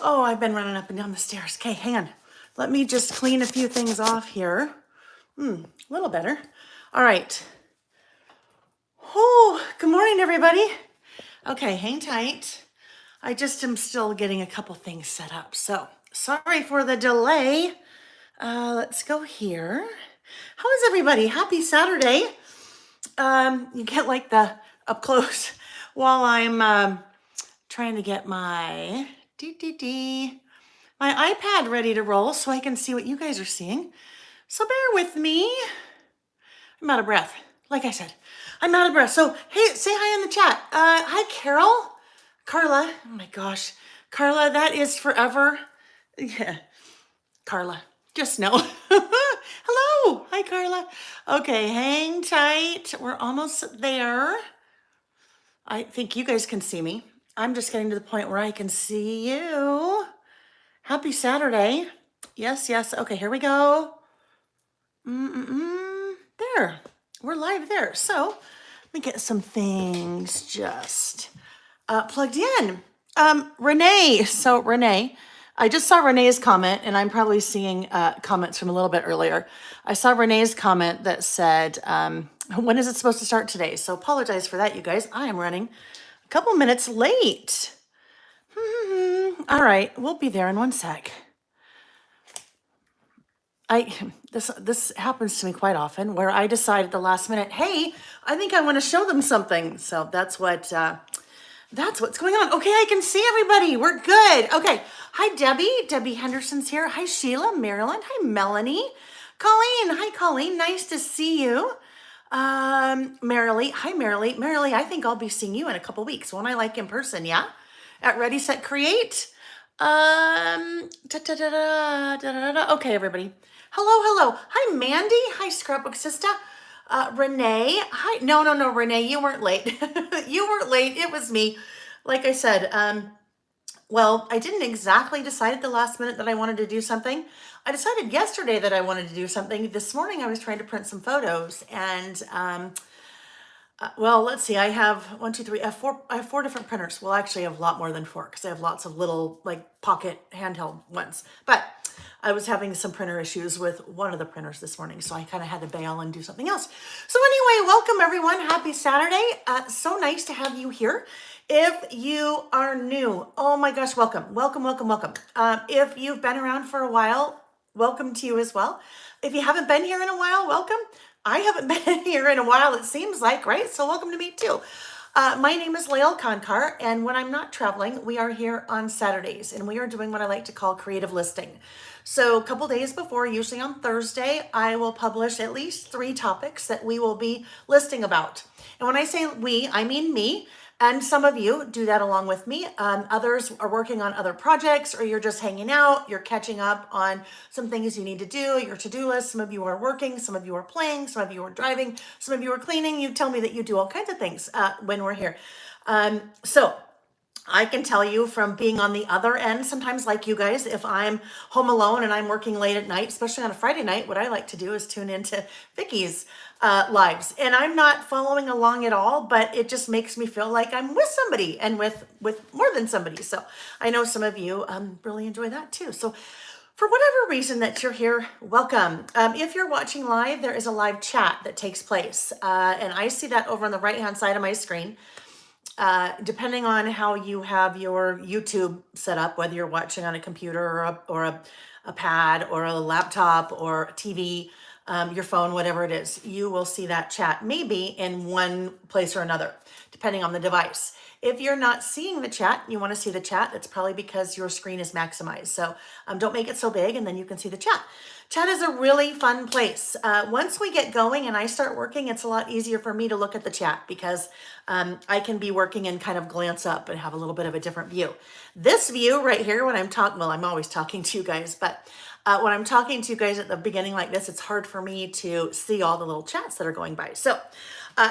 Oh, I've been running up and down the stairs. Okay, hang on. Let me just clean a few things off here. A little better. All right. Oh, good morning, everybody. Okay, hang tight. I just am still getting a couple things set up. So sorry for the delay. Let's go here. How is everybody? Happy Saturday. You get like the up close while I'm trying to get my my iPad ready to roll so I can see what you guys are seeing. So bear with me. I'm out of breath. Like I said, I'm out of breath. So hey, say hi in the chat. Hi, Carla. Oh my gosh, Carla, that is forever. Yeah, Carla. Just know. Hello. Hi, Carla. Okay, hang tight. We're almost there. I think you guys can see me. I'm just getting to the point where I can see you. Happy Saturday. Yes. Okay, here we go. There. We're live there. So let me get some things just plugged in. Renee. So Renee, I just saw Renee's comment, and I'm probably seeing comments from a little bit earlier. I saw Renee's comment that said, when is it supposed to start today? So apologize for that, you guys. I am running a couple minutes late. All right, we'll be there in one sec. This happens to me quite often where I decide at the last minute, hey, I think I want to show them something. So that's what's going on. Okay, I can see everybody. We're good. Okay. Hi, Debbie. Debbie Henderson's here. Hi, Sheila, Marilyn. Hi, Melanie. Colleen. Hi, Colleen. Nice to see you. Marilee. Hi, Marilee. Marilee, I think I'll be seeing you in a couple weeks when I like in person. Yeah. At Ready, Set, Create. Okay, everybody. Hello. Hi, Mandy. Hi, Scrapbook Sister. Renee. Hi. No, Renee, you weren't late. You weren't late. It was me. Like I said, well, I didn't exactly decide at the last minute that I wanted to do something. I decided yesterday that I wanted to do something. This morning I was trying to print some photos, and well, let's see. I have I have four different printers. Well, actually, I have a lot more than four because I have lots of little like pocket handheld ones. But I was having some printer issues with one of the printers this morning, so I kind of had to bail and do something else. So anyway, welcome everyone. Happy Saturday. So nice to have you here. If you are new, oh my gosh, welcome. If you've been around for a while, welcome to you as well. If you haven't been here in a while, welcome. I haven't been here in a while, it seems like, right? So welcome to me too. My name is Layle, and when I'm not traveling, we are here on Saturdays, and we are doing what I like to call creative listing. So a couple days before, usually on Thursday, I will publish at least 3 topics that we will be listing about. And when I say we, I mean me. And some of you do that along with me. Others are working on other projects, or you're just hanging out. You're catching up on some things you need to do, your to-do list. Some of you are working, some of you are playing, some of you are driving, some of you are cleaning. You tell me that you do all kinds of things when we're here. So I can tell you from being on the other end, sometimes like you guys, if I'm home alone and I'm working late at night, especially on a Friday night, what I like to do is tune into Vicky's lives. And I'm not following along at all, but it just makes me feel like I'm with somebody and with more than somebody. So I know some of you really enjoy that too. So for whatever reason that you're here, welcome. If you're watching live, there is a live chat that takes place. And I see that over on the right-hand side of my screen. Depending on how you have your YouTube set up, whether you're watching on a computer or a pad or a laptop or a TV, your phone, whatever it is, you will see that chat maybe in one place or another, depending on the device. If you're not seeing the chat, you want to see the chat, that's probably because your screen is maximized. So don't make it so big, and then you can see the chat. Chat is a really fun place. Once we get going and I start working, it's a lot easier for me to look at the chat because I can be working and kind of glance up and have a little bit of a different view. This view right here, when I'm talking, well, I'm always talking to you guys, but when I'm talking to you guys at the beginning like this, it's hard for me to see all the little chats that are going by. So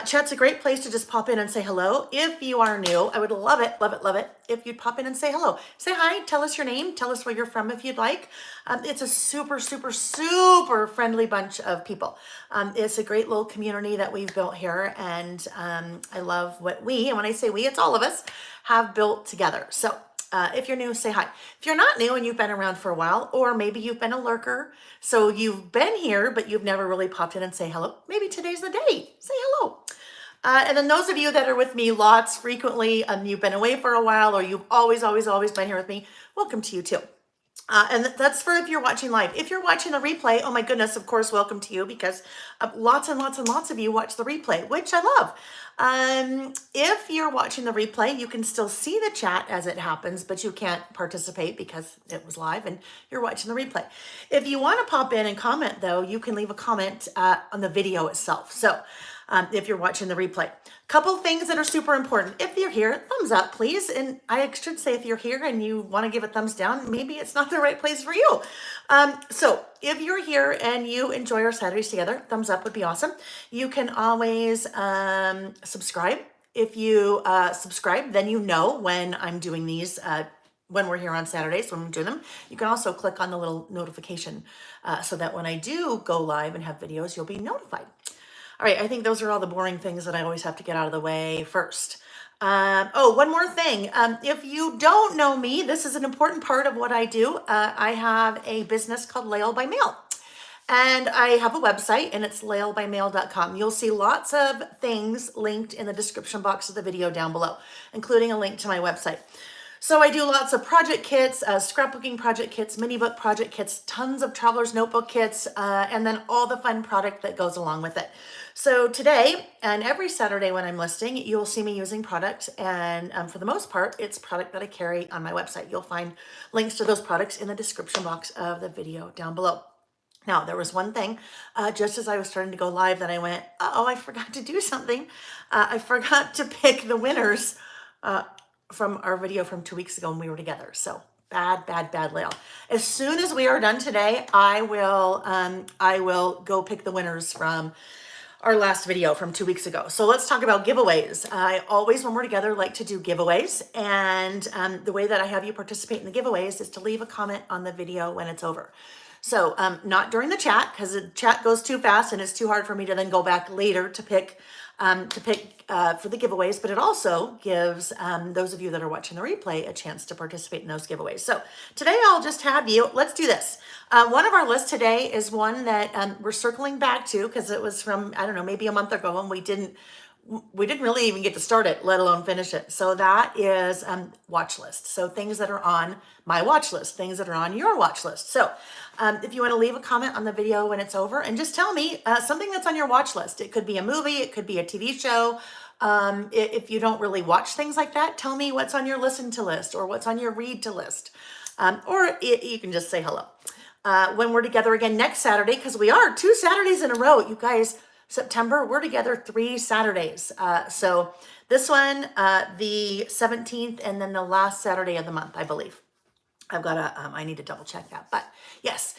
chat's a great place to just pop in and say hello. If you are new, I would love it if you'd pop in and say hello. Say hi, tell us your name, tell us where you're from if you'd like. It's a super friendly bunch of people. It's a great little community that we've built here, and I love what we, and when I say we, it's all of us, have built together. So If you're new, say hi. If you're not new and you've been around for a while, or maybe you've been a lurker, so you've been here, but you've never really popped in and say hello, maybe today's the day. Say hello. And then those of you that are with me lots frequently, you've been away for a while, or you've always, always, always been here with me, welcome to you too. And that's for if you're watching live. If you're watching the replay, oh my goodness, of course, welcome to you, because lots and lots and lots of you watch the replay, which I love. If you're watching the replay, you can still see the chat as it happens, but you can't participate because it was live and you're watching the replay. If you want to pop in and comment, though, you can leave a comment on the video itself. So if you're watching the replay. Couple things that are super important. If you're here, thumbs up, please. And I should say, if you're here and you want to give a thumbs down, maybe it's not the right place for you. So if you're here and you enjoy our Saturdays together, thumbs up would be awesome. You can always subscribe. If you subscribe, then you know when I'm doing these, when we're here on Saturdays, when we do them. You can also click on the little notification so that when I do go live and have videos, you'll be notified. All right, I think those are all the boring things that I always have to get out of the way first. One more thing. If you don't know me, this is an important part of what I do. I have a business called Layle by Mail. And I have a website, and it's laylebymail.com. You'll see lots of things linked in the description box of the video down below, including a link to my website. So I do lots of project kits, scrapbooking project kits, mini book project kits, tons of traveler's notebook kits, and then all the fun product that goes along with it. So today and every Saturday when I'm listing, you'll see me using product. And for the most part, it's product that I carry on my website. You'll find links to those products in the description box of the video down below. Now, there was one thing, just as I was starting to go live, that I went, oh, I forgot to do something. I forgot to pick the winners from our video from 2 weeks ago when we were together. So bad, Layle. As soon as we are done today, I will go pick the winners from our last video from 2 weeks ago. So let's talk about giveaways. I always, when we're together, like to do giveaways. And the way that I have you participate in the giveaways is to leave a comment on the video when it's over. So not during the chat, because the chat goes too fast and it's too hard for me to then go back later to pick for the giveaways, but it also gives those of you that are watching the replay a chance to participate in those giveaways. So today I'll just have you, let's do this. One of our lists today is one that we're circling back to because it was from, I don't know, maybe a month ago, and we didn't really even get to start it, let alone finish it. So that is watch list. So things that are on my watch list, things that are on your watch list. So if you want to leave a comment on the video when it's over and just tell me something that's on your watch list. It could be a movie, it could be a TV show. If you don't really watch things like that, tell me what's on your listen to list or what's on your read to list. Or you can just say hello. When we're together again next Saturday, because we are 2 Saturdays in a row, you guys. September, we're together 3 Saturdays. So this one, the 17th, and then the last Saturday of the month, I believe. I need to double check that, but yes.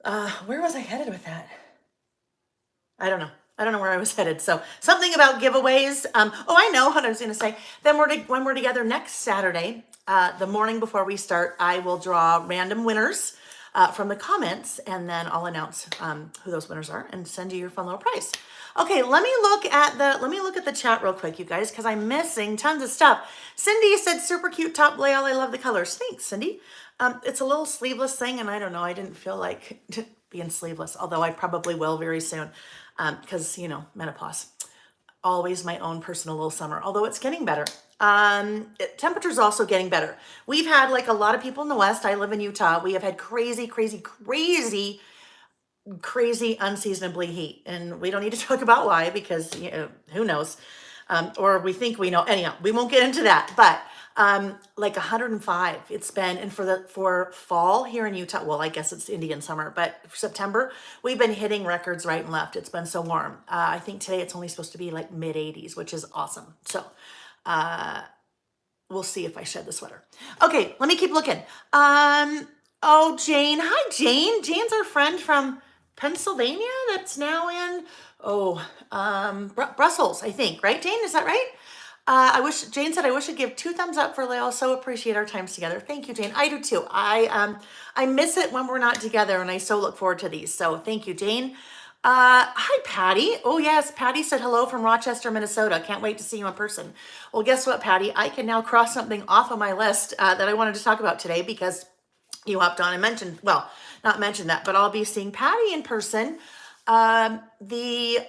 Where was I headed with that? I don't know where I was headed. So something about giveaways. I know what I was going to say. Then when we're together next Saturday, the morning before we start, I will draw random winners from the comments, and then I'll announce who those winners are and send you your fun little prize. Okay, let me look at the chat real quick, you guys, because I'm missing tons of stuff. Cindy said, super cute top layout. I love the colors. Thanks, Cindy. It's a little sleeveless thing, and I don't know, I didn't feel like being sleeveless, although I probably will very soon because, menopause. Always my own personal little summer, although it's getting better. Temperature's also getting better. We've had like a lot of people in the West. I live in Utah. We have had crazy unseasonably heat. And we don't need to talk about why, because who knows? Or we think we know. Anyhow, we won't get into that. But like 105 it's been, and for fall here in Utah, well, I guess it's Indian summer, but for September, we've been hitting records right and left. It's been so warm. I think today it's only supposed to be like mid 80s, which is awesome. So we'll see if I shed the sweater. Okay, let me keep looking. Jane. Hi, Jane. Jane's our friend from Pennsylvania that's now in, Brussels, I think. Right, Jane? Is that right? Jane said, I wish I'd give 2 thumbs up for Layle. So appreciate our times together. Thank you, Jane. I do too. I miss it when we're not together, and I so look forward to these. So thank you, Jane. Hi, Patty. Oh, yes. Patty said hello from Rochester, Minnesota. Can't wait to see you in person. Well, guess what, Patty? I can now cross something off of my list that I wanted to talk about today because you hopped on and mentioned, well, not mentioned that, but I'll be seeing Patty in person the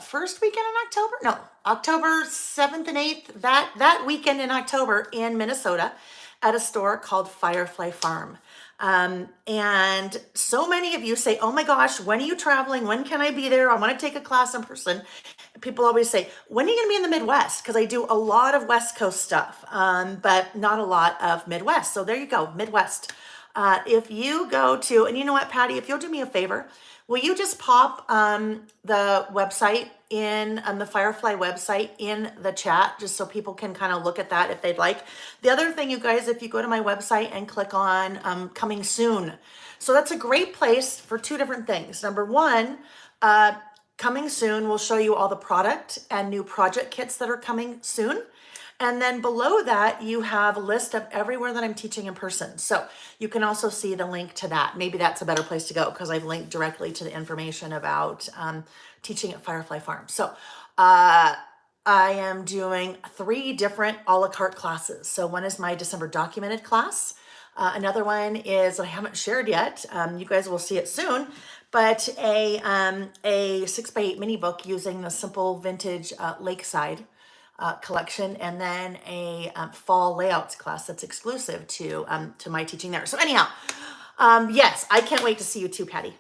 first weekend in October. No, October 7th and 8th, that weekend in October in Minnesota at a store called Firefly Farm. And so many of you say, oh my gosh, when are you traveling? When can I be there? I want to take a class in person. People always say, when are you going to be in the Midwest? Because I do a lot of West Coast stuff, but not a lot of Midwest. So there you go, Midwest. If you go to, and you know what, Patty, if you'll do me a favor, will you just pop the website in the Firefly website in the chat, just so people can kind of look at that if they'd like. The other thing, you guys, if you go to my website and click on coming soon. So that's a great place for two different things. Number one, coming soon will show you all the product and new project kits that are coming soon. And then below that, you have a list of everywhere that I'm teaching in person. So you can also see the link to that. Maybe that's a better place to go because I've linked directly to the information about teaching at Firefly Farm. So I am doing 3 different a la carte classes. So one is my December documented class. Another one is I haven't shared yet. You guys will see it soon, but a 6x8 mini book using the simple vintage Lakeside collection, and then a fall layouts class that's exclusive to my teaching there. So anyhow, yes, I can't wait to see you too, Patty.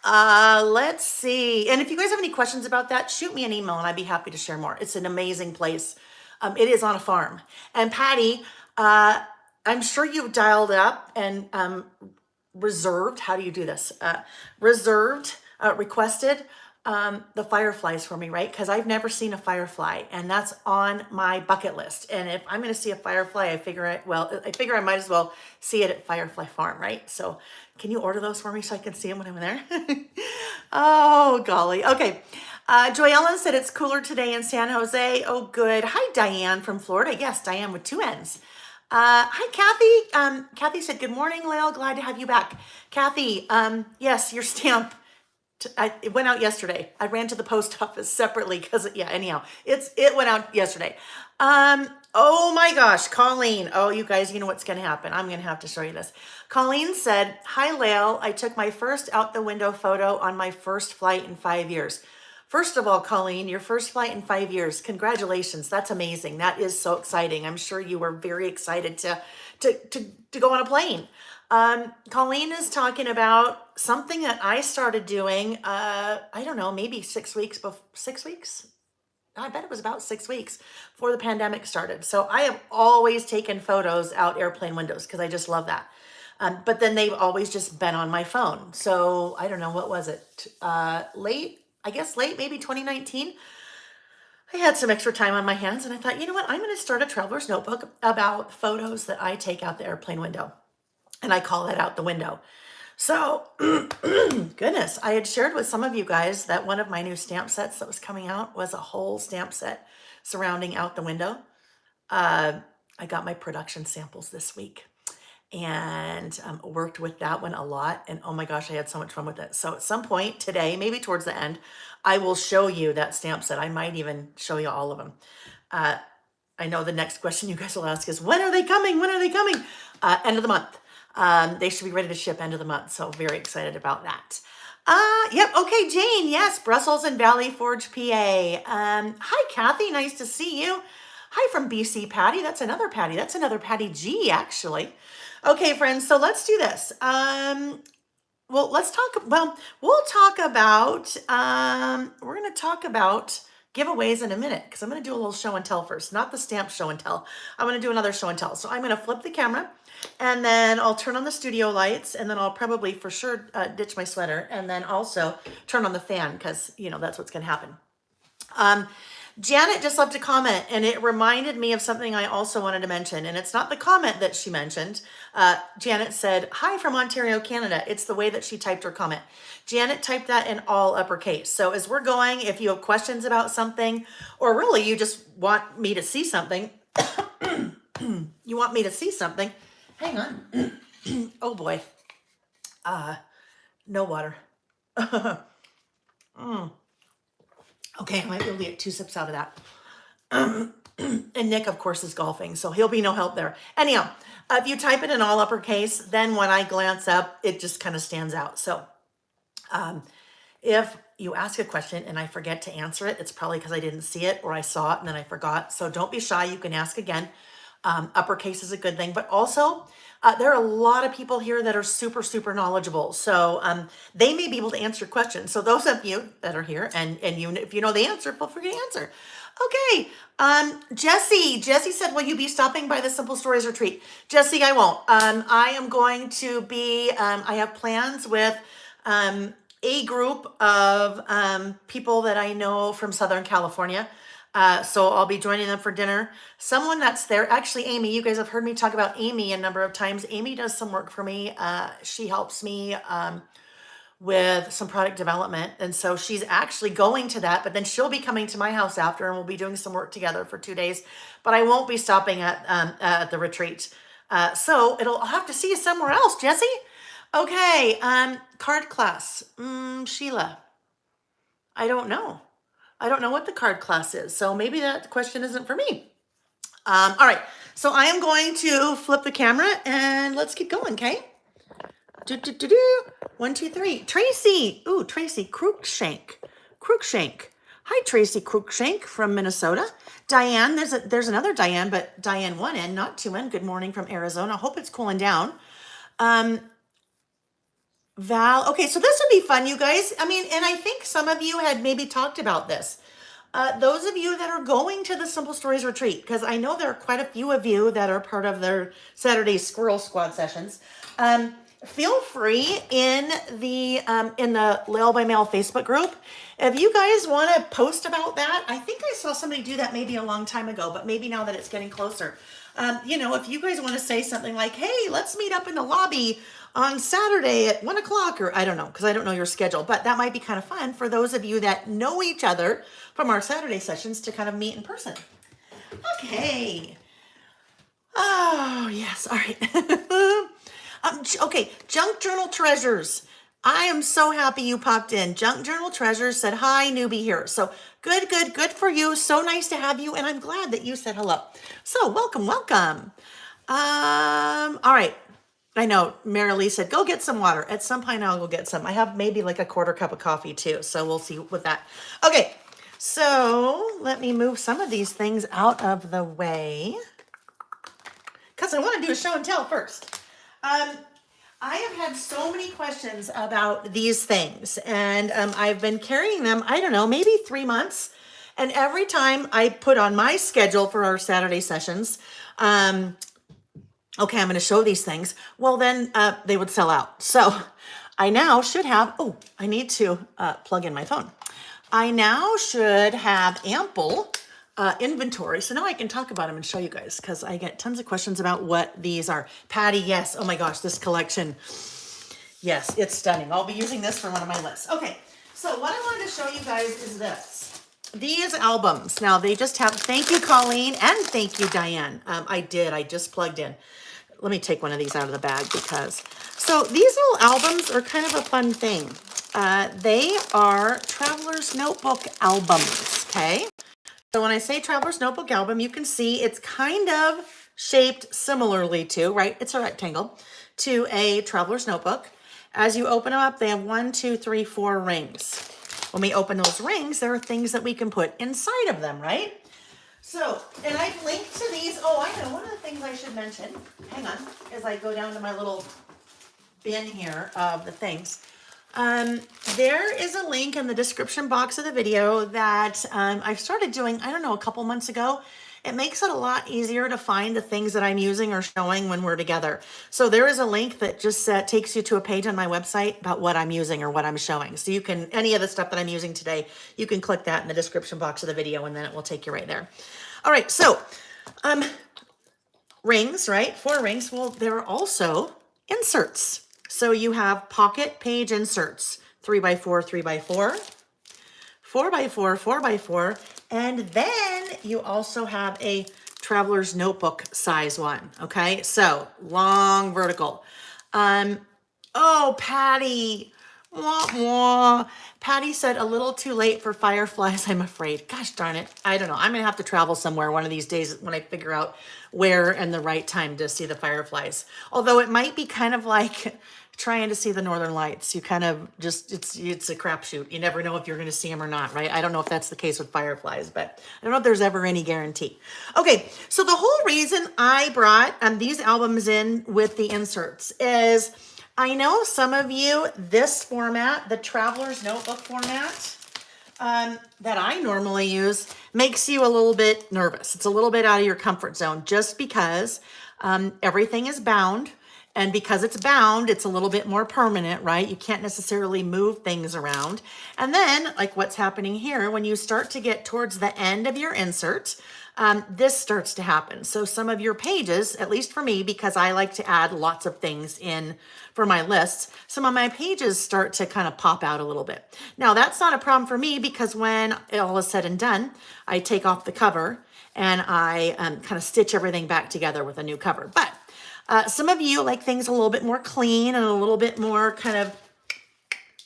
Let's see. And if you guys have any questions about that, shoot me an email and I'd be happy to share more. It's an amazing place. It is on a farm. And Patty, I'm sure you've dialed up and reserved. How do you do this? Requested the fireflies for me, right? Because I've never seen a firefly, and that's on my bucket list. And if I'm going to see a firefly, I figure I might as well see it at Firefly Farm, right? So can you order those for me so I can see them when I'm there? Oh, golly. Okay. Joy Ellen said it's cooler today in San Jose. Oh, good. Hi, Diane from Florida. Yes, Diane with 2 N's. Hi, Kathy. Kathy said, good morning, Layle. Glad to have you back. Kathy, yes, your stamp. It went out yesterday. I ran to the post office separately because anyhow, it went out yesterday. Oh my gosh, Colleen. Oh, you guys, you know what's going to happen. I'm going to have to show you this. Colleen said, hi, Layle. I took my first out the window photo on my first flight in 5 years. First of all, Colleen, your first flight in 5 years. Congratulations. That's amazing. That is so exciting. I'm sure you were very excited to go on a plane. Colleen is talking about something that I started doing, I don't know, maybe 6 weeks, 6 weeks? I bet it was about 6 weeks before the pandemic started. So I have always taken photos out airplane windows because I just love that. But then they've always just been on my phone. So I don't know, what was it? Late, maybe 2019. I had some extra time on my hands and I thought, you know what? I'm going to start a traveler's notebook about photos that I take out the airplane window. And I call that out the window. So, goodness, I had shared with some of you guys that one of my new stamp sets that was coming out was a whole stamp set surrounding out the window. I got my production samples this week and worked with that one a lot. And oh my gosh, I had so much fun with it. So at some point today, maybe towards the end, I will show you that stamp set. I might even show you all of them. I know the next question you guys will ask is, when are they coming? When are they coming? End of the month. They should be ready to ship end of the month. So very excited about that. Yep. Okay, Jane. Yes, Brussels and Valley Forge, PA. Hi, Kathy. Nice to see you. Hi from BC, Patty. That's another Patty. That's another Patty G, actually. Okay, friends. So let's do this. We'll talk about, we're going to talk about giveaways in a minute because I'm going to do a little show and tell first, not the stamp show and tell. I'm going to do another show and tell. So I'm going to flip the camera and then I'll turn on the studio lights and then I'll probably for sure ditch my sweater and then also turn on the fan because, that's what's going to happen. Janet just left a comment and it reminded me of something I also wanted to mention. And it's not the comment that she mentioned. Janet said, hi from Ontario, Canada. It's the way that she typed her comment. Janet typed that in all uppercase. So as we're going, if you have questions about something, or really you just want me to see something, hang on. Oh boy. No water. Okay, I might be able to get 2 sips out of that. And Nick, of course, is golfing, so he'll be no help there. Anyhow, if you type it in all uppercase, then when I glance up, it just kind of stands out. So if you ask a question and I forget to answer it, it's probably because I didn't see it or I saw it and then I forgot. So don't be shy. You can ask again. Uppercase is a good thing, but also there are a lot of people here that are super, super knowledgeable. So they may be able to answer questions. So those of you that are here and you, if you know the answer, feel free to answer. Okay, Jessie said, will you be stopping by the Simple Stories retreat? Jessie, I won't. I am going to be, I have plans with a group of people that I know from Southern California. So I'll be joining them for dinner. Someone that's there, actually Amy, you guys have heard me talk about Amy a number of times. Amy does some work for me. She helps me with some product development. And so she's actually going to that, but then she'll be coming to my house after and we'll be doing some work together for 2 days, but I won't be stopping at the retreat. So I'll have to see you somewhere else, Jessie. Okay, card class. Sheila, I don't know. I don't know what the card class is, so maybe that question isn't for me. All right, so I am going to flip the camera and let's keep going, okay? 1, 2, 3. Tracy. Ooh, Tracy Cruikshank. Hi, Tracy Cruikshank from Minnesota. Diane, there's another Diane, but Diane 1N, not 2N. Good morning from Arizona. Hope it's cooling down. Val. Okay, so this would be fun, you guys. I mean, and I think some of you had maybe talked about this. Those of you that are going to the Simple Stories retreat, because I know there are quite a few of you that are part of their Saturday Squirrel Squad sessions. Feel free in the Layle by Mail Facebook group. If you guys want to post about that, I think I saw somebody do that maybe a long time ago, but maybe now that it's getting closer. If you guys want to say something like, hey, let's meet up in the lobby on Saturday at 1 o'clock, or I don't know, because I don't know your schedule, but that might be kind of fun for those of you that know each other from our Saturday sessions to kind of meet in person. Okay. Oh, yes. All right. Okay, Junk Journal Treasures. I am so happy you popped in. Junk Journal Treasures said, hi, newbie here. So good for you. So nice to have you, and I'm glad that you said hello. So welcome. All right. I know Marilee said, go get some water. At some point I'll go get some. I have maybe like a quarter cup of coffee too, so we'll see with that. Okay, so let me move some of these things out of the way because I want to do a show and tell first. I have had so many questions about these things, and I've been carrying them, I don't know, maybe 3 months. And every time I put on my schedule for our Saturday sessions, okay, I'm going to show these things. Well, then they would sell out. So I now should have, I need to plug in my phone. I now should have ample inventory. So now I can talk about them and show you guys because I get tons of questions about what these are. Patty, yes. Oh my gosh, this collection. Yes, it's stunning. I'll be using this for one of my lists. Okay, so what I wanted to show you guys is this. These albums. Now they just have, thank you, Colleen, and thank you, Diane. I just plugged in. Let me take one of these out of the bag so these little albums are kind of a fun thing. They are Traveler's Notebook albums, okay? So when I say Traveler's Notebook album, you can see it's kind of shaped similarly to, right? It's a rectangle, to a Traveler's Notebook. As you open them up, they have 1, 2, 3, 4 rings. When we open those rings, there are things that we can put inside of them, right? So, and I've linked to these. Oh, I know. One of the things I should mention, hang on, as I go down to my little bin here of the things. There is a link in the description box of the video that I've started doing, I don't know, a couple months ago. It makes it a lot easier to find the things that I'm using or showing when we're together. So there is a link that just takes you to a page on my website about what I'm using or what I'm showing. So you can, any of the stuff that I'm using today, you can click that in the description box of the video and then it will take you right there. All right, so rings, right? 4 rings. Well, there are also inserts. So you have pocket page inserts, 3x4, 3x4, 4x4, 4x4, and then you also have a Traveler's Notebook size one, okay? So long vertical. Oh, Patty, Wah, wah. Patty said a little too late for fireflies, I'm afraid. Gosh darn it. I don't know. I'm going to have to travel somewhere one of these days when I figure out where and the right time to see the fireflies. Although it might be kind of like trying to see the northern lights. You kind of just, it's a crapshoot. You never know if you're going to see them or not, right? I don't know if that's the case with fireflies, but I don't know if there's ever any guarantee. Okay, so the whole reason I brought these albums in with the inserts is I know some of you, this format, the Traveler's Notebook format, that I normally use makes you a little bit nervous. It's a little bit out of your comfort zone just because everything is bound. And because it's bound, it's a little bit more permanent, right? You can't necessarily move things around. And then, like what's happening here, when you start to get towards the end of your insert, this starts to happen. So some of your pages, at least for me, because I like to add lots of things in for my lists, some of my pages start to kind of pop out a little bit. Now, that's not a problem for me because when all is said and done, I take off the cover and I kind of stitch everything back together with a new cover. But some of you like things a little bit more clean and a little bit more kind of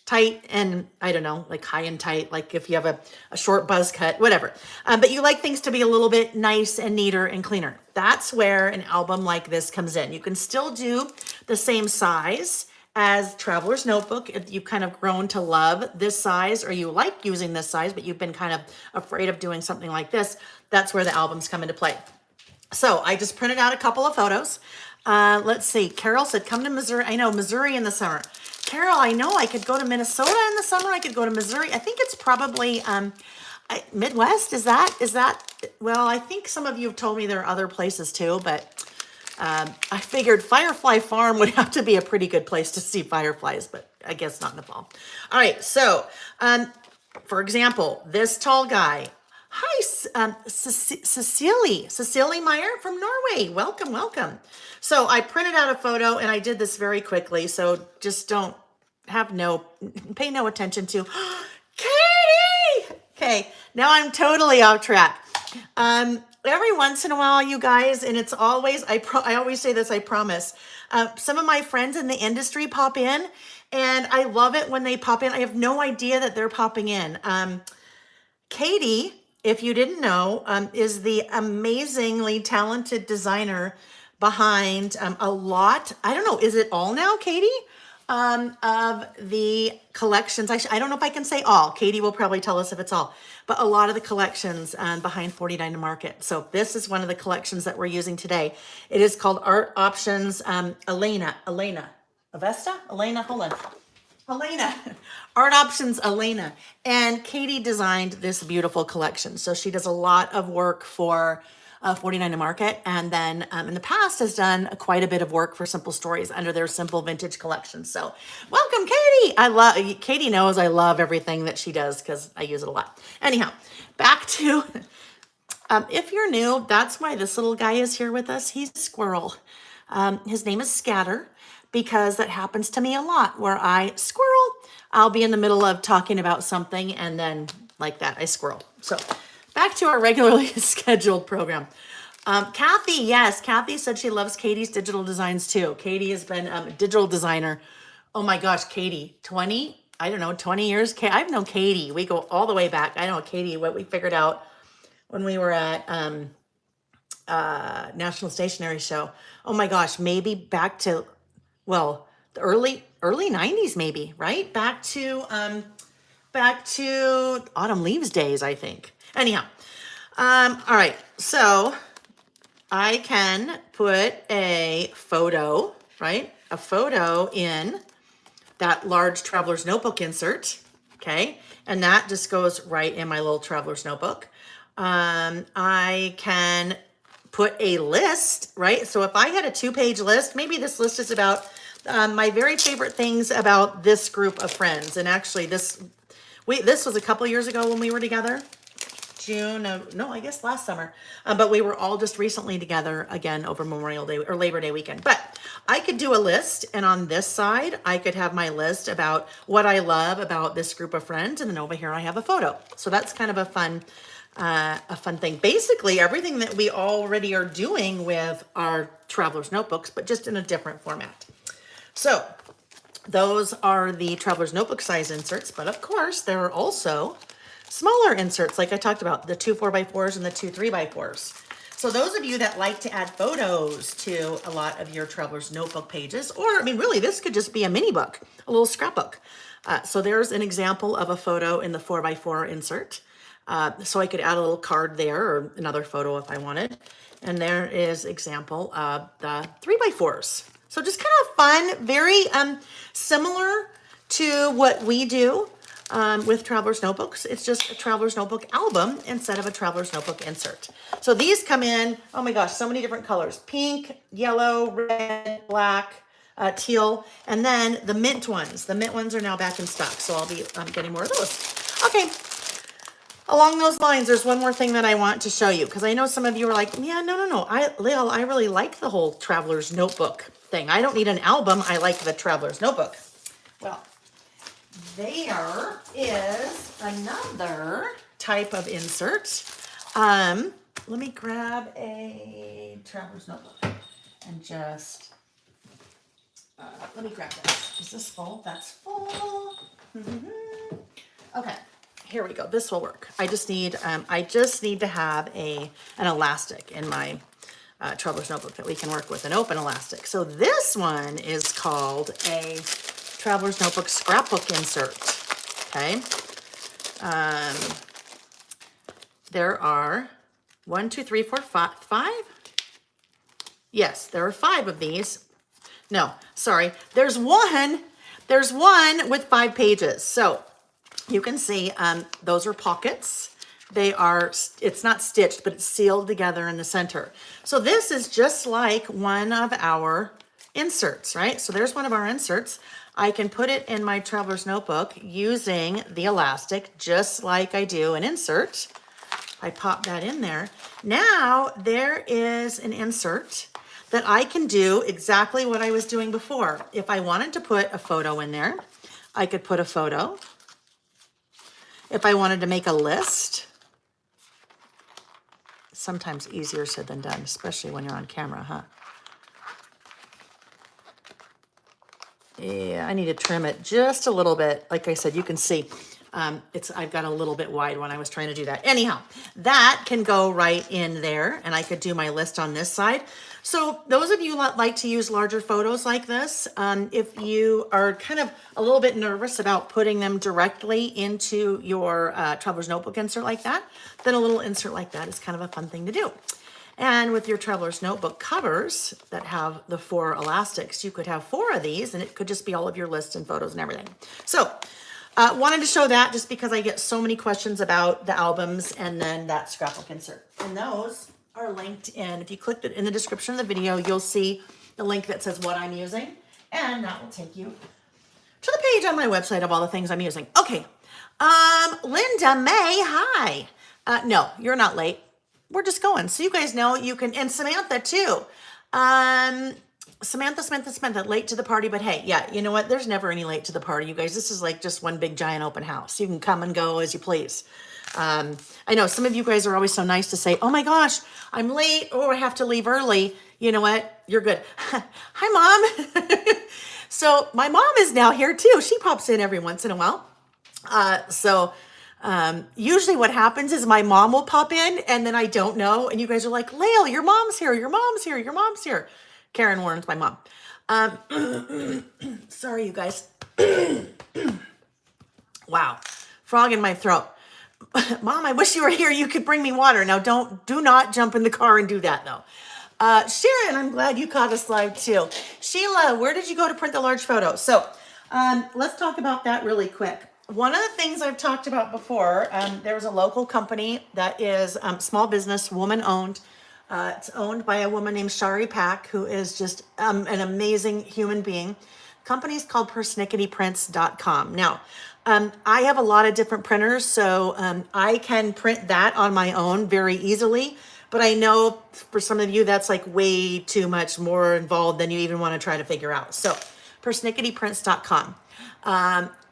tight and I don't know, like high and tight, like if you have a short buzz cut, whatever. But you like things to be a little bit nice and neater and cleaner. That's where an album like this comes in. You can still do the same size as Traveler's Notebook. If you've kind of grown to love this size or you like using this size, but you've been kind of afraid of doing something like this, that's where the albums come into play. So I just printed out a couple of photos. Let's see. Carol said, come to Missouri. I know, Missouri in the summer. Carol, I know I could go to Minnesota in the summer. I could go to Missouri. I think it's probably Midwest. Is that? Well, I think some of you have told me there are other places too, but I figured Firefly Farm would have to be a pretty good place to see fireflies, but I guess not in the fall. All right. So, for example, this tall guy. Hi, Cecilie Meyer from Norway. Welcome, welcome. So I printed out a photo and I did this very quickly. So just pay no attention to Katie. Okay, now I'm totally off track. Every once in a while, you guys, and it's always, I always say this, I promise. Some of my friends in the industry pop in and I love it when they pop in. I have no idea that they're popping in. Katie, if you didn't know, is the amazingly talented designer behind a lot. I don't know, is it all now, Katie? Of the collections. I don't know if I can say all. Katie will probably tell us if it's all. But a lot of the collections behind 49 to Market. So this is one of the collections that we're using today. It is called Art Options Elena, Avesta? Elena, hold on. Elena, Art Options Elena, and Katie designed this beautiful collection. So she does a lot of work for 49 to Market, and then in the past has done quite a bit of work for Simple Stories under their Simple Vintage collection. So welcome, Katie. Katie knows I love everything that she does because I use it a lot. Anyhow, back to, if you're new, that's why this little guy is here with us. He's a squirrel. His name is Scatter, because that happens to me a lot where I'll be in the middle of talking about something and then like that, I squirrel. So back to our regularly scheduled program. Kathy, yes, Kathy said she loves Katie's digital designs too. Katie has been a digital designer. Oh my gosh, Katie, 20 years. I've known Katie. We go all the way back. I know Katie, what we figured out when we were at National Stationery Show. Oh my gosh, maybe back to, well, the early 90s, maybe, right? Back to Autumn Leaves days, I think. Anyhow, all right. So I can put a photo, right? A photo in that large Traveler's Notebook insert, okay? And that just goes right in my little Traveler's Notebook. I can put a list, right? So if I had a 2-page list, maybe this list is about my very favorite things about this group of friends. And actually this was a couple years ago when we were together. I guess last summer. But we were all just recently together again over Memorial Day or Labor Day weekend. But I could do a list, and on this side, I could have my list about what I love about this group of friends. And then over here, I have a photo. So that's kind of a fun thing. Basically, everything that we already are doing with our Traveler's Notebooks, but just in a different format. So Those are the Traveler's Notebook size inserts, but of course there are also smaller inserts like I talked about, the 2 4x4s and the 2 3x4s. So those of you that like to add photos to a lot of your Traveler's Notebook pages, or I mean, really, this could just be a mini book, a little scrapbook. So there's an example of a photo in the 4x4 insert. So I could add a little card there or another photo if I wanted. And there is example of the 3x4s. So just kind of fun, very similar to what we do with Traveler's Notebooks. It's just a Traveler's Notebook album instead of a Traveler's Notebook insert. So these come in, oh my gosh, so many different colors. Pink, yellow, red, black, teal, and then the mint ones. The mint ones are now back in stock, so I'll be getting more of those. Okay, along those lines, there's one more thing that I want to show you, because I know some of you are like, yeah, no. Layle, I really like the whole Traveler's Notebook thing. I don't need an album. I like the Traveler's Notebook. Well, there is another type of insert. Let me grab a Traveler's Notebook and just, let me grab this. Is this full? That's full. Okay, here we go. This will work. I just need to have an elastic in my Traveler's Notebook that we can work with, an open elastic. So this one is called a Traveler's Notebook Scrapbook insert. Okay. There are 1, 2, 3, 4, 5. Yes, there are 5 of these. No, sorry. There's one with 5 pages. So you can see those are pockets. It's not stitched, but it's sealed together in the center. So this is just like one of our inserts, right? So there's one of our inserts. I can put it in my Traveler's Notebook using the elastic, just like I do an insert. I pop that in there. Now there is an insert that I can do exactly what I was doing before. If I wanted to put a photo in there, I could put a photo. If I wanted to make a list, sometimes easier said than done, especially when you're on camera, huh? Yeah, I need to trim it just a little bit. Like I said, you can see I've got a little bit wide when I was trying to do that. Anyhow, that can go right in there, and I could do my list on this side. So those of you that like to use larger photos like this, if you are kind of a little bit nervous about putting them directly into your Traveler's Notebook insert like that, then a little insert like that is kind of a fun thing to do. And with your Traveler's Notebook covers that have the 4 elastics, you could have 4 of these, and it could just be all of your lists and photos and everything. So wanted to show that just because I get so many questions about the albums and then that scrapbook insert. And those are linked in. If you click it in the description of the video, you'll see the link that says what I'm using, and that will take you to the page on my website of all the things I'm using. Okay, Linda May, hi. No, you're not late. We're just going. So you guys know you can, and Samantha too. Samantha, late to the party, but hey, yeah, you know what? There's never any late to the party, you guys. This is like just one big giant open house. You can come and go as you please. I know some of you guys are always so nice to say, oh my gosh, I'm late or I have to leave early. You know what? You're good. Hi, Mom. So my mom is now here too. She pops in every once in a while. Usually what happens is my mom will pop in and then I don't know. And you guys are like, Layle, your mom's here. Your mom's here. Your mom's here. Karen Warren's my mom. Sorry, you guys. Wow. Frog in my throat. Mom, I wish you were here. You could bring me water. Now do not jump in the car and do that though. Sharon, I'm glad you caught us live too. Sheila, where did you go to print the large photo? So, let's talk about that really quick. One of the things I've talked about before, there's a local company that is small business, woman owned. It's owned by a woman named Shari Pack, who is just an amazing human being. Company's called persnicketyprints.com. Now, I have a lot of different printers, so I can print that on my own very easily. But I know for some of you, that's like way too much more involved than you even want to try to figure out. So persnicketyprints.com.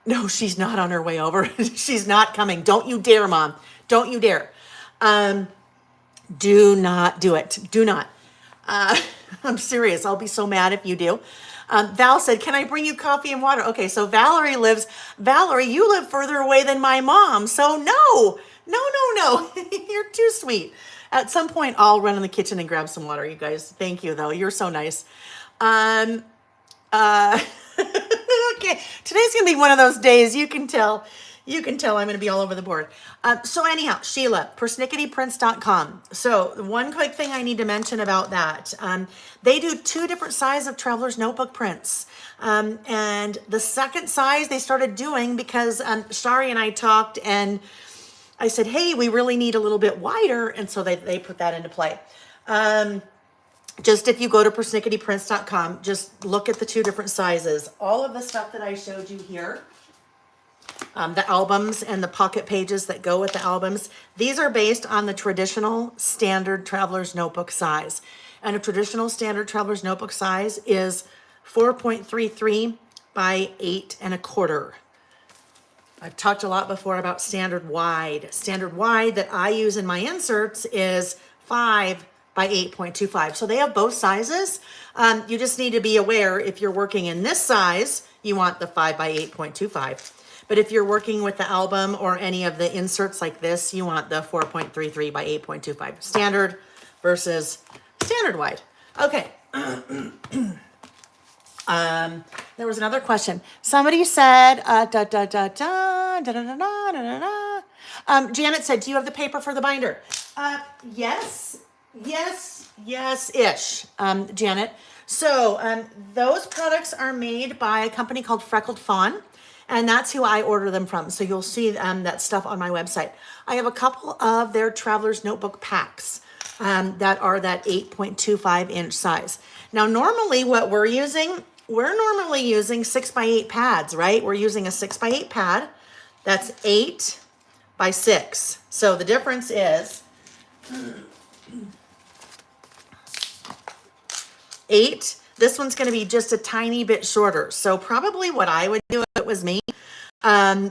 No, she's not on her way over. She's not coming. Don't you dare, Mom. Don't you dare. Do not do it. Do not. I'm serious. I'll be so mad if you do. Val said, can I bring you coffee and water? Okay, so Valerie, you live further away than my mom. So no. You're too sweet. At some point, I'll run in the kitchen and grab some water, you guys. Thank you, though. You're so nice. Um, uh, okay, today's gonna be one of those days. You can tell. I'm gonna be all over the board. So anyhow, Sheila, persnicketyprints.com. So one quick thing I need to mention about that. They do 2 different sizes of traveler's notebook prints. And the second size they started doing because Shari and I talked and I said, hey, we really need a little bit wider. And so they put that into play. Just if you go to persnicketyprints.com, just look at the 2 different sizes. All of the stuff that I showed you here, the albums and the pocket pages that go with the albums, these are based on the traditional standard traveler's notebook size. And a traditional standard traveler's notebook size is 4.33 by 8 1/4. I've talked a lot before about standard wide. Standard wide that I use in my inserts is 5 by 8.25. So they have both sizes. You just need to be aware if you're working in this size, you want the 5 by 8.25. But if you're working with the album or any of the inserts like this, you want the 4.33 by 8.25. Standard versus standard wide. Okay. There was another question. Somebody said, Janet said, do you have the paper for the binder? Yes, ish, Janet. So those products are made by a company called Freckled Fawn, and that's who I order them from. So you'll see that stuff on my website. I have a couple of their Traveler's Notebook packs that are that 8.25 inch size. Now, normally what we're normally using 6 by 8 pads, right? We're using a 6 by 8 pad. That's 8 by 6. So the difference is 8. This one's going to be just a tiny bit shorter. So probably what I would do if it was me,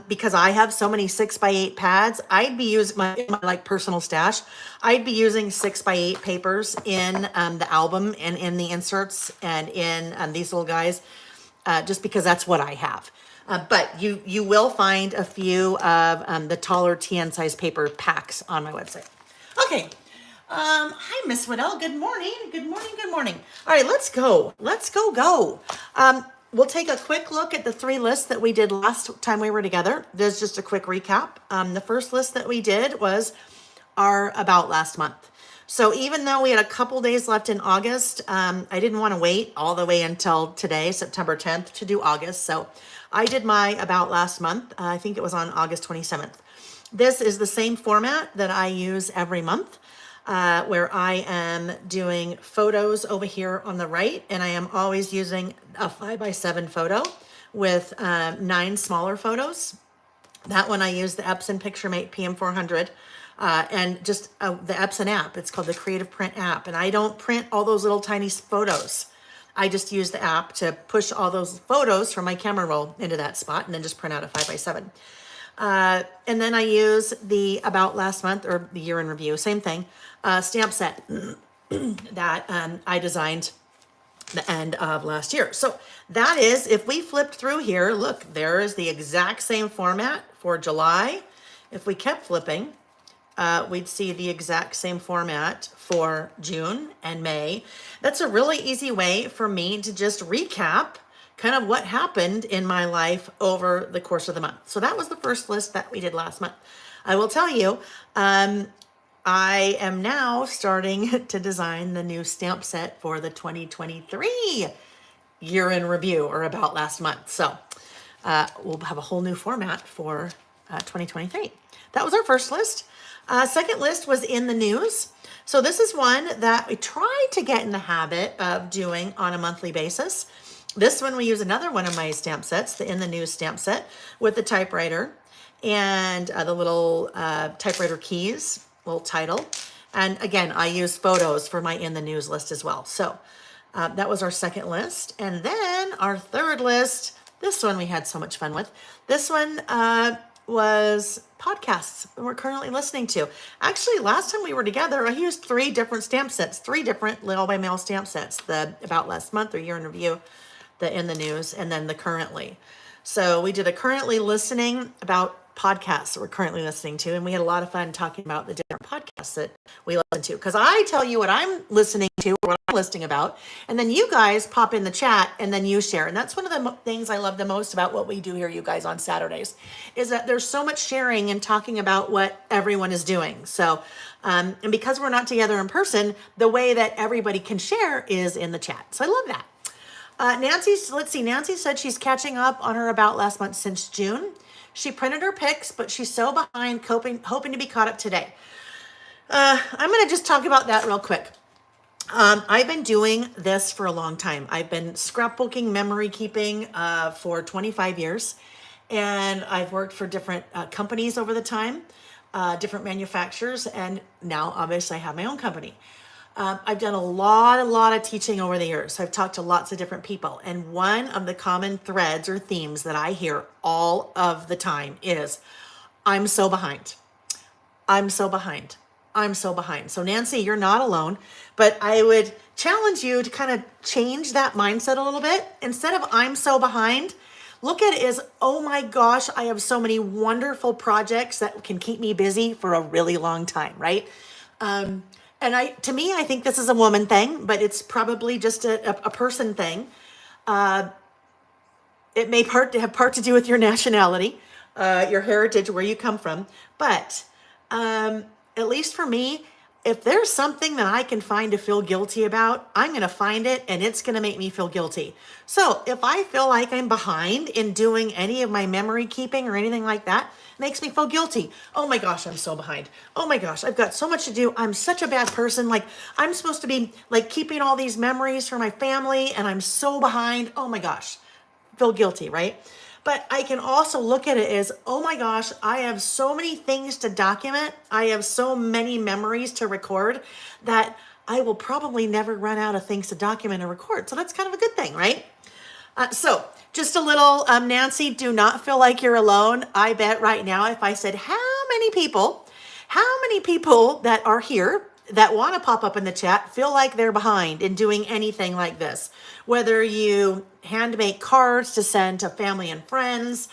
because I have so many 6 by 8 pads, I'd be using my like personal stash. I'd be using 6 by 8 papers in the album and in the inserts and in these little guys, just because that's what I have. But you will find a few of the taller TN size paper packs on my website. Okay. Hi, Miss Waddell. Good morning. All right, let's go. We'll take a quick look at the 3 lists that we did last time we were together. There's just a quick recap. The first list that we did was our about last month. So even though we had a couple days left in August, I didn't want to wait all the way until today, September 10th, to do August. So I did my about last month. I think it was on August 27th. This is the same format that I use every month. Where I am doing photos over here on the right, and I am always using a 5 by 7 photo with 9 smaller photos. That one I use the Epson PictureMate PM400 and just the Epson app. It's called the Creative Print app, and I don't print all those little tiny photos. I just use the app to push all those photos from my camera roll into that spot and then just print out a 5 by 7. And then I use the about last month or the year in review, same thing, stamp set that I designed the end of last year. So that is, if we flipped through here, look, there is the exact same format for July. If we kept flipping, we'd see the exact same format for June and May. That's a really easy way for me to just recap kind of what happened in my life over the course of the month. So that was the first list that we did last month. I will tell you, I am now starting to design the new stamp set for the 2023 year in review or about last month. So we'll have a whole new format for 2023. That was our first list. Second list was in the news. So this is one that we try to get in the habit of doing on a monthly basis. This one, we use another one of my stamp sets, the In the News stamp set with the typewriter and the little typewriter keys, little title. And again, I use photos for my In the News list as well. So that was our second list. And then our third list, this one we had so much fun with. This one was podcasts we're currently listening to. Actually, last time we were together, I used 3 different stamp sets, 3 different Layle by Mail stamp sets, the about last month or year in review, the in the news, and then the currently. So we did a currently listening about podcasts that we're currently listening to, and we had a lot of fun talking about the different podcasts that we listen to. Because I tell you what I'm listening to, or what I'm listening about, and then you guys pop in the chat, and then you share. And that's one of the things I love the most about what we do here, you guys, on Saturdays, is that there's so much sharing and talking about what everyone is doing. So, and because we're not together in person, the way that everybody can share is in the chat. So I love that. Nancy said she's catching up on her about last month since June. She printed her pics, but she's so behind, hoping to be caught up today. I'm going to just talk about that real quick. I've been doing this for a long time. I've been scrapbooking, memory keeping for 25 years. And I've worked for different companies over the time, different manufacturers. And now, obviously, I have my own company. I've done a lot of teaching over the years. So I've talked to lots of different people. And one of the common threads or themes that I hear all of the time is, I'm so behind. I'm so behind. I'm so behind. So Nancy, you're not alone, but I would challenge you to kind of change that mindset a little bit. Instead of I'm so behind, look at it as, oh my gosh, I have so many wonderful projects that can keep me busy for a really long time, right? And to me, I think this is a woman thing, but it's probably just a person thing. It may have part to do with your nationality, your heritage, where you come from. But at least for me, if there's something that I can find to feel guilty about, I'm going to find it, and it's going to make me feel guilty. So if I feel like I'm behind in doing any of my memory keeping or anything like that, it makes me feel guilty. Oh my gosh, I'm so behind. Oh my gosh, I've got so much to do. I'm such a bad person. Like, I'm supposed to be like keeping all these memories for my family, and I'm so behind. Oh my gosh, feel guilty, right? But I can also look at it as, oh my gosh, I have so many things to document. I have so many memories to record that I will probably never run out of things to document and record. So that's kind of a good thing, right? So just a little, Nancy, do not feel like you're alone. I bet right now if I said how many people that are here that want to pop up in the chat feel like they're behind in doing anything like this. Whether you hand make cards to send to family and friends,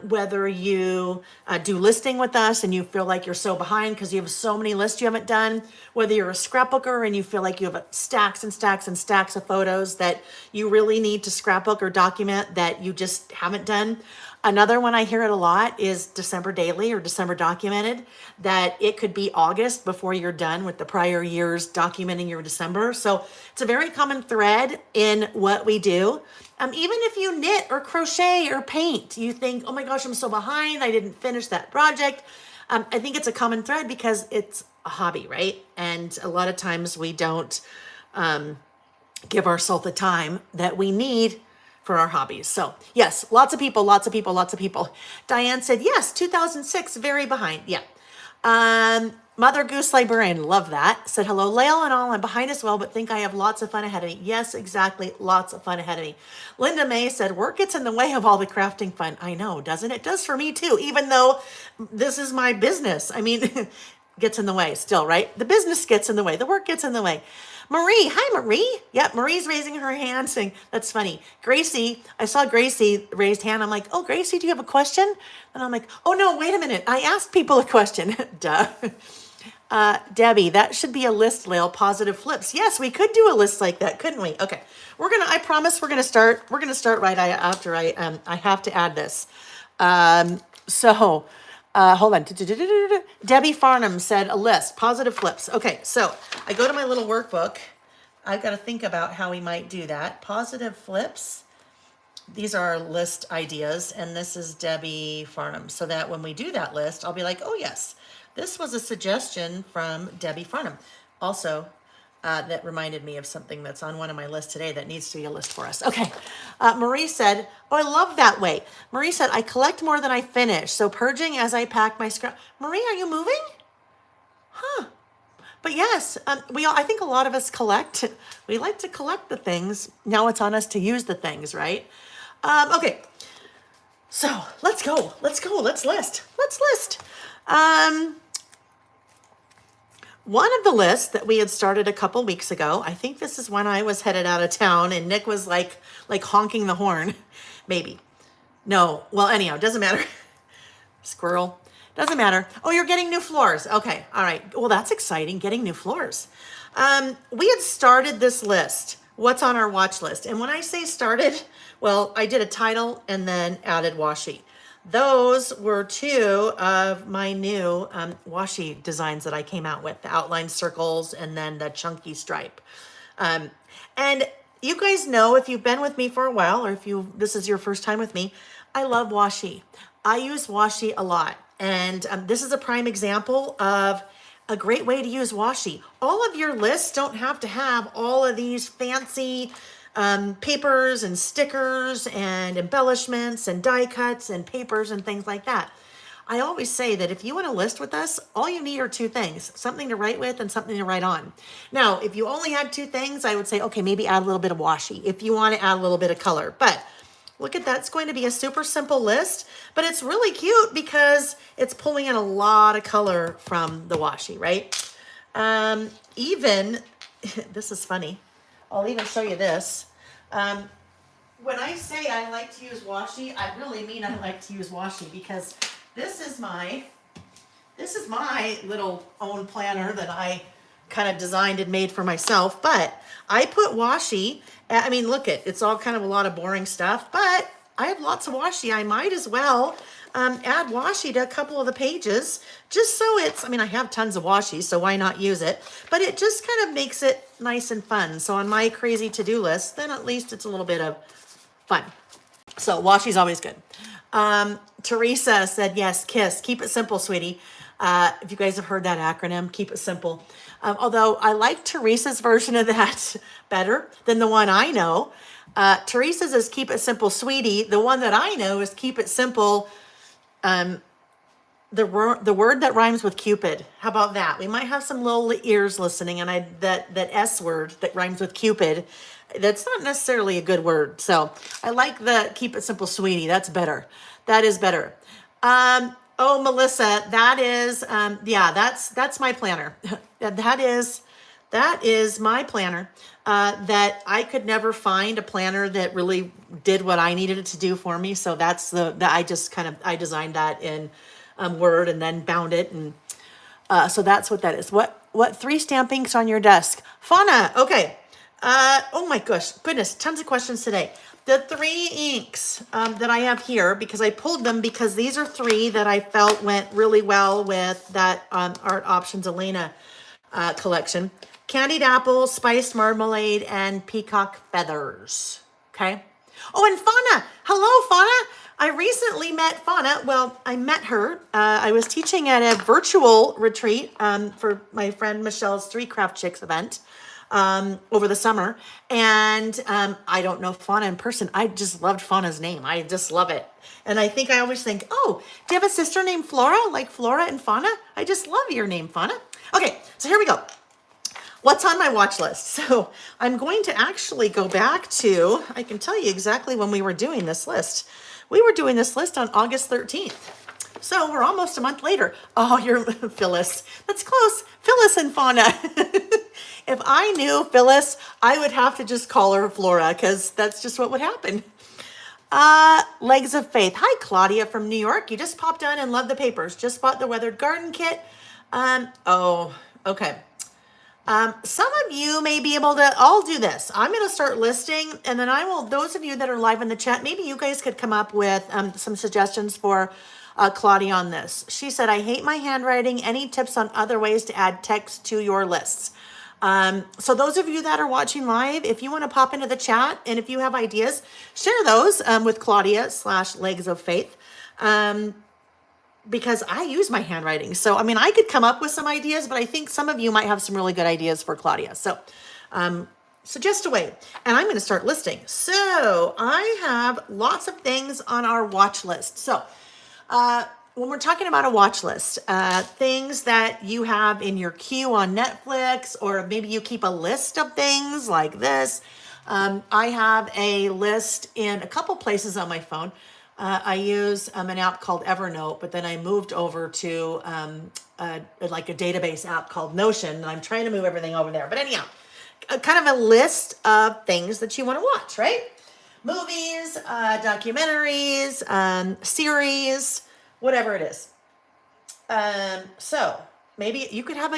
whether you do listing with us and you feel like you're so behind because you have so many lists you haven't done, whether you're a scrapbooker and you feel like you have stacks and stacks and stacks of photos that you really need to scrapbook or document that you just haven't done. Another one I hear it a lot is December daily or December documented, that it could be August before you're done with the prior years documenting your December. So it's a very common thread in what we do. Even if you knit or crochet or paint, you think, oh my gosh, I'm so behind. I didn't finish that project. I think it's a common thread because it's a hobby, right? And a lot of times we don't give ourselves the time that we need for our hobbies. So yes, lots of people. Diane said, yes, 2006, very behind. Yeah. Mother Goose Librarian, love that. Said, hello, Layle and all. I'm behind as well, but think I have lots of fun ahead of me. Yes, exactly. Lots of fun ahead of me. Linda May said, work gets in the way of all the crafting fun. I know, doesn't it? It does for me too, even though this is my business. I mean, gets in the way still, right? The business gets in the way. The work gets in the way. Marie, hi, Marie. Yep, Marie's raising her hand saying, that's funny. Gracie, I saw Gracie raised hand. I'm like, oh, Gracie, do you have a question? And I'm like, oh, no, wait a minute. I asked people a question. Duh. Debbie, that should be a list, Layle, positive flips. Yes, we could do a list like that, couldn't we? Okay, I promise we're gonna start right after I have to add this. Hold on. Debbie Farnham said a list, positive flips. Okay, so I go to my little workbook. I've got to think about how we might do that. Positive flips. These are list ideas, and this is Debbie Farnham. So that when we do that list, I'll be like, oh yes, this was a suggestion from Debbie Farnham. Also, that reminded me of something that's on one of my lists today that needs to be a list for us. Okay. Marie said, oh, I love that way. Marie said, I collect more than I finish. So purging as I pack my scrap. Marie, are you moving? Huh. But yes, I think a lot of us collect. We like to collect the things. Now it's on us to use the things, right? Okay. So let's go. Let's list. One of the lists that we had started a couple weeks ago, I think this is when I was headed out of town and Nick was like honking the horn, maybe. No, well, anyhow, doesn't matter. Squirrel, doesn't matter. Oh, you're getting new floors. Okay, all right. Well, that's exciting, getting new floors. We had started this list, what's on our watch list. And when I say started, well, I did a title and then added washi. Those were two of my new washi designs that I came out with, the outline circles and then the chunky stripe. And you guys know, if you've been with me for a while, or if this is your first time with me, I love washi. I use washi a lot. And this is a prime example of a great way to use washi. All of your lists don't have to have all of these fancy papers and stickers and embellishments and die cuts and papers and things like that. I always say that if you want to list with us, all you need are two things, something to write with and something to write on. Now, if you only had two things, I would say, okay, maybe add a little bit of washi if you want to add a little bit of color. But look at that, it's going to be a super simple list, but it's really cute because it's pulling in a lot of color from the washi, right? Even, this is funny, I'll even show you this. When I say I like to use washi, I really mean I like to use washi because this is my little own planner that I kind of designed and made for myself. But I put washi, I mean, look it's all kind of a lot of boring stuff, but I have lots of washi. I might as well add washi to a couple of the pages just so I mean, I have tons of washi, so why not use it? But it just kind of makes it nice and fun. So on my crazy to-do list, then at least it's a little bit of fun. So washi's always good. Teresa said, yes, KISS, keep it simple, sweetie. If you guys have heard that acronym, keep it simple. Although I like Teresa's version of that better than the one I know. Teresa's is keep it simple, sweetie. The one that I know is keep it simple. The word that rhymes with Cupid. How about that? We might have some little ears listening, and that S word that rhymes with Cupid, that's not necessarily a good word. So I like the keep it simple, sweetie. That's better. That is better. Oh, Melissa, that is, yeah, that's my planner. That is my planner. That I could never find a planner that really did what I needed it to do for me. So that's I designed that in Word and then bound it. And so that's what that is. What 3 stamp inks on your desk? Fauna, okay. Oh my goodness, tons of questions today. The 3 inks that I have here, because I pulled them because these are 3 that I felt went really well with that Art Options Elena collection. Candied apple, spiced marmalade, and peacock feathers. Okay. Oh, and Fauna. Hello, Fauna. I recently met Fauna. Well, I met her. I was teaching at a virtual retreat for my friend Michelle's 3 Craft Chicks event over the summer. And I don't know Fauna in person. I just loved Fauna's name. I just love it. And I think I always think, oh, do you have a sister named Flora? Like Flora and Fauna? I just love your name, Fauna. Okay, so here we go. What's on my watch list? So I'm going to actually go back to, I can tell you exactly when we were doing this list. We were doing this list on August 13th. So we're almost a month later. Oh, you're Phyllis. That's close. Phyllis and Fauna. If I knew Phyllis, I would have to just call her Flora because that's just what would happen. Legs of Faith. Hi, Claudia from New York. You just popped on and love the papers. Just bought the Weathered Garden kit. Oh, okay. Some of you may be able to, I'll do this. I'm going to start listing, and then those of you that are live in the chat, maybe you guys could come up with some suggestions for Claudia on this. She said, I hate my handwriting. Any tips on other ways to add text to your lists? So those of you that are watching live, if you want to pop into the chat, and if you have ideas, share those with Claudia / Legs of Faith. Because I use my handwriting. So, I mean, I could come up with some ideas, but I think some of you might have some really good ideas for Claudia. So, suggest away. And I'm going to start listing. So, I have lots of things on our watch list. So, when we're talking about a watch list, things that you have in your queue on Netflix, or maybe you keep a list of things like this. I have a list in a couple places on my phone. I use an app called Evernote, but then I moved over to like a database app called Notion, and I'm trying to move everything over there. But anyhow, kind of a list of things that you want to watch, right? Movies, documentaries, series, whatever it is. So maybe you could have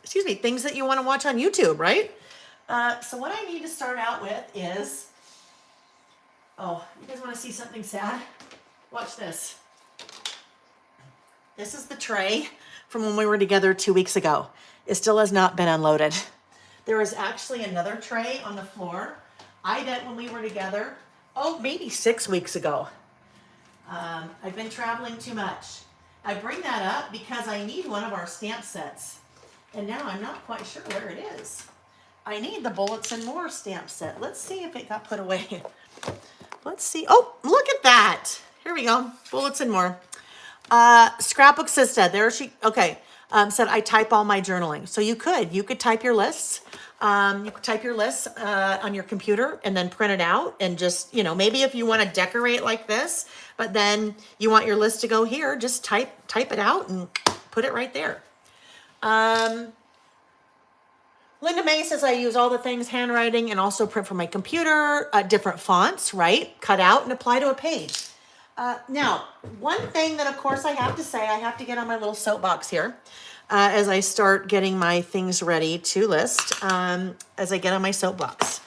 excuse me, things that you want to watch on YouTube, right? So what I need to start out with is, oh, you guys want to see something sad? Watch this. This is the tray from when we were together 2 weeks ago. It still has not been unloaded. There is actually another tray on the floor. I did when we were together, oh, maybe 6 weeks ago. I've been traveling too much. I bring that up because I need one of our stamp sets. And now I'm not quite sure where it is. I need the Bullets and More stamp set. Let's see if it got put away. Let's see. Oh, look at that. Here we go. Bullets and More. Scrapbook Sister. There she, okay. Said I type all my journaling. So you could type your lists. You could type your lists on your computer and then print it out and just, you know, maybe if you want to decorate like this, but then you want your list to go here, just type it out and put it right there. Linda May says I use all the things, handwriting, and also print from my computer, different fonts, right? Cut out and apply to a page. Now, one thing that, of course, I have to say, I have to get on my little soapbox here as I start getting my things ready to list, as I get on my soapbox.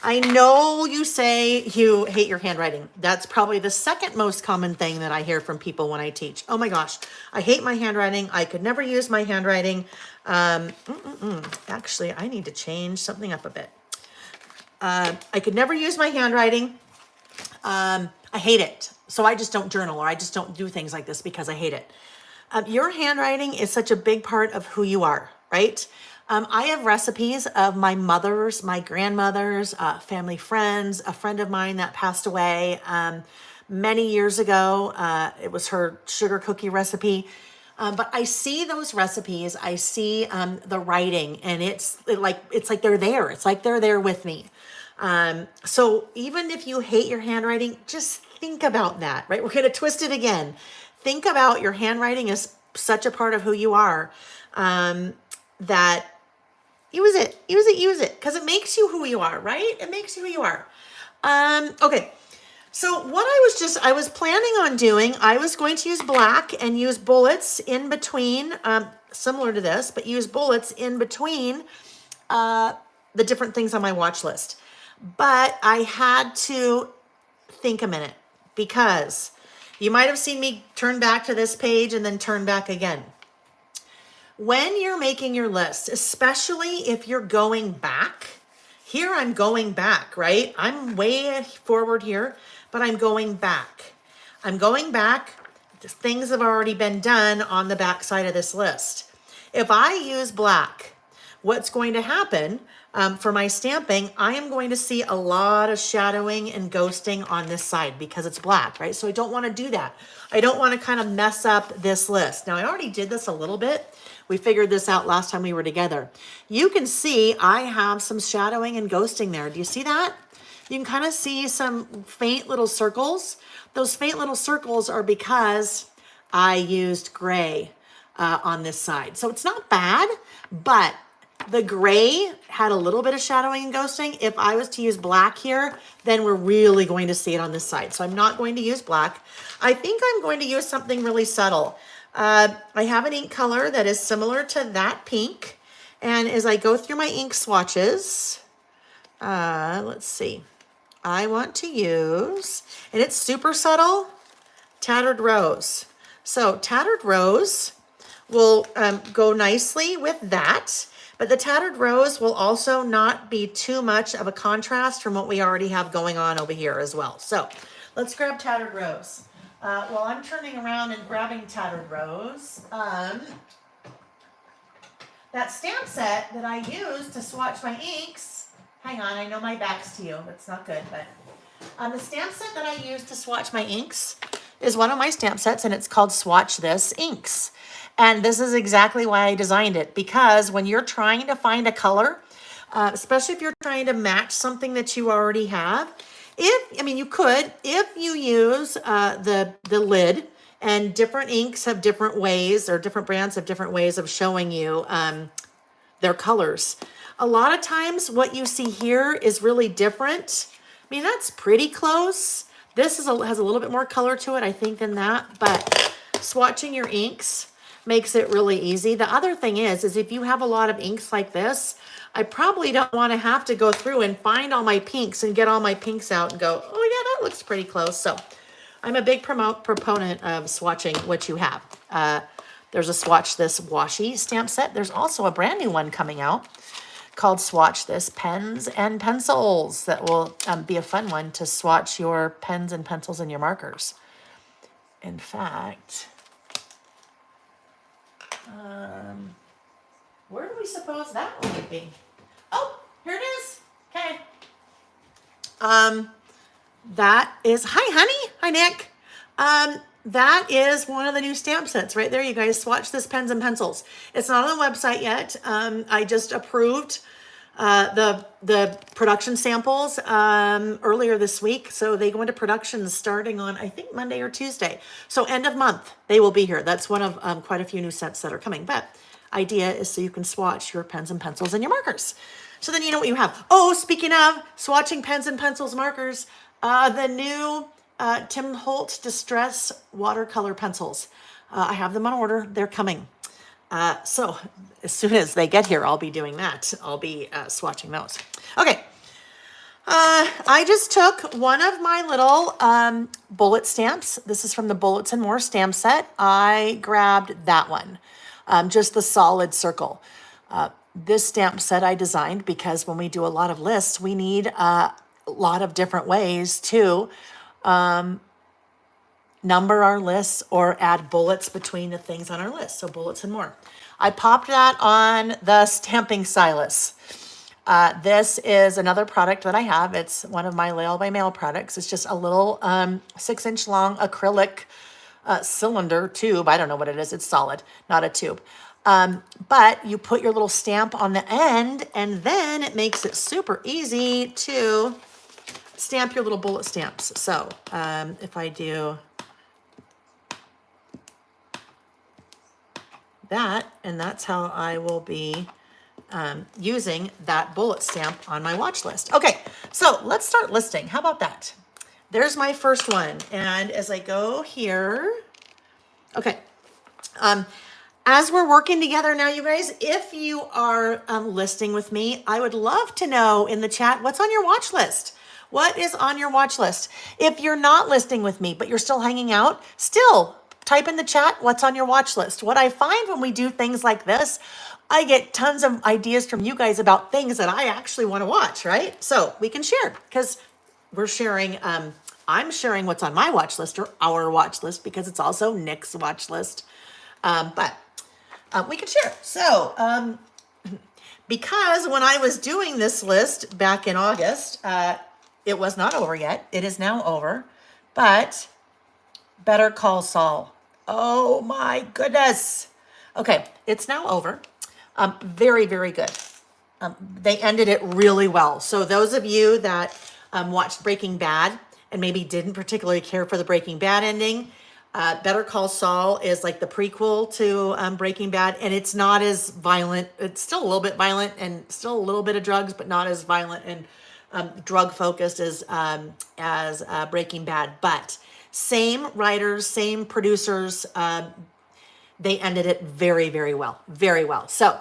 I know you say you hate your handwriting. That's probably the second most common thing that I hear from people when I teach. Oh my gosh, I hate my handwriting. I could never use my handwriting. Actually, I need to change something up a bit. I could never use my handwriting. I hate it. So I just don't journal or I just don't do things like this because I hate it. Your handwriting is such a big part of who you are, right? I have recipes of my mother's, my grandmother's, family friends, a friend of mine that passed away many years ago. It was her sugar cookie recipe. But I see those recipes, I see the writing, and it's like they're there. It's like they're there with me. So even if you hate your handwriting, just think about that, right? We're going to twist it again. Think about your handwriting as such a part of who you are, that use it, because it makes you who you are, right? It makes you who you are. Okay. So what I was planning on doing, I was going to use black and use bullets in between, similar to this, but use bullets in between the different things on my watch list. But I had to think a minute because you might have seen me turn back to this page and then turn back again. When you're making your list, especially if you're going back, here I'm going back, right? I'm way forward here, but I'm going back. I'm going back. Things have already been done on the back side of this list. If I use black, what's going to happen for my stamping, I am going to see a lot of shadowing and ghosting on this side because it's black, right? So I don't want to do that. I don't want to kind of mess up this list. Now I already did this a little bit. We figured this out last time we were together. You can see I have some shadowing and ghosting there. Do you see that? You can kind of see some faint little circles. Those faint little circles are because I used gray on this side. So it's not bad, but the gray had a little bit of shadowing and ghosting. If I was to use black here, then we're really going to see it on this side. So I'm not going to use black. I think I'm going to use something really subtle. I have an ink color that is similar to that pink. And as I go through my ink swatches, let's see. I want to use, and it's super subtle, Tattered Rose. So Tattered Rose will go nicely with that. But the Tattered Rose will also not be too much of a contrast from what we already have going on over here as well. So let's grab Tattered Rose. While I'm turning around and grabbing Tattered Rose, that stamp set that I use to swatch my inks, hang on, I know my back's to you, that's not good, but the stamp set that I use to swatch my inks is one of my stamp sets, and it's called Swatch This Inks. And this is exactly why I designed it, because when you're trying to find a color, especially if you're trying to match something that you already have, mean, you could, if you use the lid, and different inks have different ways, or different brands have different ways of showing you their colors. A lot of times what you see here is really different. I mean, that's pretty close. This has a little bit more color to it, I think, than that, but swatching your inks makes it really easy. The other thing is if you have a lot of inks like this, I probably don't want to have to go through and find all my pinks and get all my pinks out and go, oh yeah, that looks pretty close. So I'm a big proponent of swatching what you have. There's a Swatch This washi stamp set. There's also a brand new one coming out called Swatch This Pens and Pencils that will be a fun one to swatch your pens and pencils and your markers. In fact, where do we suppose that one would be? Oh, here it is. Okay. That is, hi, honey. Hi, Nick. That is one of the new stamp sets right there, you guys. Swatch This Pens and Pencils. It's not on the website yet. I just approved the production samples earlier this week. So they go into production starting on, I think, Monday or Tuesday. So end of month, they will be here. That's one of quite a few new sets that are coming. But idea is so you can swatch your pens and pencils and your markers. So then you know what you have. Oh, speaking of swatching pens and pencils, markers, the new Tim Holt Distress Watercolor Pencils. I have them on order. They're coming. So as soon as they get here, I'll be doing that. I'll be swatching those. Okay. I just took one of my little bullet stamps. This is from the Bullets and More stamp set. I grabbed that one, just the solid circle. This stamp set I designed because when we do a lot of lists, we need a lot of different ways to number our lists or add bullets between the things on our list. So Bullets and More. I popped that on the stamping stylus. This is another product that I have. It's one of my Layle by Mail products. It's just a little 6-inch long acrylic cylinder tube. I don't know what it is. It's solid, not a tube. But you put your little stamp on the end, and then it makes it super easy to stamp your little bullet stamps. So if I do that, and that's how I will be using that bullet stamp on my watch list. Okay, so let's start listing. How about that? There's my first one. And as I go here, okay, as we're working together now, you guys, if you are listing with me, I would love to know in the chat, what's on your watch list? What is on your watch list? If you're not listing with me, but you're still hanging out, still type in the chat, what's on your watch list? What I find when we do things like this, I get tons of ideas from you guys about things that I actually want to watch, right? So we can share because we're sharing, I'm sharing what's on my watch list or our watch list because it's also Nick's watch list. But we can share. So because when I was doing this list back in August, it was not over yet. It is now over, but Better Call Saul. Oh my goodness. Okay, it's now over. Very, very good. They ended it really well. So those of you that watched Breaking Bad and maybe didn't particularly care for the Breaking Bad ending, Better Call Saul is like the prequel to Breaking Bad, and it's not as violent. It's still a little bit violent and still a little bit of drugs, but not as violent and drug focused as Breaking Bad. But same writers, same producers. They ended it very, very well, very well. So,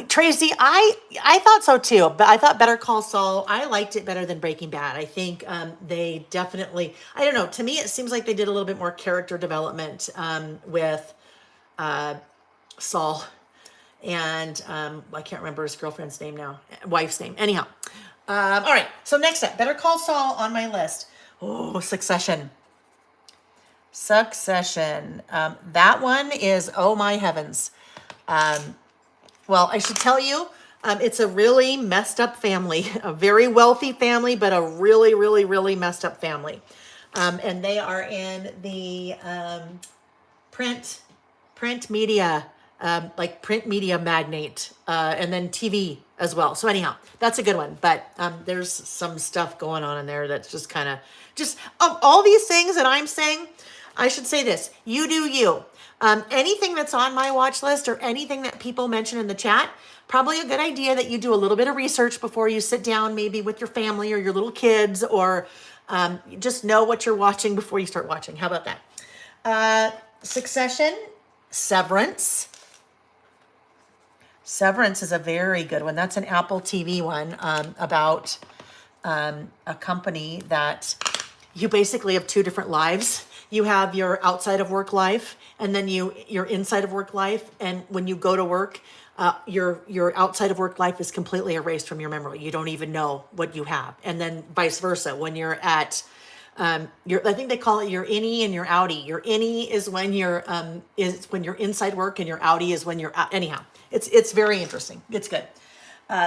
Tracy, I thought so too, but I thought Better Call Saul, I liked it better than Breaking Bad. I think they definitely, I don't know, to me it seems like they did a little bit more character development with Saul, and I can't remember his girlfriend's name now, wife's name. Anyhow, all right, so next up, Better Call Saul on my list. Oh, Succession. That one is, oh my heavens. Well, I should tell you, it's a really messed up family, a very wealthy family, but a really, really, really messed up family. And they are in the print media, like print media magnate, and then TV as well. So anyhow, that's a good one. But there's some stuff going on in there that's just kind of, just of all these things that I'm saying, I should say this, you do you. Anything that's on my watch list or anything that people mention in the chat, probably a good idea that you do a little bit of research before you sit down, maybe with your family or your little kids, or just know what you're watching before you start watching. How about that? Succession, Severance. Severance is a very good one. That's an Apple TV one about a company that you basically have two different lives. You have your outside of work life, and then your inside of work life. And when you go to work, your outside of work life is completely erased from your memory. You don't even know what you have. And then vice versa. When you're at I think they call it your innie and your outie. Your innie is when you're inside work, and your outie is when you're out. Anyhow, it's very interesting. It's good.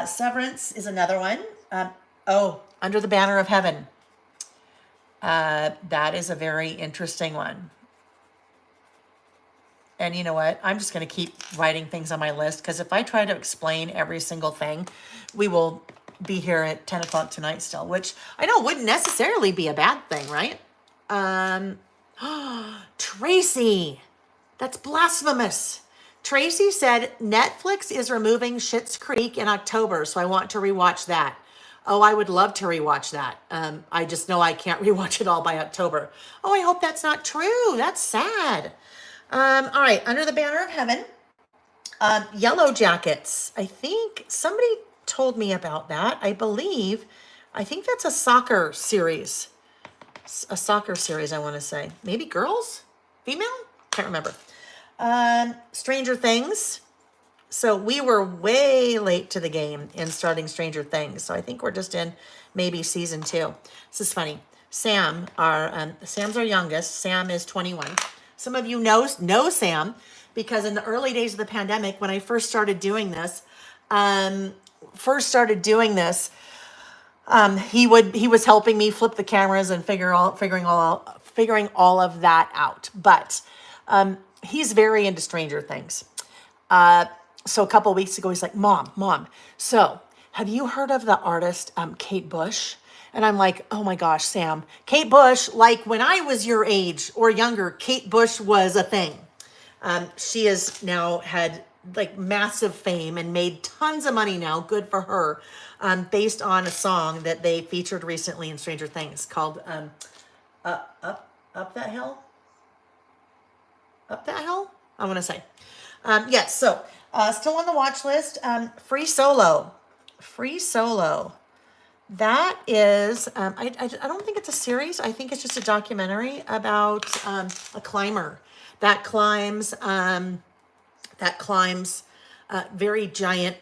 Severance is another one. Under the Banner of Heaven. That is a very interesting one. And you know what? I'm just going to keep writing things on my list, because if I try to explain every single thing, we will be here at 10 o'clock tonight still, which I know wouldn't necessarily be a bad thing, right? Tracy, that's blasphemous. Tracy said Netflix is removing Schitt's Creek in October, so I want to rewatch that. Oh, I would love to rewatch that. I just know I can't rewatch it all by October. Oh, I hope that's not true. That's sad. All right, Under the Banner of Heaven. Yellow Jackets. I think somebody told me about that. I think that's a soccer series. A soccer series, I want to say. Maybe girls? Female? Can't remember. Stranger Things. So we were way late to the game in starting Stranger Things. So I think we're just in maybe season 2. This is funny. Sam's our youngest. Sam is 21. Some of you know Sam, because in the early days of the pandemic, when I first started doing this, he was helping me flip the cameras and figuring all of that out. But he's very into Stranger Things. So a couple of weeks ago, he's like, Mom, so have you heard of the artist Kate Bush? And I'm like, oh my gosh, Sam, Kate Bush, like when I was your age or younger, Kate Bush was a thing. She has now had like massive fame and made tons of money now, good for her, based on a song that they featured recently in Stranger Things called Up That Hill? Up That Hill? I want to say. Yes, so still on the watch list, Free Solo. That is, I don't think it's a series. I think it's just a documentary about a climber that climbs very giant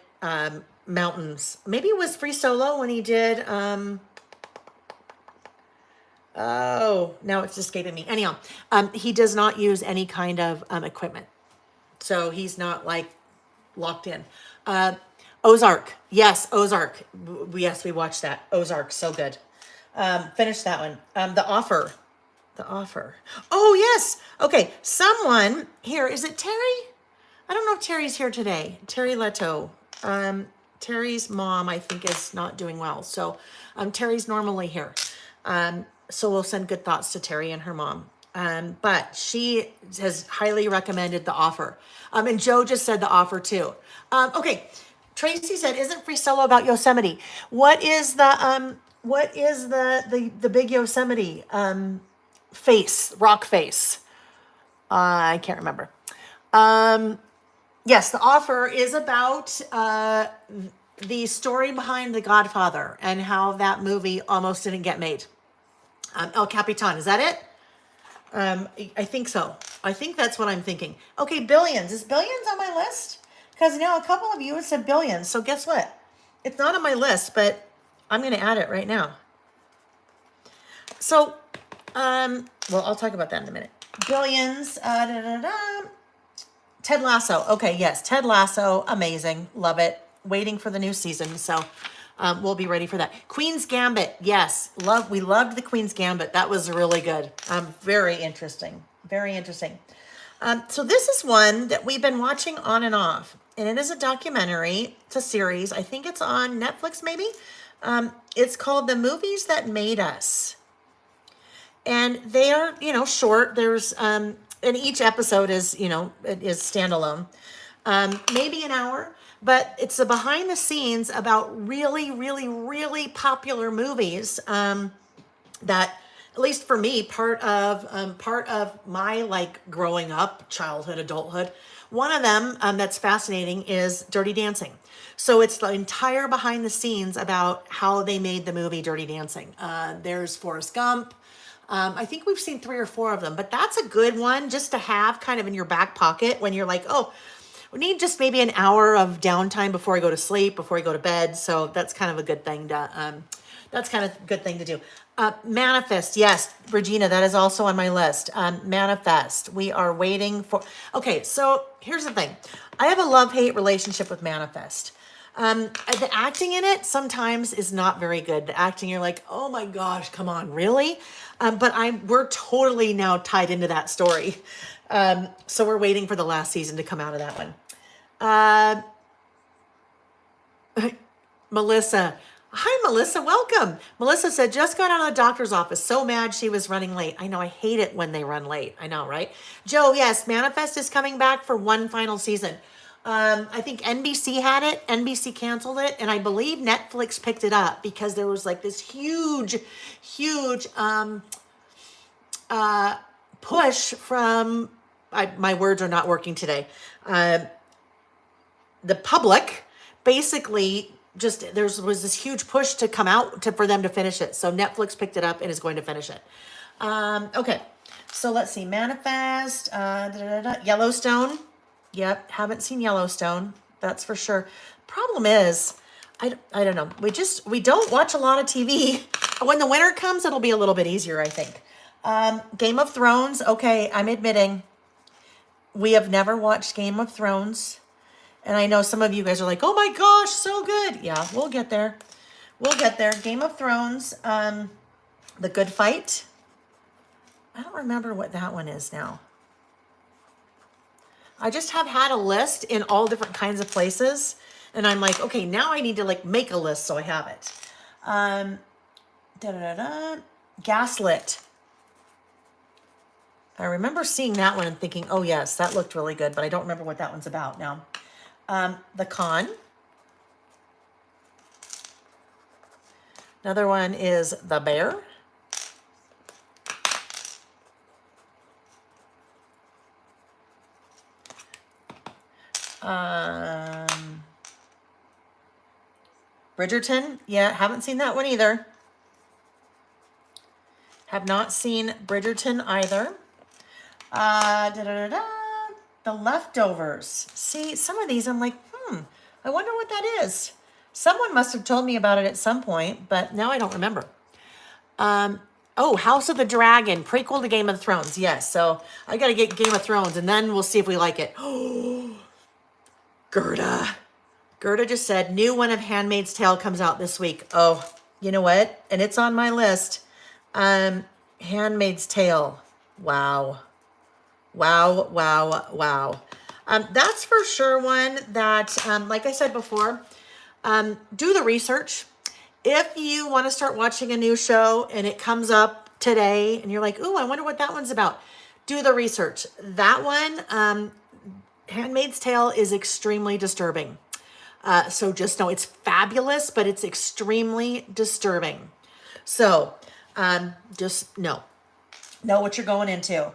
mountains. Maybe it was Free Solo when he did, now it's escaping me. Anyhow, he does not use any kind of equipment. So he's not like locked in. Ozark. Yes, Ozark. Yes, we watched that. Ozark, so good. Finished that one. The Offer. Oh, yes. Okay, someone here. Is it Terry? I don't know if Terry's here today. Terry Leto. Terry's mom, I think, is not doing well. So Terry's normally here. So we'll send good thoughts to Terry and her mom. But she has highly recommended The Offer. And Joe just said The Offer too. Okay. Tracy said, isn't Free Solo about Yosemite? What is the big Yosemite rock face? I can't remember. Yes, The Offer is about the story behind The Godfather and how that movie almost didn't get made. El Capitan, is that it? I think so. I think that's what I'm thinking. Okay, Billions. Is Billions on my list? Because now a couple of you have said Billions. So guess what? It's not on my list, but I'm going to add it right now. So, well, I'll talk about that in a minute. Billions. Ted Lasso. Okay, yes. Ted Lasso. Amazing. Love it. Waiting for the new season. So we'll be ready for that. Queen's Gambit. Yes. We loved the Queen's Gambit. That was really good. Very interesting. Very interesting. So this is one that we've been watching on and off. and it is a documentary. It's a series. I think it's on Netflix, maybe. It's called The Movies That Made Us. And they are, you know, short. There's, and each episode is, you know, it is standalone. Maybe an hour, but it's a behind the scenes about really, really, really popular movies that, at least for me, part of my like growing up, childhood, adulthood. One of them that's fascinating is Dirty Dancing. So it's the entire behind the scenes about how they made the movie Dirty Dancing. There's Forrest Gump. I think we've seen 3 or 4 of them, but that's a good one just to have kind of in your back pocket when you're like, oh, we need just maybe an hour of downtime before I go to sleep, before I go to bed. So that's kind of a good thing to do. Manifest, yes, Regina, that is also on my list. Manifest, we are waiting for. Okay, so here's the thing. I have a love-hate relationship with Manifest. The acting in it sometimes is not very good. The acting, you're like, oh my gosh, come on, really? But we're totally now tied into that story. So we're waiting for the last season to come out of that one. Melissa. Hi, Melissa. Welcome. Melissa said, just got out of the doctor's office. So mad she was running late. I know. I hate it when they run late. I know, right? Joe, yes. Manifest is coming back for one final season. I think NBC had it. NBC canceled it. And I believe Netflix picked it up because there was like this huge push from, my words are not working today. The public basically just, there was this huge push to come out for them to finish it. So Netflix picked it up and is going to finish it. Okay. So let's see. Manifest, Yellowstone. Yep. Haven't seen Yellowstone. That's for sure. Problem is, I don't know. We don't watch a lot of TV. When the winter comes, it'll be a little bit easier, I think. Game of Thrones. Okay. I'm admitting we have never watched Game of Thrones. And I know some of you guys are like, oh my gosh, so good. Yeah, we'll get there. We'll get there. Game of Thrones, The Good Fight. I don't remember what that one is now. I just have had a list in all different kinds of places. And I'm like, okay, now I need to like make a list so I have it. Gaslit. I remember seeing that one and thinking, oh yes, that looked really good, but I don't remember what that one's about now. The Con. Another one is The Bear. Bridgerton. Yeah, haven't seen that one either. Have not seen Bridgerton either. The Leftovers. See, some of these I'm like, I wonder what that is. Someone must have told me about it at some point, but now I don't remember. Oh, House of the Dragon, prequel to Game of Thrones. Yes, so I got to get Game of Thrones, and then we'll see if we like it. Oh, Gerda. Gerda just said, new one of Handmaid's Tale comes out this week. Oh, you know what? And it's on my list. Handmaid's Tale. Wow. Wow, wow, wow. That's for sure one that, like I said before, do the research. If you want to start watching a new show and it comes up today and you're like, ooh, I wonder what that one's about, do the research. That one, Handmaid's Tale, is extremely disturbing. So just know it's fabulous, but it's extremely disturbing. So just know what you're going into.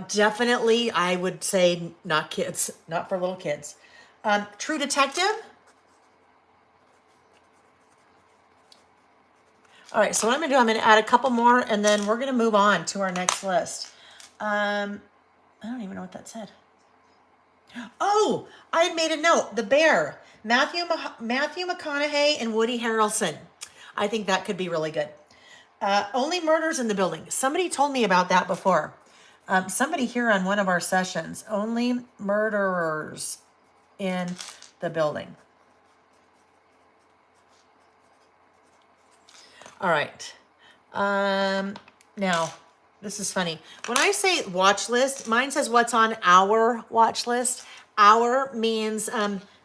Definitely, I would say not kids, not for little kids. True Detective. All right, so what I'm going to do, I'm going to add a couple more, and then we're going to move on to our next list. I don't even know what that said. Oh, I had made a note. The Bear. Matthew McConaughey and Woody Harrelson. I think that could be really good. Only Murders in the Building. Somebody told me about that before. Somebody here on one of our sessions. Only Murderers in the Building. All right. Now, this is funny. When I say watch list, mine says what's on our watch list. Our means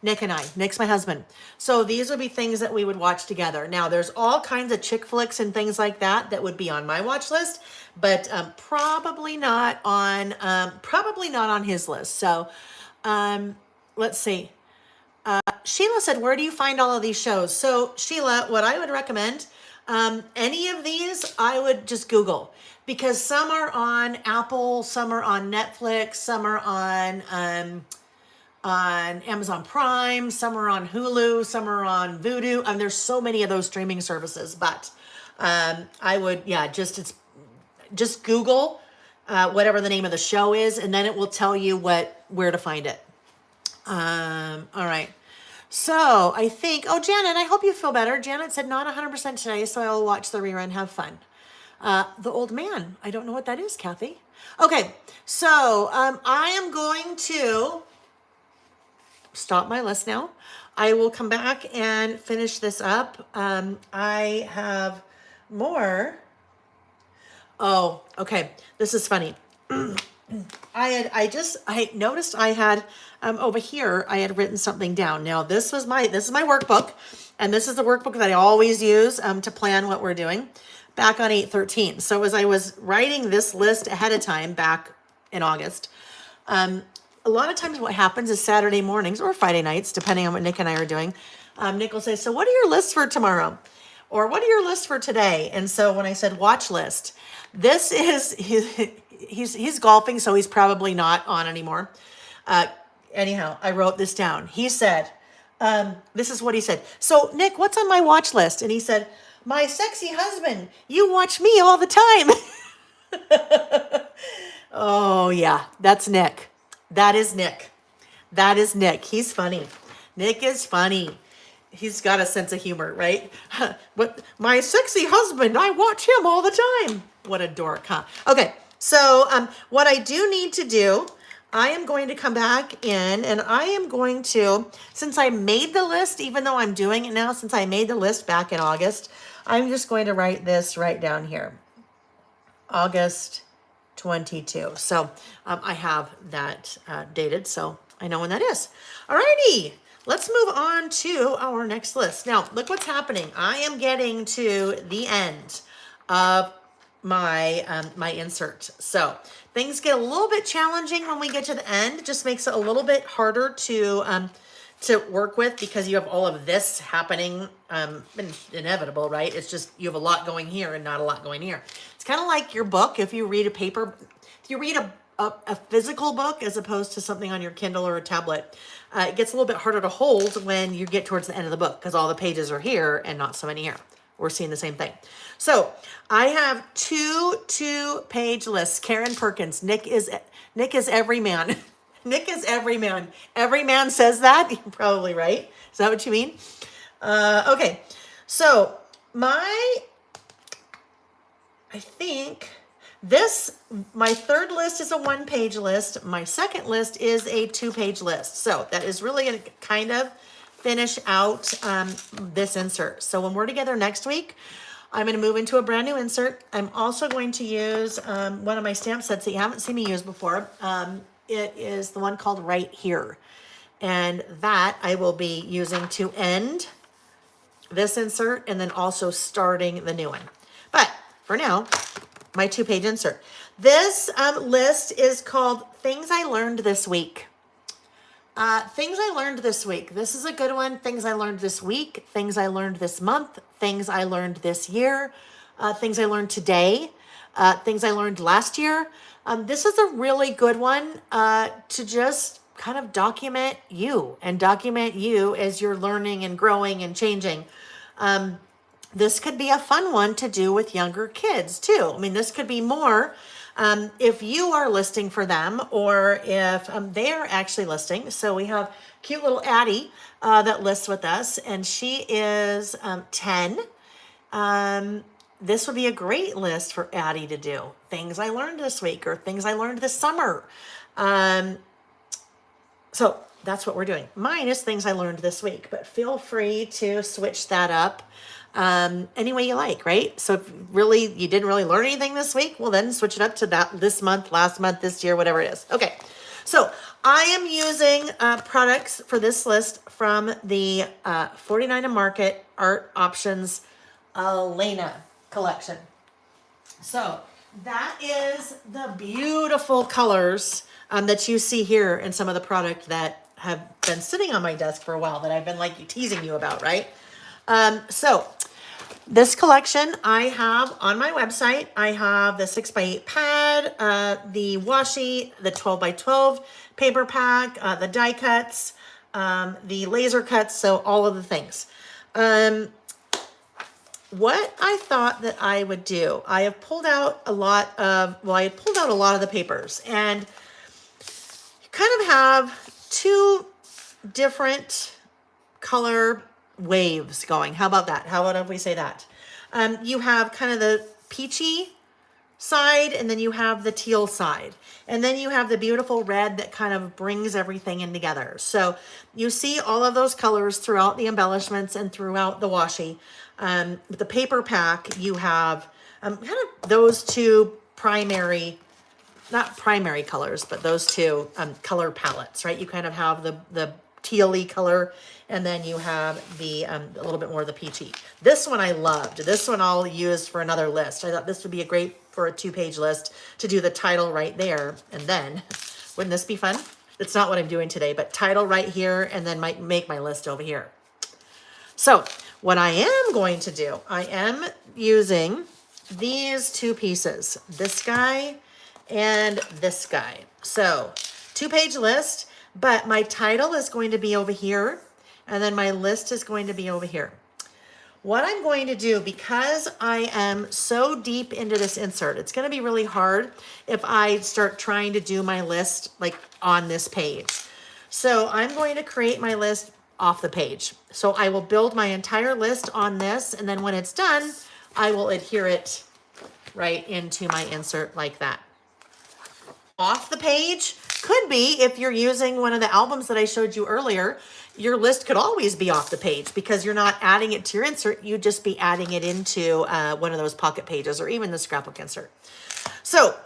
Nick and I. Nick's my husband. So these would be things that we would watch together. Now, there's all kinds of chick flicks and things like that that would be on my watch list, but probably not on his list. So let's see. Sheila said, where do you find all of these shows? So Sheila, what I would recommend, any of these, I would just Google, because some are on Apple, some are on Netflix, some are on Amazon Prime, some are on Hulu, some are on Vudu. There's so many of those streaming services, but I would, just Google whatever the name of the show is, and then it will tell you where to find it. All right. So I think, Janet, I hope you feel better. Janet said not 100% today, so I'll watch the rerun, have fun. The old man, I don't know what that is, Kathy. Okay, so I am going to stop my list now. I will come back and finish this up. I have more. Oh, okay. This is funny. I noticed I had over here, I had written something down. Now this is my workbook, and this is the workbook that I always use to plan what we're doing back on 8/13. So as I was writing this list ahead of time back in August, a lot of times what happens is Saturday mornings or Friday nights, depending on what Nick and I are doing, Nick will say, so what are your lists for tomorrow? Or what are your lists for today? And so when I said watch list, this is he's golfing, so he's probably not on anymore. Anyhow, I wrote this down. He said, this is what he said. So Nick, what's on my watch list? And he said, my sexy husband, you watch me all the time. Oh yeah, that's Nick. That is Nick. That is Nick. He's funny. Nick is funny. He's got a sense of humor, right? But my sexy husband, I watch him all the time. What a dork, huh? Okay, so what I do need to do, I am going to come back in and I am going to, since I made the list, even though I'm doing it now, since I made the list back in August, I'm just going to write this right down here. August 22. So I have that dated, so I know when that is. Alrighty, let's move on to our next list. Now, look what's happening. I am getting to the end of my my insert. So things get a little bit challenging when we get to the end. It just makes it a little bit harder to work with because you have all of this happening, inevitable, right? It's just you have a lot going here and not a lot going here. It's kind of like your book. If you read if you read a physical book as opposed to something on your Kindle or a tablet, it gets a little bit harder to hold when you get towards the end of the book because all the pages are here and not so many here. We're seeing the same thing. So I have two page lists. Karen Perkins, Nick is every man. Nick is every man. Every man says that. You're probably right. Is that what you mean? Okay. So I think my third list is a 1-page list. My second list is a 2-page list. So that is really going to kind of finish out this insert. So when we're together next week, I'm going to move into a brand new insert. I'm also going to use one of my stamp sets that you haven't seen me use before. It is the one called Right Here. And that I will be using to end this insert and then also starting the new one. But for now, my 2-page insert. This list is called Things I Learned This Week. Things I learned this week. This is a good one. Things I learned this week. Things I learned this month. Things I learned this year. Things I learned today. Things I learned last year. This is a really good one to just kind of document you as you're learning and growing and changing. This could be a fun one to do with younger kids too. I mean, this could be more if you are listing for them or if they are actually listing. So we have cute little Addie that lists with us, and she is 10. This would be a great list for Addie to do. Things I learned this week or things I learned this summer. So that's what we're doing. Mine is things I learned this week, but feel free to switch that up any way you like, right? So if really you didn't really learn anything this week, well then switch it up to that this month, last month, this year, whatever it is. Okay, So I am using products for this list from the 49 and Market Art Options Elena collection. So that is the beautiful colors that you see here in some of the product that have been sitting on my desk for a while that I've been like teasing you about, right? So this collection I have on my website. I have the 6x8 pad, the washi, the 12x12 paper pack, the die cuts, the laser cuts, so all of the things. What I thought that I would do, I have pulled out a lot of, well, I had pulled out a lot of the papers, and you kind of have two different color waves going. How about that? How about if we say that? You have kind of the peachy side, and then you have the teal side. And then you have the beautiful red that kind of brings everything in together. So you see all of those colors throughout the embellishments and throughout the washi. With the paper pack, you have kind of those two primary, not primary colors, but those two color palettes, right? You kind of have the tealy color, and then you have the a little bit more of the peachy. This one I loved. This one I'll use for another list. I thought this would be a great for a 2-page list to do the title right there, and then wouldn't this be fun? It's not what I'm doing today, but title right here, and then might make my list over here. So what I am going to do, I am using these two pieces, this guy and this guy. So 2-page list, but my title is going to be over here, and then my list is going to be over here. What I'm going to do, because I am so deep into this insert, it's going to be really hard if I start trying to do my list like on this page. So I'm going to create my list off the page. So I will build my entire list on this, and then when it's done, I will adhere it right into my insert like that. Off the page could be, if you're using one of the albums that I showed you earlier, your list could always be off the page because you're not adding it to your insert. You'd just be adding it into one of those pocket pages or even the scrapbook insert. So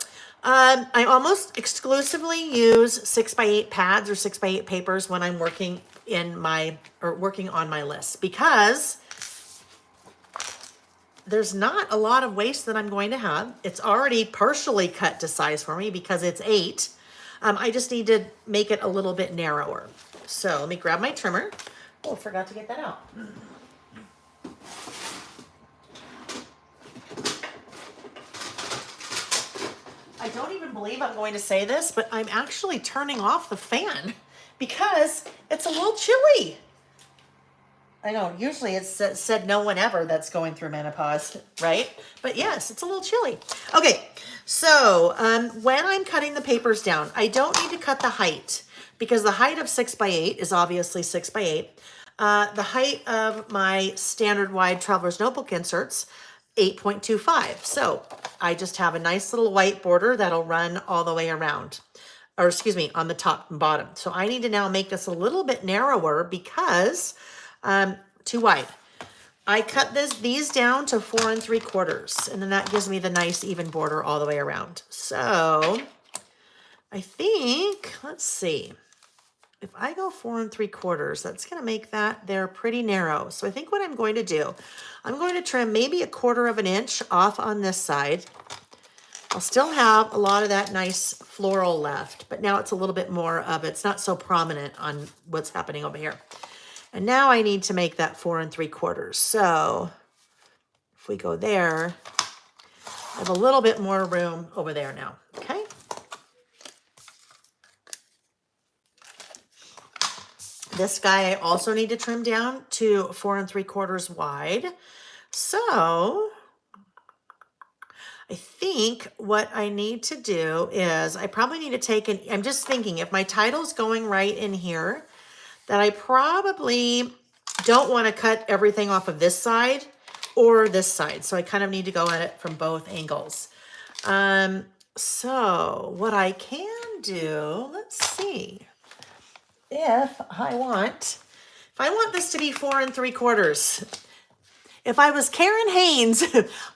I almost exclusively use 6x8 pads or 6x8 papers when I'm working in my, or working on my list, because there's not a lot of waste that I'm going to have. It's already partially cut to size for me because it's 8. I just need to make it a little bit narrower. So let me grab my trimmer. Oh, forgot to get that out. I don't even believe I'm going to say this, but I'm actually turning off the fan because it's a little chilly. I know, usually it's said no one ever that's going through menopause, right? But yes, it's a little chilly. Okay, so when I'm cutting the papers down, I don't need to cut the height because the height of 6x8 is obviously 6x8. The height of my standard wide traveler's notebook inserts, 8.25. So I just have a nice little white border that'll run all the way around, or excuse me, on the top and bottom. So I need to now make this a little bit narrower because too wide. I cut these down to 4 3/4, and then that gives me the nice even border all the way around. So I think, let's see, if I go 4 3/4, that's going to make that there pretty narrow. So I think what I'm going to do, I'm going to trim maybe 1/4 inch off on this side. I'll still have a lot of that nice floral left, but now it's a little bit more of, it's not so prominent on what's happening over here. And now I need to make that 4 3/4. So if we go there, I have a little bit more room over there now, okay? This guy I also need to trim down to 4 3/4 wide. So I think what I need to do is I probably need to take an, I'm just thinking if my title's going right in here, that I probably don't want to cut everything off of this side or this side. So I kind of need to go at it from both angles. So what I can do, let's see, if I want this to be 4 3/4, if I was Karen Haynes,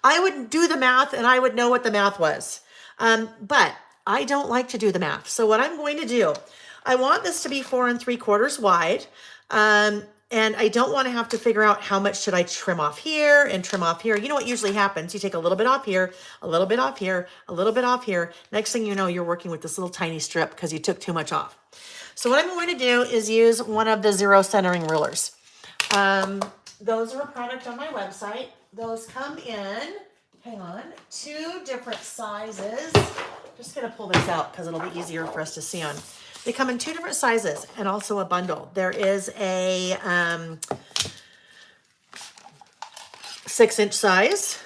I would do the math and I would know what the math was. But I don't like to do the math. So what I'm going to do, I want this to be 4 3/4 wide. And I don't want to have to figure out how much should I trim off here and trim off here. You know what usually happens? You take a little bit off here, a little bit off here, a little bit off here. Next thing you know, you're working with this little tiny strip because you took too much off. So what I'm going to do is use one of the zero centering rulers. Those are a product on my website. Those come in, hang on, 2 different sizes. I'm just going to pull this out because it'll be easier for us to see on. They come in 2 different sizes and also a bundle. There is a 6-inch size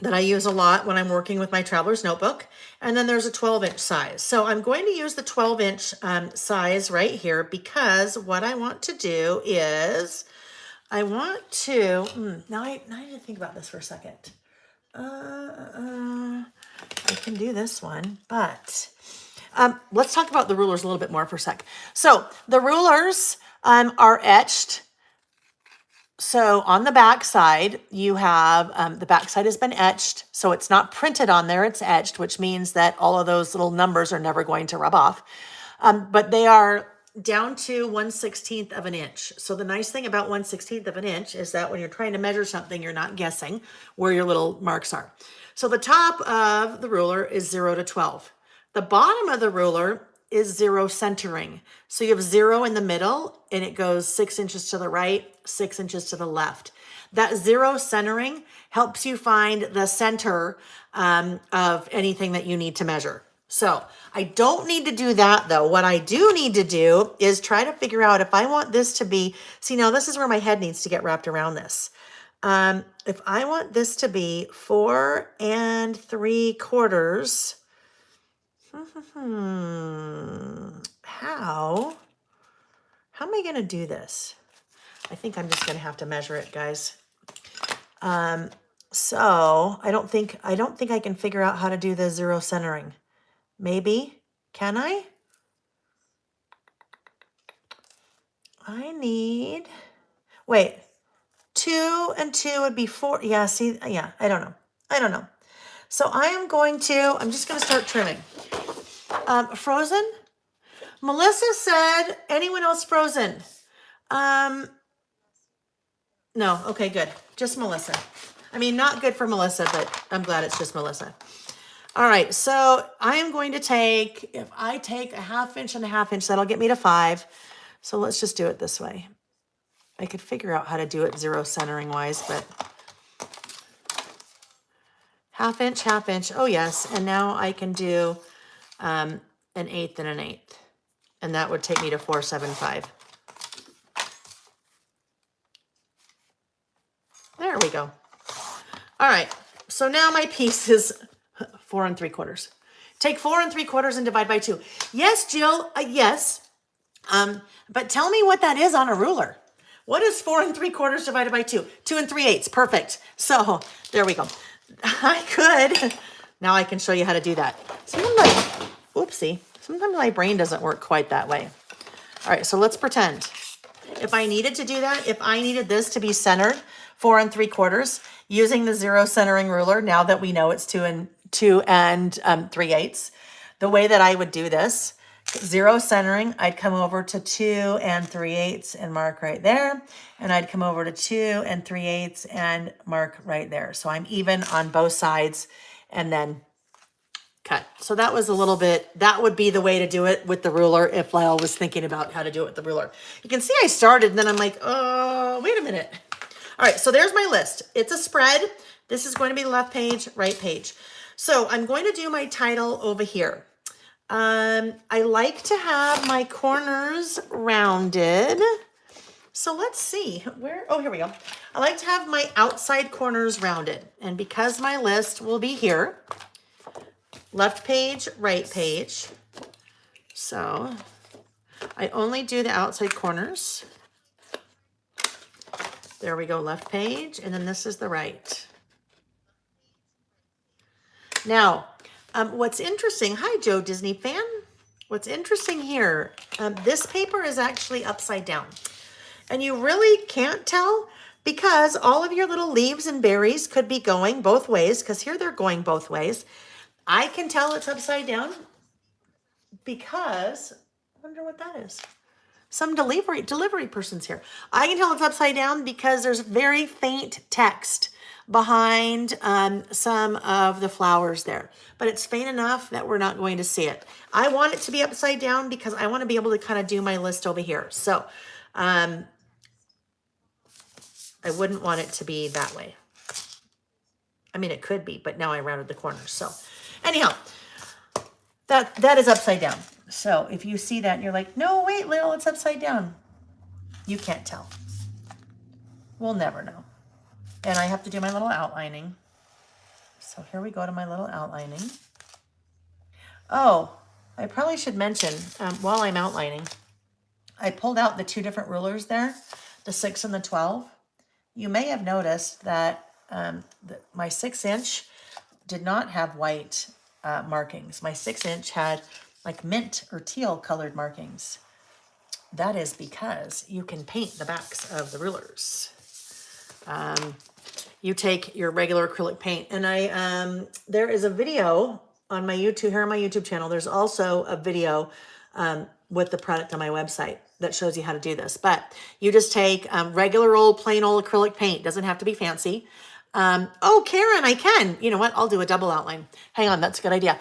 that I use a lot when I'm working with my traveler's notebook. And then there's a 12-inch size. So I'm going to use the 12-inch size right here because what I want to do is I want to, now I need to think about this for a second. I can do this one, but let's talk about the rulers a little bit more for a sec. So the rulers are etched. So on the back side, you have, the back side has been etched. So it's not printed on there, it's etched, which means that all of those little numbers are never going to rub off. But they are down to 1/16 of an inch. So the nice thing about 1/16 of an inch is that when you're trying to measure something, you're not guessing where your little marks are. So the top of the ruler is 0 to 12. The bottom of the ruler is 0 centering. So you have 0 in the middle and it goes 6 inches to the right, 6 inches to the left. That 0 centering helps you find the center of anything that you need to measure. So I don't need to do that though. What I do need to do is try to figure out if I want this to be, see now this is where my head needs to get wrapped around this. If I want this to be 4 3/4, how am I going to do this? I think I'm just going to have to measure it, guys. So I don't think I can figure out how to do the 0 centering. Maybe, can I? I need, wait, 2 and 2 would be 4. Yeah, see, yeah, I don't know. So I'm just going to start trimming. Frozen? Melissa said, anyone else frozen? No, okay, good. Just Melissa. I mean, not good for Melissa, but I'm glad it's just Melissa. All right, so I am going to take, if I take a 1/2 inch and a 1/2 inch, that'll get me to 5. So let's just do it this way. I could figure out how to do it 0 centering wise, but 1/2 inch, 1/2 inch. Oh yes, and now I can do an 1/8 and an 1/8. And that would take me to 475. There we go. All right, so now my piece is 4 3/4. Take 4 3/4 and divide by 2. Yes, Jill, yes. But tell me what that is on a ruler. What is 4 3/4 divided by 2? 2 3/8, perfect. So there we go. Now I can show you how to do that. Sometimes my brain doesn't work quite that way. All right, so let's pretend. If I needed to do that, if I needed this to be centered 4 3/4 using the 0 centering ruler, now that we know it's 2 3/8, the way that I would do this, 0 centering, I'd come over to 2 3/8 and mark right there. And I'd come over to 2 3/8 and mark right there. So I'm even on both sides and then cut. So that was a little bit, that would be the way to do it with the ruler if Layle was thinking about how to do it with the ruler. You can see I started and then I'm like, oh, wait a minute. All right, so there's my list. It's a spread. This is going to be left page, right page. So I'm going to do my title over here. I like to have my corners rounded. So let's see where, oh, here we go. I like to have my outside corners rounded. And because my list will be here, left page, right page. So I only do the outside corners. There we go, left page, and then this is the right. Now, what's interesting, hi Joe Disney fan. What's interesting here, this paper is actually upside down. And you really can't tell because all of your little leaves and berries could be going both ways, because here they're going both ways. I can tell it's upside down because, I wonder what that is. Some delivery person's here. I can tell it's upside down because there's very faint text behind some of the flowers there, but it's faint enough that we're not going to see it. I want it to be upside down because I want to be able to kind of do my list over here. So I wouldn't want it to be that way. I mean, it could be, but now I rounded the corners. So anyhow, that is upside down. So if you see that and you're like, no, wait, Layle, it's upside down. You can't tell. We'll never know. And I have to do my little outlining. So here we go to my little outlining. Oh, I probably should mention while I'm outlining, I pulled out the 2 different rulers there, the 6 and the 12. You may have noticed that my 6-inch did not have white markings. My 6-inch had like mint or teal colored markings. That is because you can paint the backs of the rulers. You take your regular acrylic paint, and there is a video on my YouTube, here on my YouTube channel. There's also a video with the product on my website that shows you how to do this. But you just take regular old plain old acrylic paint. Doesn't have to be fancy. Oh, Karen, I can. You know what? I'll do a double outline. Hang on, that's a good idea.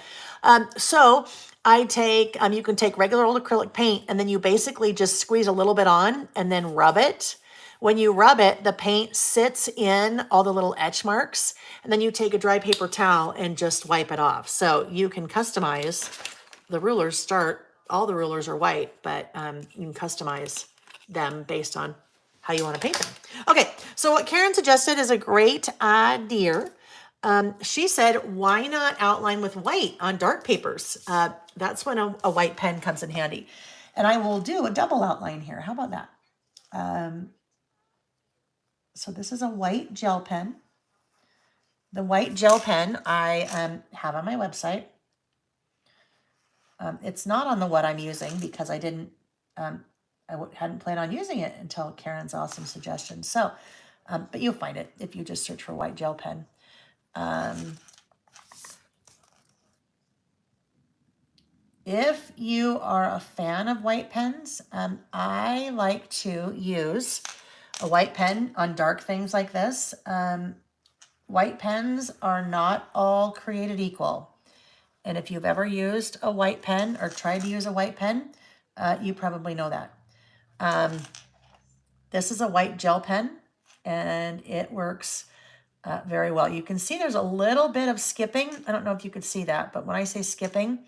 So I take, you can take regular old acrylic paint, and then you basically just squeeze a little bit on and then rub it. When you rub it, the paint sits in all the little etch marks, and then you take a dry paper towel and just wipe it off. So you can customize the rulers. All the rulers are white, but you can customize them based on how you want to paint them. Okay, so what Karen suggested is a great idea. She said, why not outline with white on dark papers? That's when a white pen comes in handy. And I will do a double outline here. How about that? So this is a white gel pen. The white gel pen I have on my website. It's not on the what I'm using because I didn't, hadn't planned on using it until Karen's awesome suggestion. So, but you'll find it if you just search for white gel pen. If you are a fan of white pens, I like to use a white pen on dark things like this. White pens are not all created equal. And if you've ever used a white pen or tried to use a white pen, you probably know that. This is a white gel pen, and it works very well. You can see there's a little bit of skipping. I don't know if you could see that, but when I say skipping,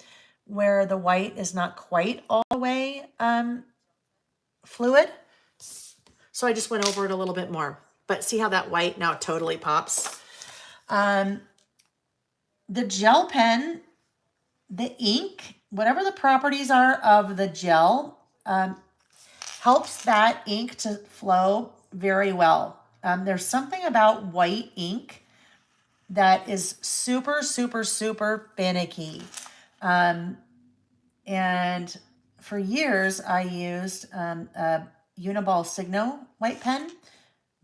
where the white is not quite all the way fluid. So I just went over it a little bit more. But see how that white now totally pops? The gel pen, the ink, whatever the properties are of the gel, helps that ink to flow very well. There's something about white ink that is super, super, super finicky. And for years, I used a Uniball Signo white pen,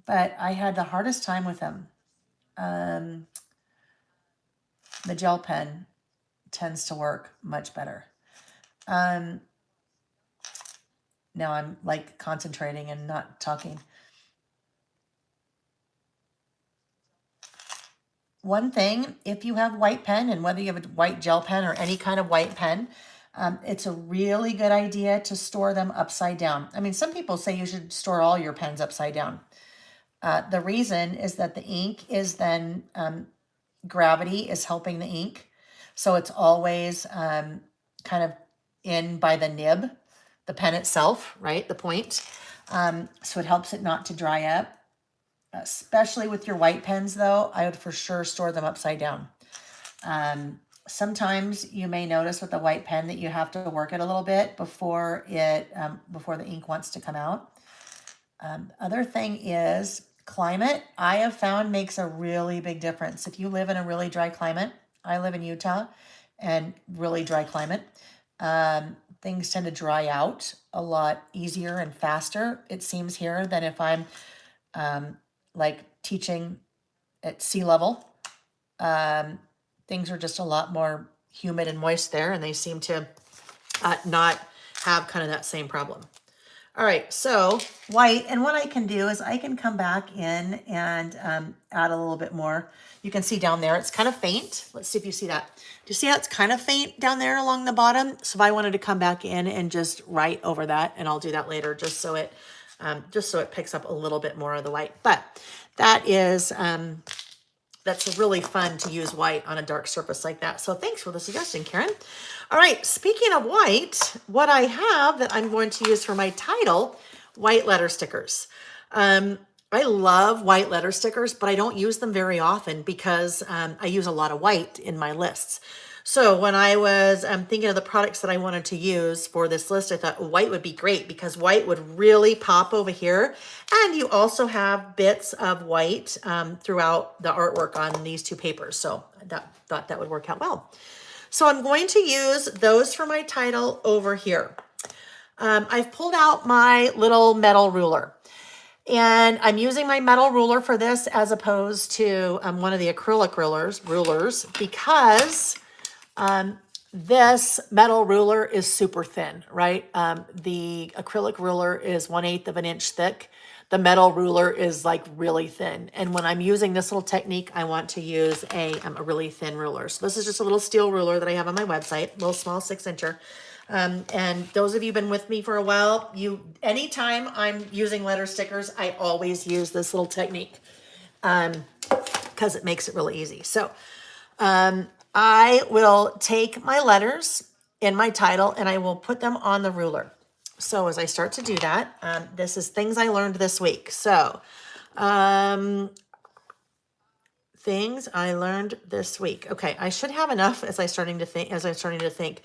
but I had the hardest time with them. The gel pen tends to work much better. Now I'm like concentrating and not talking. One thing, if you have white pen, and whether you have a white gel pen or any kind of white pen, it's a really good idea to store them upside down. I mean, some people say you should store all your pens upside down. The reason is that the ink is then, gravity is helping the ink. So it's always kind of in by the nib, the pen itself, right? The point. So it helps it not to dry up. Especially with your white pens, though, I would for sure store them upside down. Sometimes you may notice with the white pen that you have to work it a little bit before before the ink wants to come out. Other thing is climate. I have found makes a really big difference. If you live in a really dry climate, I live in Utah, and really dry climate, things tend to dry out a lot easier and faster, it seems here, than if I'm like teaching at sea level. things are just a lot more humid and moist there, and they seem to not have kind of that same problem. All right, so white, and what I can do is I can come back in and add a little bit more. You can see down there, it's kind of faint. Let's see if you see that. Do you see how it's kind of faint down there along the bottom? So if I wanted to come back in and just write over that, and I'll do that later just so it picks up a little bit more of the white. But that is, that's really fun to use white on a dark surface like that. So thanks for the suggestion, Karen. All right, speaking of white, what I have that I'm going to use for my title, white letter stickers. I love white letter stickers, but I don't use them very often because I use a lot of white in my lists. So when I was thinking of the products that I wanted to use for this list, I thought white would be great because white would really pop over here. And you also have bits of white throughout the artwork on these two papers. So I thought that would work out well. So I'm going to use those for my title over here. I've pulled out my little metal ruler. And I'm using my metal ruler for this as opposed to one of the acrylic rulers because this metal ruler is super thin, right? The acrylic ruler is 1/8 of an inch thick. The metal ruler is like really thin. And when I'm using this little technique, I want to use a really thin ruler. So this is just a little steel ruler that I have on my website, little small 6-incher. And those of you who've been with me for a while, anytime I'm using letter stickers, I always use this little technique because it makes it really easy. So I will take my letters in my title and I will put them on the ruler. So as I start to do that, this is things I learned this week. So things I learned this week. Okay, I should have enough as I'm starting to think.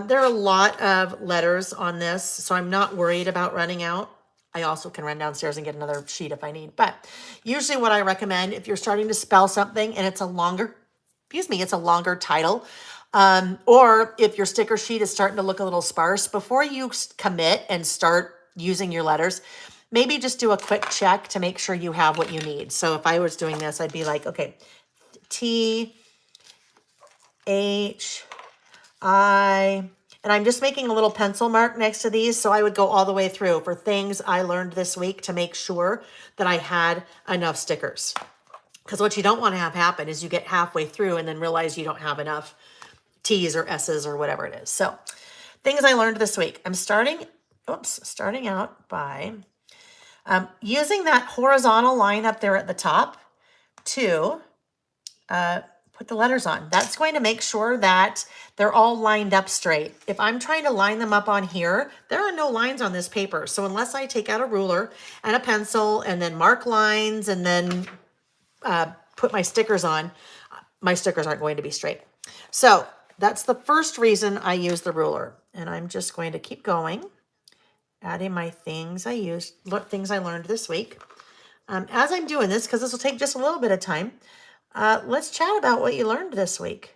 There are a lot of letters on this, so I'm not worried about running out. I also can run downstairs and get another sheet if I need. But usually what I recommend if you're starting to spell something and it's a longer title, or if your sticker sheet is starting to look a little sparse, before you commit and start using your letters, maybe just do a quick check to make sure you have what you need. So if I was doing this, I'd be like, okay, T, H, I, and I'm just making a little pencil mark next to these. So I would go all the way through for things I learned this week to make sure that I had enough stickers. Because what you don't want to have happen is you get halfway through and then realize you don't have enough T's or S's or whatever it is. So things I learned this week. I'm starting out by using that horizontal line up there at the top to put the letters on. That's going to make sure that they're all lined up straight. If I'm trying to line them up on here, there are no lines on this paper. So unless I take out a ruler and a pencil and then mark lines and then put my stickers on, my stickers aren't going to be straight. So that's the first reason I use the ruler. And I'm just going to keep going, adding my things I learned this week. As I'm doing this, because this will take just a little bit of time, let's chat about what you learned this week.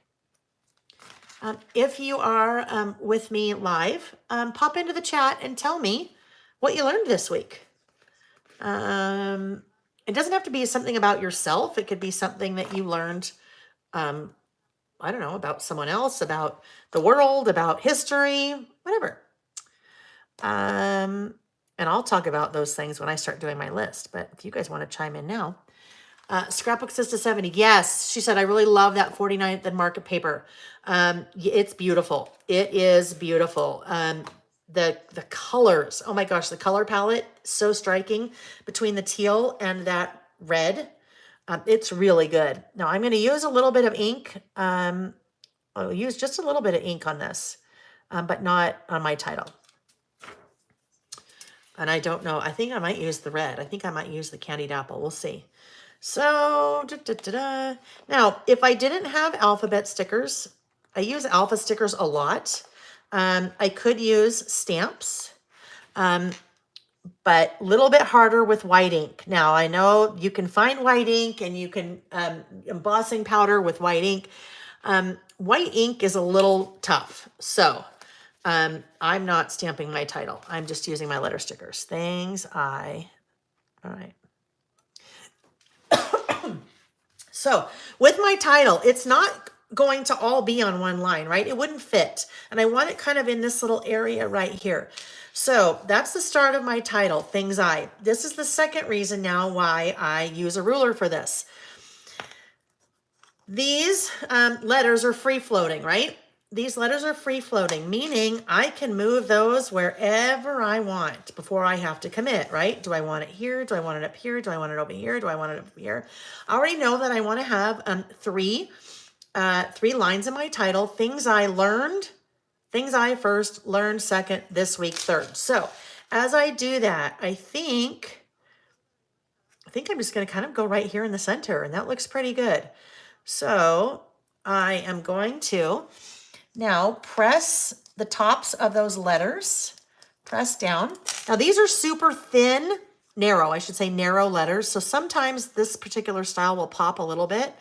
If you are with me live, pop into the chat and tell me what you learned this week. It doesn't have to be something about yourself. It could be something that you learned, I don't know, about someone else, about the world, about history, whatever. And I'll talk about those things when I start doing my list. But if you guys want to chime in now. Scrapbook Sister 70. Yes, she said, I really love that 49th and market paper. It's beautiful. It is beautiful. The colors, oh my gosh, the color palette, so striking between the teal and that red. It's really good. Now I'm going to use a little bit of ink. I'll use just a little bit of ink on this, but not on my title. And I don't know. I think I might use the red. I think I might use the candied apple. We'll see. So, now, if I didn't have alphabet stickers, I use alpha stickers a lot. I could use stamps, but a little bit harder with white ink. Now, I know you can find white ink and you can embossing powder with white ink. White ink is a little tough. So, I'm not stamping my title. I'm just using my letter stickers. All right. So with my title, it's not going to all be on one line, right? It wouldn't fit. And I want it kind of in this little area right here. So that's the start of my title, Things I. This is the second reason now why I use a ruler for this. These letters are free floating, right? These letters are free floating, meaning I can move those wherever I want before I have to commit, right? Do I want it here? Do I want it up here? Do I want it over here? Do I want it up here? I already know that I want to have three lines in my title, things I learned, things I first learned, second, this week, third. So as I do that, I think I'm just going to kind of go right here in the center, and that looks pretty good. So I am going to now press the tops of those letters, press down. Now these are super thin, narrow, I should say narrow letters. So sometimes this particular style will pop a little bit.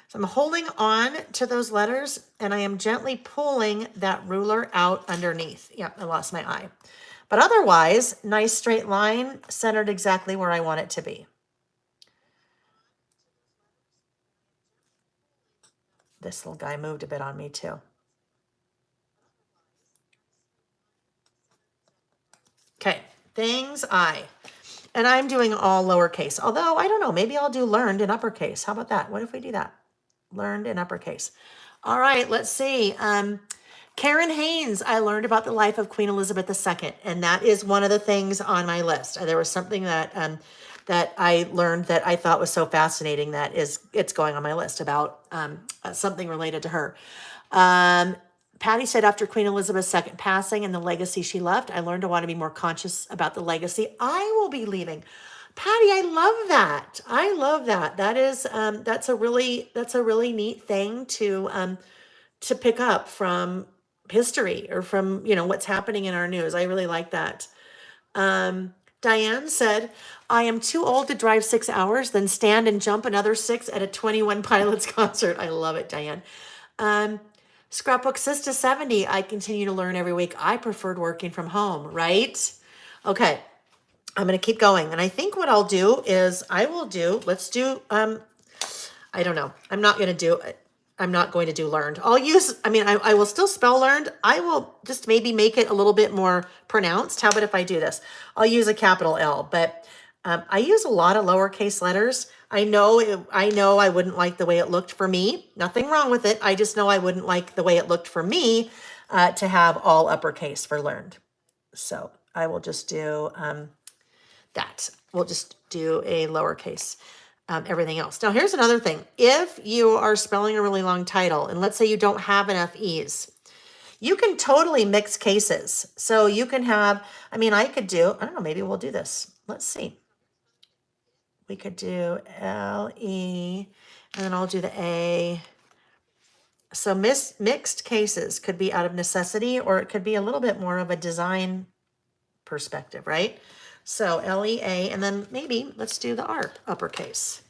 So I'm holding on to those letters and I am gently pulling that ruler out underneath. Yep, I lost my eye. But otherwise, nice straight line, centered exactly where I want it to be. This little guy moved a bit on me too. Okay, things I. And I'm doing all lowercase. Although, I don't know, maybe I'll do learned in uppercase. How about that? What if we do that? Learned in uppercase. All right, let's see. Karen Haynes, I learned about the life of Queen Elizabeth II, and that is one of the things on my list. There was something that that I learned that I thought was so fascinating that it's going on my list about something related to her. Patty said after Queen Elizabeth's second passing and the legacy she left, I learned to want to be more conscious about the legacy I will be leaving. Patty, I love that. I love that. That is that's a really neat thing to pick up from history or from what's happening in our news. I really like that. Diane said, I am too old to drive 6 hours, then stand and jump another 6 at a 21 Pilots concert. I love it, Diane. Scrapbook Sista 70, I continue to learn every week. I preferred working from home, right? Okay, I'm going to keep going. And I think what I'll do is let's do, I don't know. I'm not going to do learned. I will still spell learned. I will just maybe make it a little bit more pronounced. How about if I do this? I'll use a capital L, but I use a lot of lowercase letters. I know I wouldn't like the way it looked for me. Nothing wrong with it. I just know I wouldn't like the way it looked for me to have all uppercase for learned. So I will just do that. We'll just do a lowercase. Everything else. Now, here's another thing. If you are spelling a really long title, and let's say you don't have enough E's, you can totally mix cases. So you can have, I don't know, maybe we'll do this. Let's see. We could do L-E, and then I'll do the A. So mixed cases could be out of necessity, or it could be a little bit more of a design perspective, right? So L-E-A, and then maybe let's do the R uppercase.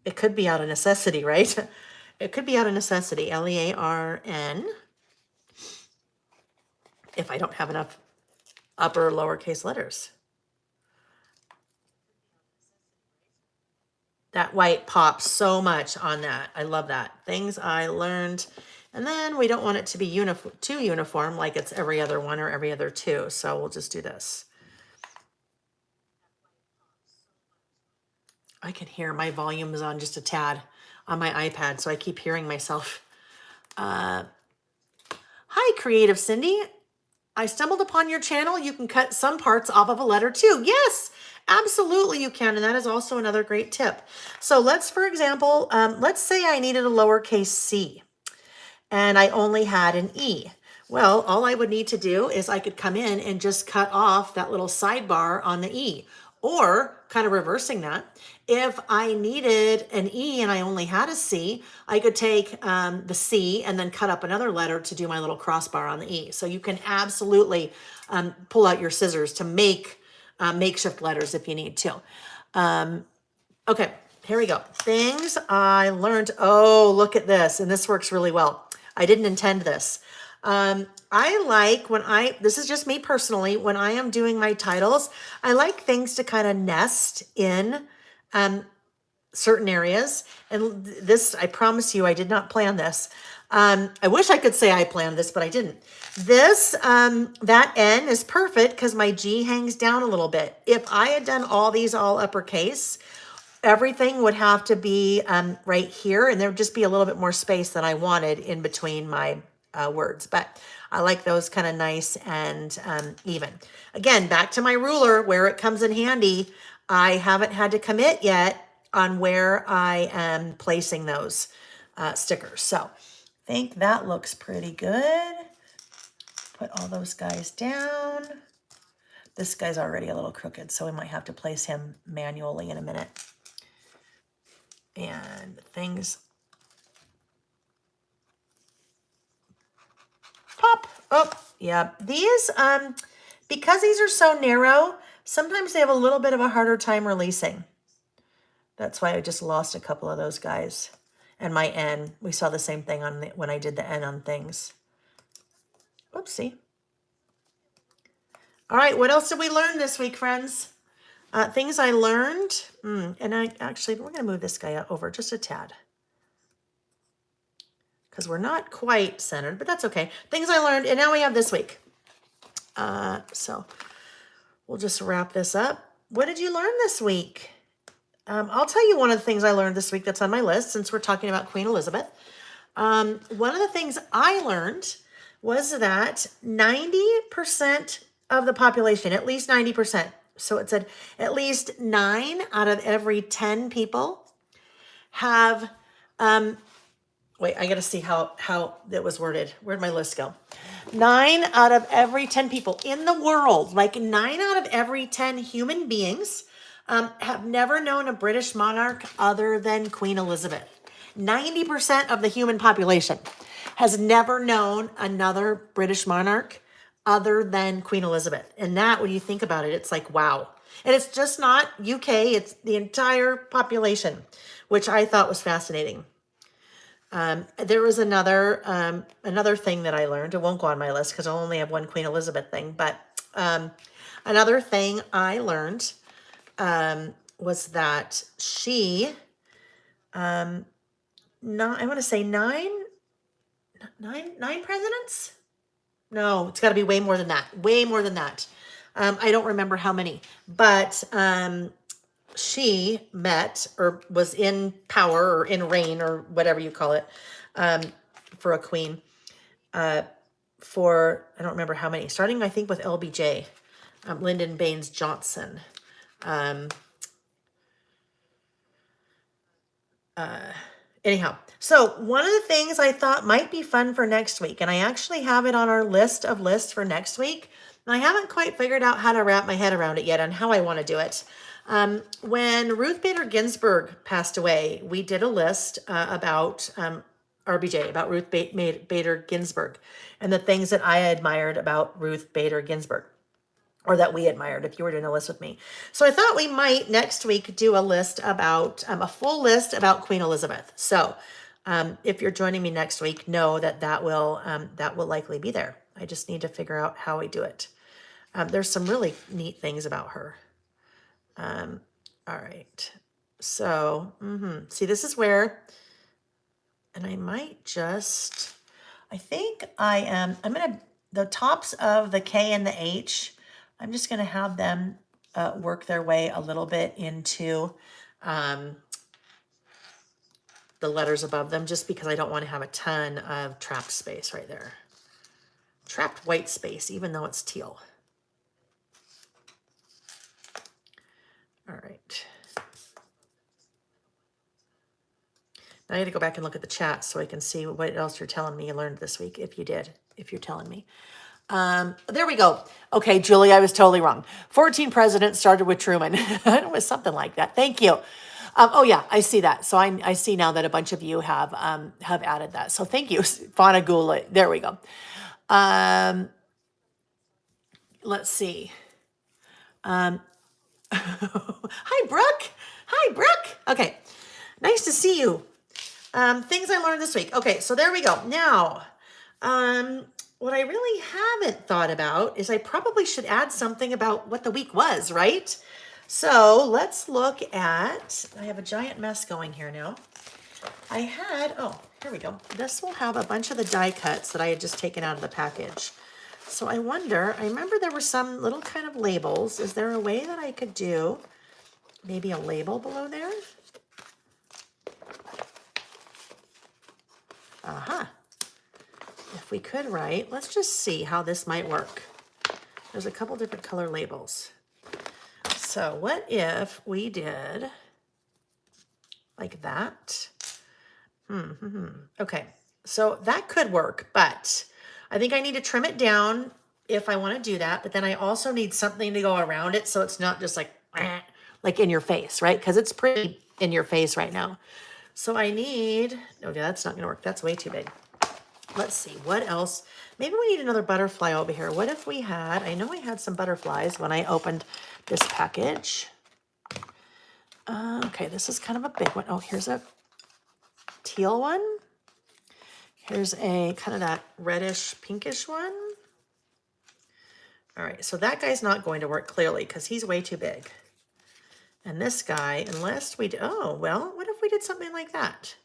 It could be out of necessity, right? It could be out of necessity, L-E-A-R-N, if I don't have enough upper or lowercase letters. That white pops so much on that. I love that. Things I learned. And then we don't want it to be too uniform, like it's every other one or every other two. So we'll just do this. I can hear my volume is on just a tad on my iPad, so I keep hearing myself. Hi, Creative Cindy. I stumbled upon your channel. You can cut some parts off of a letter too. Yes, absolutely you can. And that is also another great tip. So let's, for example, let's say I needed a lowercase c and I only had an E. Well, all I would need to do is I could come in and just cut off that little sidebar on the E. Or kind of reversing that, if I needed an E and I only had a C, I could take the C and then cut up another letter to do my little crossbar on the E. So you can absolutely pull out your scissors to make makeshift letters if you need to. Okay, here we go. Things I learned. Oh, look at this. And this works really well. I didn't intend this. I like this is just me personally, when I am doing my titles, I like things to kind of nest in certain areas. And this, I promise you, I did not plan this. I wish I could say I planned this, but I didn't. This, that N is perfect because my G hangs down a little bit. If I had done all these all uppercase, everything would have to be right here, and there would just be a little bit more space than I wanted in between my words. But I like those kind of nice and even. Again, back to my ruler where it comes in handy. I haven't had to commit yet on where I am placing those stickers. So I think that looks pretty good. Put all those guys down. This guy's already a little crooked, so we might have to place him manually in a minute. And things pop. Oh, yeah. These, because these are so narrow, sometimes they have a little bit of a harder time releasing. That's why I just lost a couple of those guys. And my N, we saw the same thing on when I did the N on things. Oopsie. All right, what else did we learn this week, friends? Things I learned. And I actually, we're going to move this guy over just a tad, because we're not quite centered, but that's okay. Things I learned, and now we have this week. So we'll just wrap this up. What did you learn this week? I'll tell you one of the things I learned this week that's on my list, since we're talking about Queen Elizabeth. One of the things I learned was that 90% of the population, at least 90%, so it said at least 9 out of every 10 people have, wait, I got to see how it was worded. Where'd my list go? 9 out of every 10 people in the world, like 9 out of every 10 human beings, have never known a British monarch other than Queen Elizabeth. 90% of the human population has never known another British monarch other than Queen Elizabeth. And that, when you think about it, it's like, wow. And it's just not UK, it's the entire population, which I thought was fascinating. There was another thing that I learned. It won't go on my list because I only have one Queen Elizabeth thing. But another thing I learned was that she, I want to say nine presidents? No, it's got to be way more than that. Way more than that. I don't remember how many, but she met or was in power or in reign or whatever you call it for a queen for, I don't remember how many, starting I think with LBJ, Lyndon Baines Johnson. Anyhow, so one of the things I thought might be fun for next week, and I actually have it on our list of lists for next week, and I haven't quite figured out how to wrap my head around it yet on how I want to do it. When Ruth Bader Ginsburg passed away, we did a list about RBJ, about Ruth Bader Ginsburg, and the things that I admired about Ruth Bader Ginsburg, or that we admired, if you were doing a list with me. So I thought we might next week do a list about, a full list about Queen Elizabeth. So if you're joining me next week, know that that will likely be there. I just need to figure out how we do it. There's some really neat things about her. All right. So, see, this is where, and I might just, I think I'm going to, the tops of the K and the H, I'm just going to have them work their way a little bit into the letters above them, just because I don't want to have a ton of trapped space right there. Trapped white space, even though it's teal. All right. Now I got to go back and look at the chat so I can see what else you're telling me you learned this week, if you did, if you're telling me. There we go. Okay, Julie, I was totally wrong. 14 presidents started with Truman. It was something like that. Thank you. Oh yeah, I see that. So I see now that a bunch of you have added that. So thank you, Fanagula. There we go. Let's see. Hi, Brooke. Hi, Brooke. Okay, nice to see you. Things I learned this week. Okay, so there we go. Now, what I really haven't thought about is I probably should add something about what the week was, right? So let's look at, I have a giant mess going here now. I had, oh, here we go. This will have a bunch of the die cuts that I had just taken out of the package. So I wonder, I remember there were some little kind of labels. Is there a way that I could do maybe a label below there? Aha. If we could write, let's just see how this might work. There's a couple different color labels. So what if we did like that? Okay, so that could work, but I think I need to trim it down if I want to do that. But then I also need something to go around it so it's not just like in your face, right? Because it's pretty in your face right now. So I need, no, that's not going to work. That's way too big. Let's see, what else? Maybe we need another butterfly over here. What if we had, I know I had some butterflies when I opened this package. Okay, this is kind of a big one. Oh, here's a teal one. Here's a kind of that reddish pinkish one. All right, so that guy's not going to work clearly because he's way too big. And this guy, unless we, oh, well, what if we did something like that?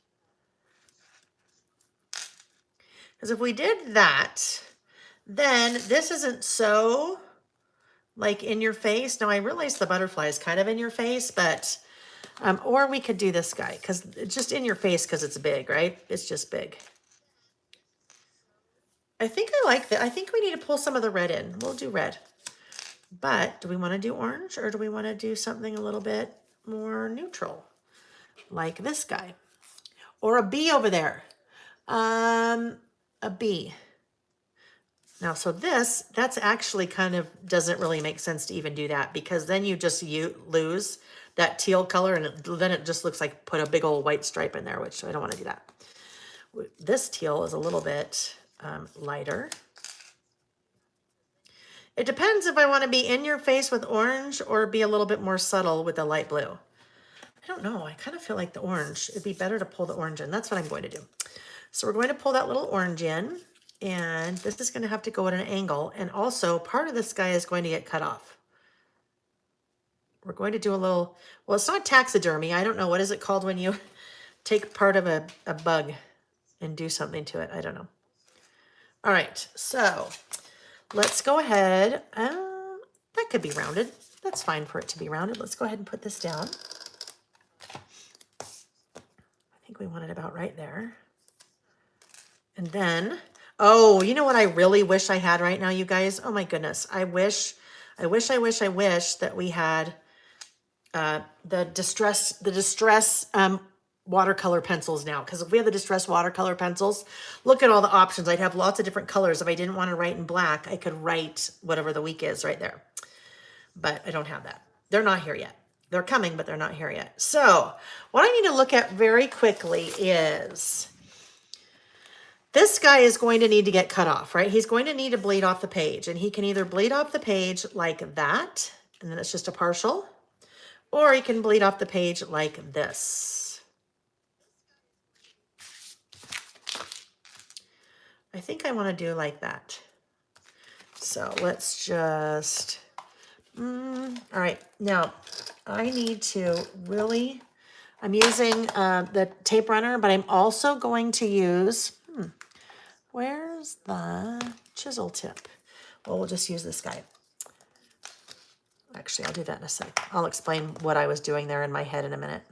Because if we did that, then this isn't so like in your face. Now I realize the butterfly is kind of in your face, but, or we could do this guy because it's just in your face because it's big, right? It's just big. I think I like that. I think we need to pull some of the red in. We'll do red. But do we want to do orange or do we want to do something a little bit more neutral? Like this guy. Or a bee over there. A bee. Now, so that's actually kind of doesn't really make sense to even do that because then you lose that teal color and then it just looks like put a big old white stripe in there, which I don't want to do that. This teal is a little bit lighter. It depends if I want to be in your face with orange or be a little bit more subtle with the light blue. I don't know. I kind of feel like the orange, it'd be better to pull the orange in. That's what I'm going to do. So we're going to pull that little orange in, and this is going to have to go at an angle. And also part of this guy is going to get cut off. We're going to do a little, well, it's not taxidermy. I don't know. What is it called when you take part of a bug and do something to it? I don't know. All right. So let's go ahead. That could be rounded. That's fine for it to be rounded. Let's go ahead and put this down. I think we want it about right there. And then, oh, you know what I really wish I had right now, you guys? Oh my goodness. I wish that we had the distress watercolor pencils now. Because if we have the distress watercolor pencils, look at all the options. I'd have lots of different colors. If I didn't want to write in black, I could write whatever the week is right there. But I don't have that. They're not here yet. They're coming, but they're not here yet. So what I need to look at very quickly is this guy is going to need to get cut off, right? He's going to need to bleed off the page, and he can either bleed off the page like that, and then it's just a partial, or he can bleed off the page like this. I think I want to do like that. So let's just, all right. Now I need to really, I'm using the tape runner, but I'm also going to use, where's the chisel tip? Well, we'll just use this guy. Actually, I'll do that in a sec. I'll explain what I was doing there in my head in a minute.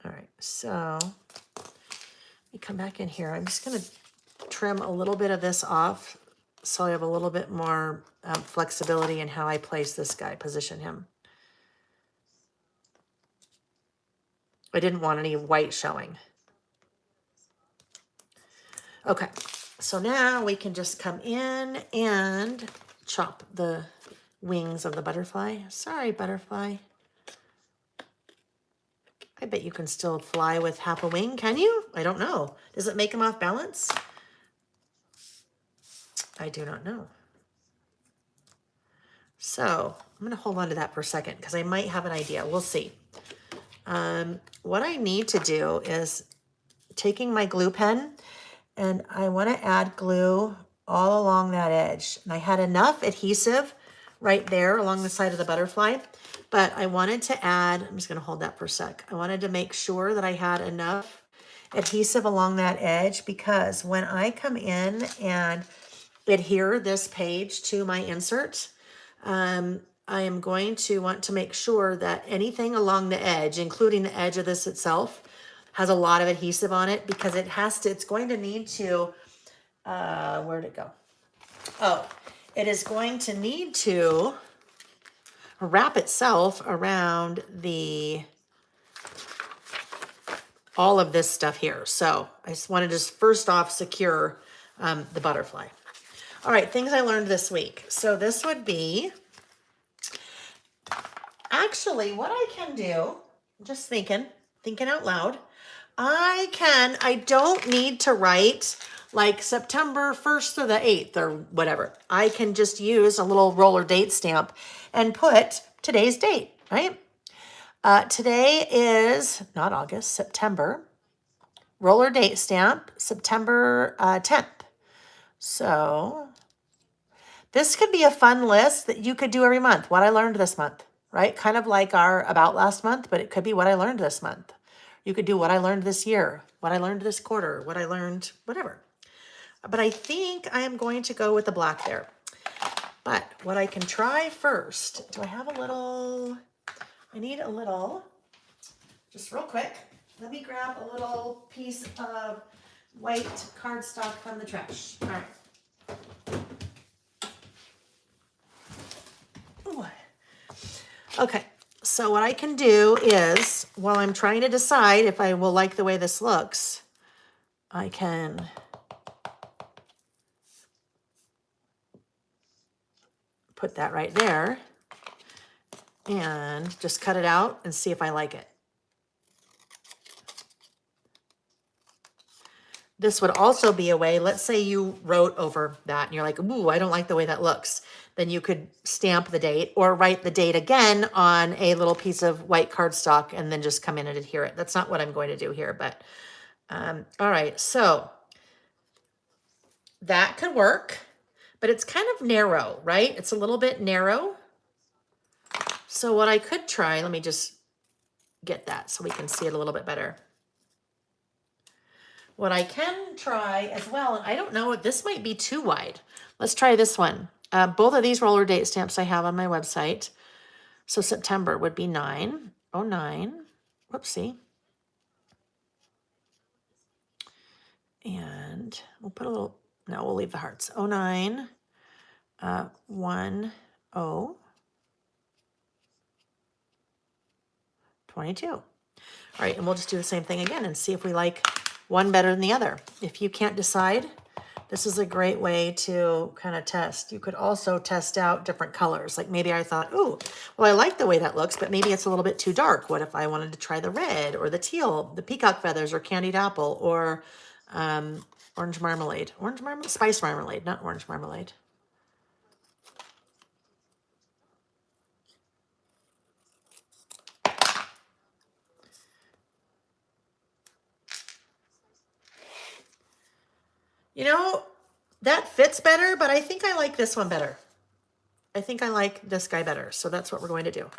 All right, so let me come back in here. I'm just going to trim a little bit of this off so I have a little bit more flexibility in how I place this guy, position him. I didn't want any white showing. Okay, so now we can just come in and chop the wings of the butterfly. Sorry, butterfly. I bet you can still fly with half a wing, can you? I don't know. Does it make them off balance? I do not know. So I'm going to hold on to that for a second because I might have an idea. We'll see. What I need to do is taking my glue pen, and I want to add glue all along that edge. And I had enough adhesive right there along the side of the butterfly. But I wanted to add, I'm just going to hold that for a sec. I wanted to make sure that I had enough adhesive along that edge, because when I come in and adhere this page to my insert, I am going to want to make sure that anything along the edge, including the edge of this itself, has a lot of adhesive on it, because it's going to need to, where'd it go? Oh, it is going to need to wrap itself around all of this stuff here. So I just want to first off secure the butterfly. All right, things I learned this week. So this would be, actually what I can do, just thinking out loud, I don't need to write like September 1st or the 8th or whatever. I can just use a little roller date stamp and put today's date, right? Today is not August, September. Roller date stamp, September 10th. So this could be a fun list that you could do every month. What I learned this month, right? Kind of like our about last month, but it could be what I learned this month. You could do what I learned this year, what I learned this quarter, what I learned, whatever. But I think I am going to go with the black there. But what I can try first, do I have a little, I need a little, just real quick, let me grab a little piece of white cardstock from the trash. All right. Ooh. Okay, so what I can do is, while I'm trying to decide if I will like the way this looks, I can put that right there and just cut it out and see if I like it. This would also be a way, let's say you wrote over that and you're like, ooh, I don't like the way that looks. Then you could stamp the date or write the date again on a little piece of white cardstock and then just come in and adhere it. That's not what I'm going to do here, but all right, so that could work, but it's kind of narrow, right? It's a little bit narrow. So what I could try, let me just get that so we can see it a little bit better. What I can try as well, and I don't know, this might be too wide. Let's try this one. Both of these roller date stamps I have on my website. So September would be 9/09. Whoopsie. And we'll put a little, no, we'll leave the hearts. 09, 10, 22. All right, and we'll just do the same thing again and see if we like one better than the other. If you can't decide, this is a great way to kind of test. You could also test out different colors. Like maybe I thought, ooh, well, I like the way that looks, but maybe it's a little bit too dark. What if I wanted to try the red or the teal, the peacock feathers or candied apple or orange marmalade. Orange marmalade? Spice marmalade, not orange marmalade. You know, that fits better, but I think I like this one better. I think I like this guy better. So that's what we're going to do.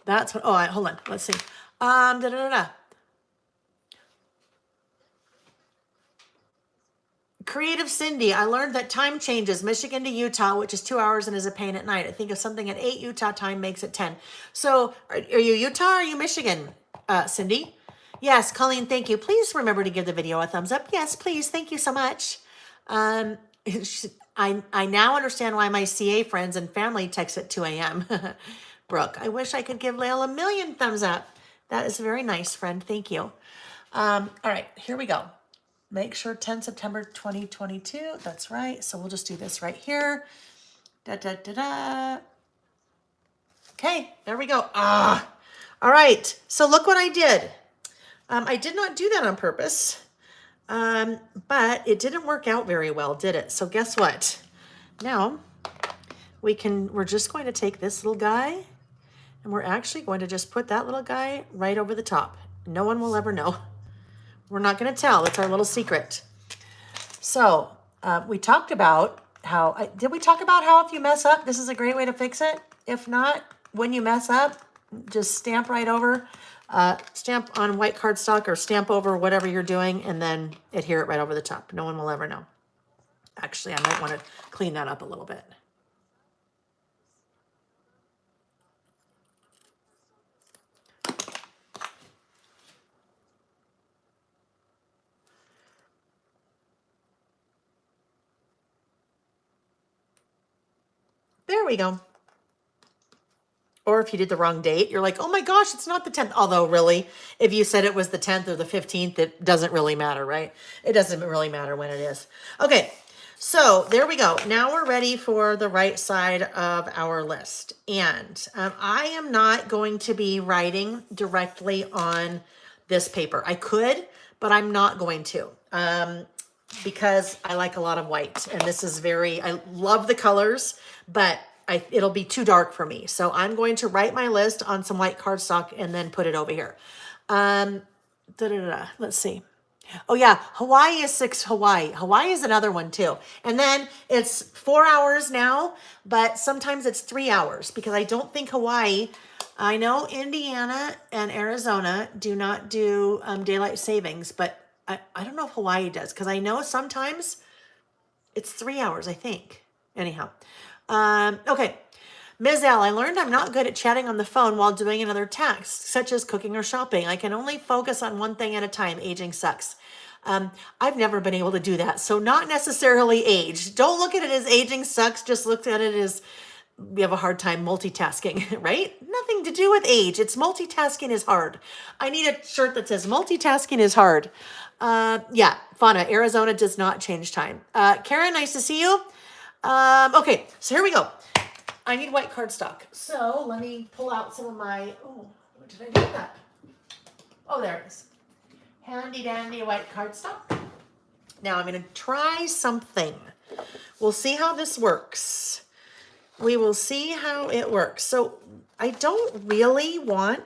That's what, oh, hold on. Let's see. Creative Cindy, I learned that time changes Michigan to Utah, which is 2 hours and is a pain at night. I think of something at 8 Utah time makes it 10. So are you Utah or are you Michigan, Cindy? Yes, Colleen, thank you. Please remember to give the video a thumbs up. Yes, please. Thank you so much. I now understand why my CA friends and family text at 2 a.m. Brooke, I wish I could give Layle a million thumbs up. That is very nice, friend. Thank you. All right, here we go. Make sure 10 September 2022. That's right. So we'll just do this right here. Da, da, da, da. Okay, there we go. All right. So look what I did. I did not do that on purpose, but it didn't work out very well, did it? So guess what? Now we're just going to take this little guy and we're actually going to just put that little guy right over the top. No one will ever know. We're not going to tell. It's our little secret. So we talked about did we talk about how if you mess up, this is a great way to fix it? If not, when you mess up, just stamp right over, stamp on white cardstock or stamp over whatever you're doing and then adhere it right over the top. No one will ever know. Actually, I might want to clean that up a little bit. There we go. Or if you did the wrong date, you're like, oh my gosh, it's not the 10th. Although really, if you said it was the 10th or the 15th, it doesn't really matter, right? It doesn't really matter when it is. Okay, so there we go. Now we're ready for the right side of our list. And I am not going to be writing directly on this paper. I could, but I'm not going to. Because I like a lot of white and this is I love the colors, but it'll be too dark for me. So I'm going to write my list on some white cardstock and then put it over here. Let's see. Oh yeah, Hawaii is 6 Hawaii. Hawaii is another one too. And then it's 4 hours now, but sometimes it's 3 hours because I don't think Hawaii, I know Indiana and Arizona do not do daylight savings, but I don't know if Hawaii does because I know sometimes it's 3 hours, I think. Anyhow, okay. Ms. L, I learned I'm not good at chatting on the phone while doing another task, such as cooking or shopping. I can only focus on one thing at a time. Aging sucks. I've never been able to do that. So not necessarily age. Don't look at it as aging sucks. Just look at it as we have a hard time multitasking, right? Nothing to do with age. It's multitasking is hard. I need a shirt that says multitasking is hard. Yeah, Fauna, Arizona does not change time. Karen, nice to see you. Okay, so here we go. I need white cardstock. So let me pull out some of my, oh, what did I do with that? Oh, there it is. Handy dandy white cardstock. Now I'm going to try something. We'll see how this works. We will see how it works. So I don't want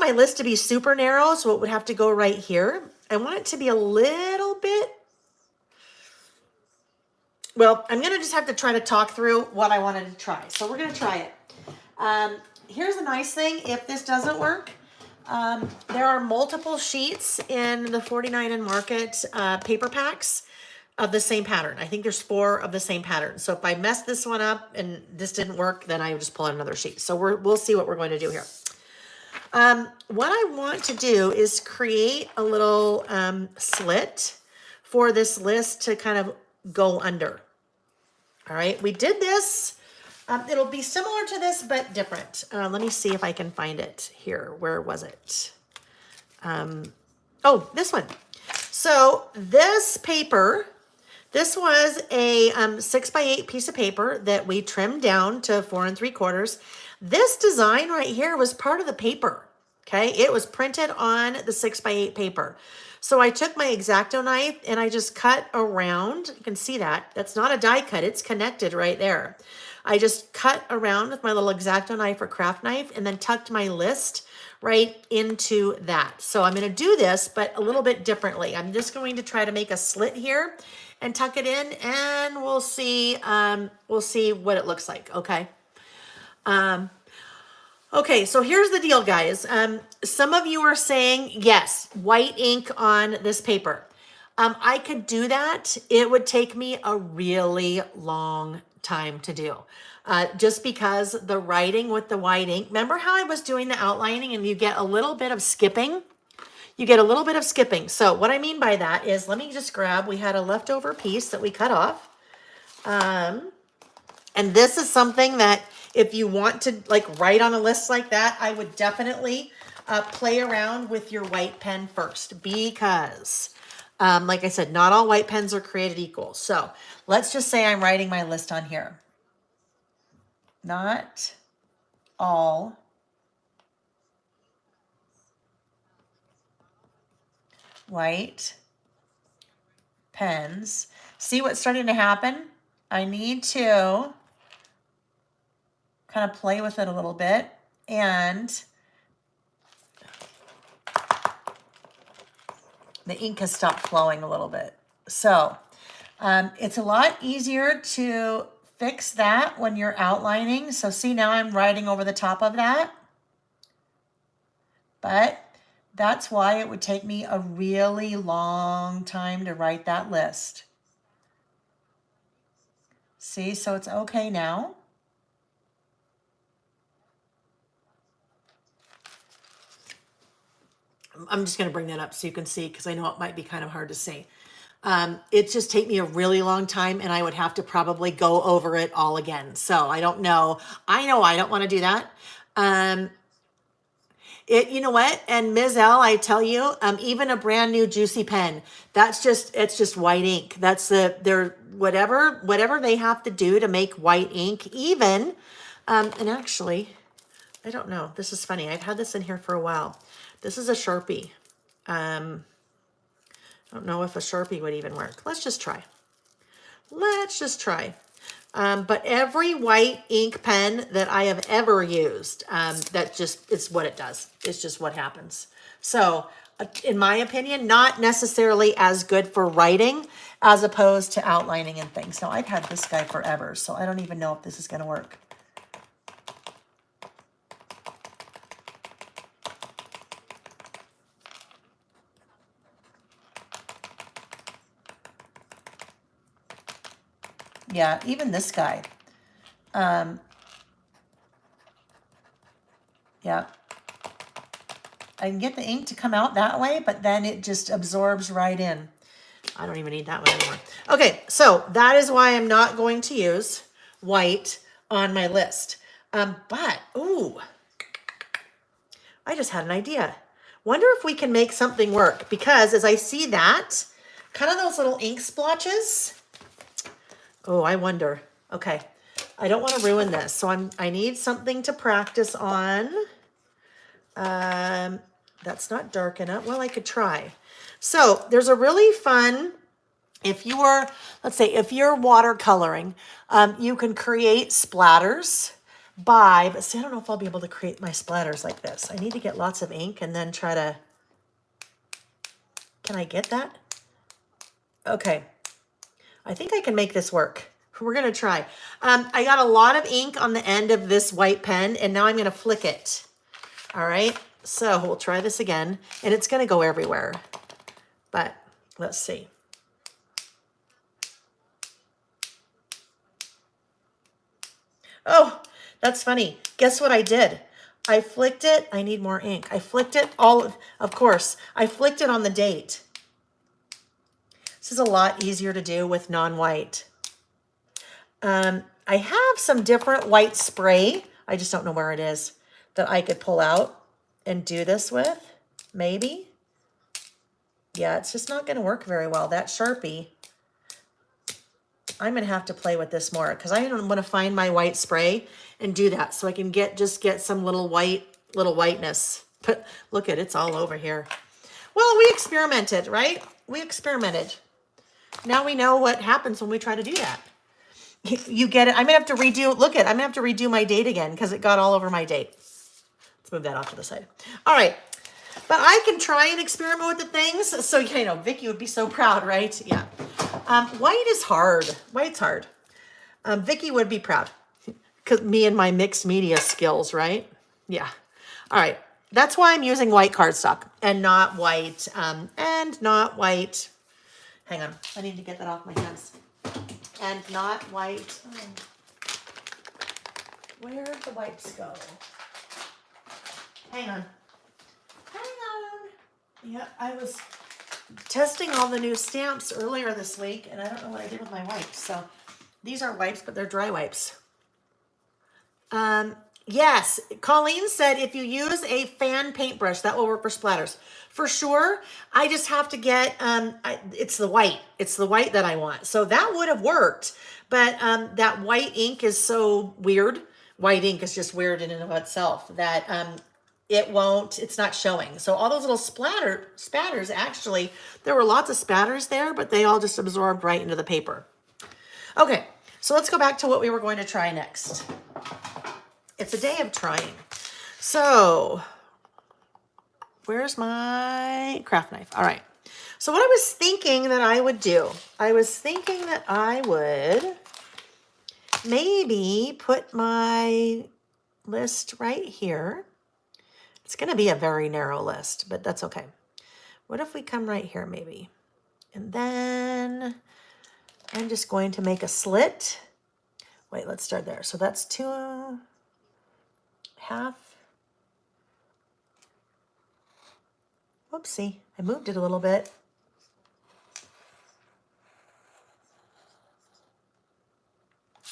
my list to be super narrow, so it would have to go right here. I want it to be a little bit, well, I'm going to just have to try to talk through what I wanted to try. So we're going to try it. Here's a nice thing. If this doesn't work, there are multiple sheets in the 49 and Market paper packs of the same pattern. I think there's 4 of the same pattern. So if I mess this one up and this didn't work, then I would just pull out another sheet. So we'll see what we're going to do here. What I want to do is create a little slit for this list to kind of go under. All right, we did this. It'll be similar to this, but different. Let me see if I can find it here. Where was it? Oh, this one. So this paper, this was a 6x8 piece of paper that we trimmed down to 4 3/4. This design right here was part of the paper. Okay, it was printed on the 6x8 paper. So I took my X-Acto knife and I just cut around. You can see that. That's not a die cut. It's connected right there. I just cut around with my little X-Acto knife or craft knife and then tucked my list right into that. So I'm going to do this, but a little bit differently. I'm just going to try to make a slit here and tuck it in, and we'll see what it looks like. Okay. Okay, so here's the deal, guys. Some of you are saying, yes, white ink on this paper. I could do that. It would take me a really long time to do. Just because the writing with the white ink, remember how I was doing the outlining and you get a little bit of skipping? You get a little bit of skipping. So what I mean by that is, let me just grab, we had a leftover piece that we cut off. And this is something that if you want to like write on a list like that, I would definitely play around with your white pen first because, like I said, not all white pens are created equal. So let's just say I'm writing my list on here. Not all white pens. See what's starting to happen? I need to kind of play with it a little bit, and the ink has stopped flowing a little bit. So It's a lot easier to fix that when you're outlining. So see, now I'm writing over the top of that. But that's why it would take me a really long time to write that list. See, so it's okay now. I'm just going to bring that up so you can see, because I know it might be kind of hard to see. It just take me a really long time, and I would have to probably go over it all again. So I don't know. I know I don't want to do that. You know what? And Ms. L, I tell you, even a brand new juicy pen, it's just white ink. That's they're whatever they have to do to make white ink even. And actually, I don't know. This is funny. I've had this in here for a while. This is a Sharpie. I don't know if a Sharpie would even work. Let's just try. Let's just try. But every white ink pen that I have ever used, it's what it does. It's just what happens. So in my opinion, not necessarily as good for writing as opposed to outlining and things. Now I've had this guy forever, so I don't even know if this is going to work. Yeah, even this guy. Yeah. I can get the ink to come out that way, but then it just absorbs right in. I don't even need that one anymore. Okay, so that is why I'm not going to use white on my list. Ooh, I just had an idea. Wonder if we can make something work, because as I see that, kind of those little ink splotches. Oh, I wonder. Okay, I don't want to ruin this, so I need something to practice on. That's not dark enough. Well, I could try. So there's a really fun, let's say if you're watercoloring, you can create splatters but see, I don't know if I'll be able to create my splatters like this. I need to get lots of ink and then try to, can I get that? Okay. I think I can make this work. We're going to try. I got a lot of ink on the end of this white pen, and now I'm going to flick it. All right. So we'll try this again, and it's going to go everywhere. But let's see. Oh, that's funny. Guess what I did? I flicked it. I need more ink. I flicked it of course, I flicked it on the date. This is a lot easier to do with non-white. I have some different white spray. I just don't know where it is that I could pull out and do this with. Maybe. Yeah, it's just not going to work very well. That Sharpie. I'm going to have to play with this more because I want to find my white spray and do that so I can just get some little whiteness. But look at it's all over here. Well, we experimented, right? We experimented. Now we know what happens when we try to do that. You get it. I'm going to have to redo, look at, I'm going to have to redo my date again because it got all over my date. Let's move that off to the side. All right. But I can try and experiment with the things. So, you know, Vicky would be so proud, right? Yeah. White is hard. White's hard. Vicky would be proud. Because me and my mixed media skills, right? Yeah. All right. That's why I'm using white cardstock and not white. Hang on. I need to get that off my hands. And not white. Oh. Where'd the wipes go? Hang on. Yeah, I was testing all the new stamps earlier this week, and I don't know what I did with my wipes. So these are wipes, but they're dry wipes. Yes, Colleen said if you use a fan paintbrush, that will work for splatters. For sure, I just have to get, it's the white. It's the white that I want. So that would have worked, but that white ink is so weird. White ink is just weird in and of itself that it's not showing. So all those little spatters, actually, there were lots of spatters there, but they all just absorbed right into the paper. Okay, so let's go back to what we were going to try next. It's a day of trying. So where's my craft knife? All right. So what I was thinking that I would do, I was thinking that I would maybe put my list right here. It's going to be a very narrow list, but that's okay. What if we come right here maybe? And then I'm just going to make a slit. Wait, let's start there. So that's 2.5. Whoopsie, I moved it a little bit.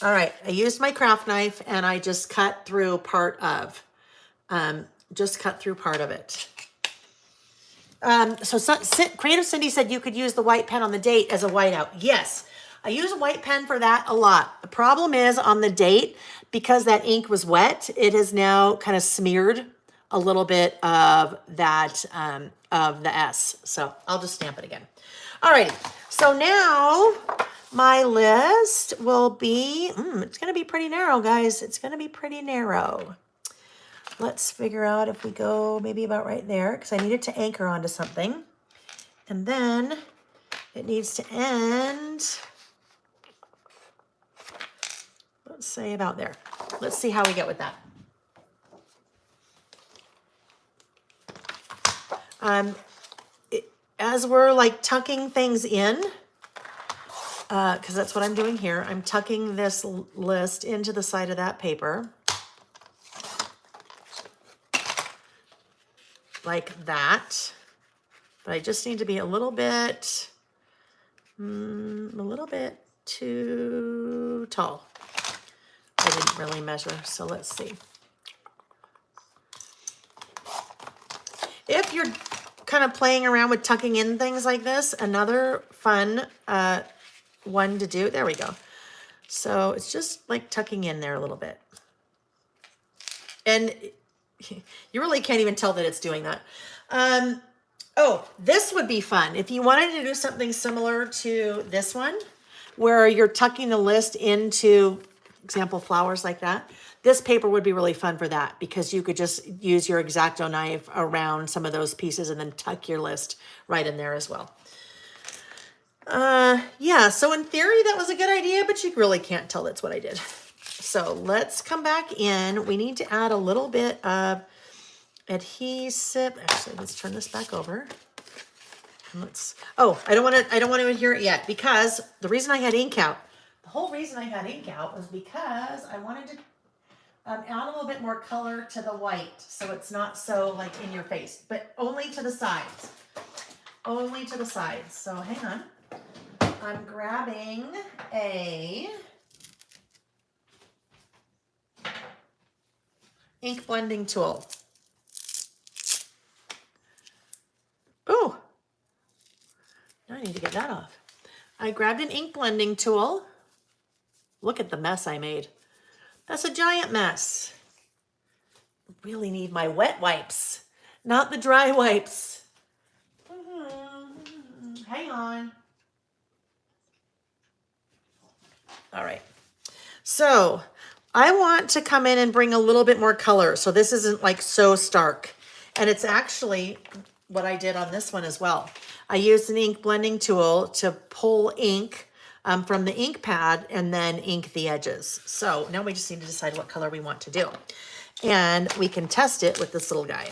All right, I used my craft knife and I just cut through part of it. Creative Cindy said you could use the white pen on the date as a whiteout. Yes, I use a white pen for that a lot. The problem is on the date, because that ink was wet, it has now kind of smeared a little bit of that, of the S. So I'll just stamp it again. All right, so now my list will be, it's going to be pretty narrow, guys. It's going to be pretty narrow. Let's figure out if we go maybe about right there, because I need it to anchor onto something. And then it needs to end, let's say about there. Let's see how we get with that. As we're like tucking things in, because that's what I'm doing here. I'm tucking this list into the side of that paper. Like that. But I just need to be a little bit too tall. I didn't really measure, so let's see. If you're kind of playing around with tucking in things like this, another fun one to do, there we go. So it's just like tucking in there a little bit. And you really can't even tell that it's doing that. Oh, this would be fun. If you wanted to do something similar to this one, where you're tucking the list into, example, flowers like that, this paper would be really fun for that, because you could just use your X-Acto knife around some of those pieces and then tuck your list right in there as well. Yeah, so in theory, that was a good idea, but you really can't tell that's what I did. So let's come back in. We need to add a little bit of adhesive. Actually, let's turn this back over. And I don't want to adhere it yet, because the reason I had ink out, the whole reason I had ink out was because I wanted to add a little bit more color to the white, so it's not so like in your face, but only to the sides. Only to the sides. So hang on. I'm grabbing a ink blending tool. Oh, now I need to get that off. I grabbed an ink blending tool. Look at the mess I made. That's a giant mess. I really need my wet wipes, not the dry wipes. Hang on. All right. So I want to come in and bring a little bit more color, so this isn't like so stark. And it's actually what I did on this one as well. I used an ink blending tool to pull ink from the ink pad and then ink the edges. So now we just need to decide what color we want to do. And we can test it with this little guy.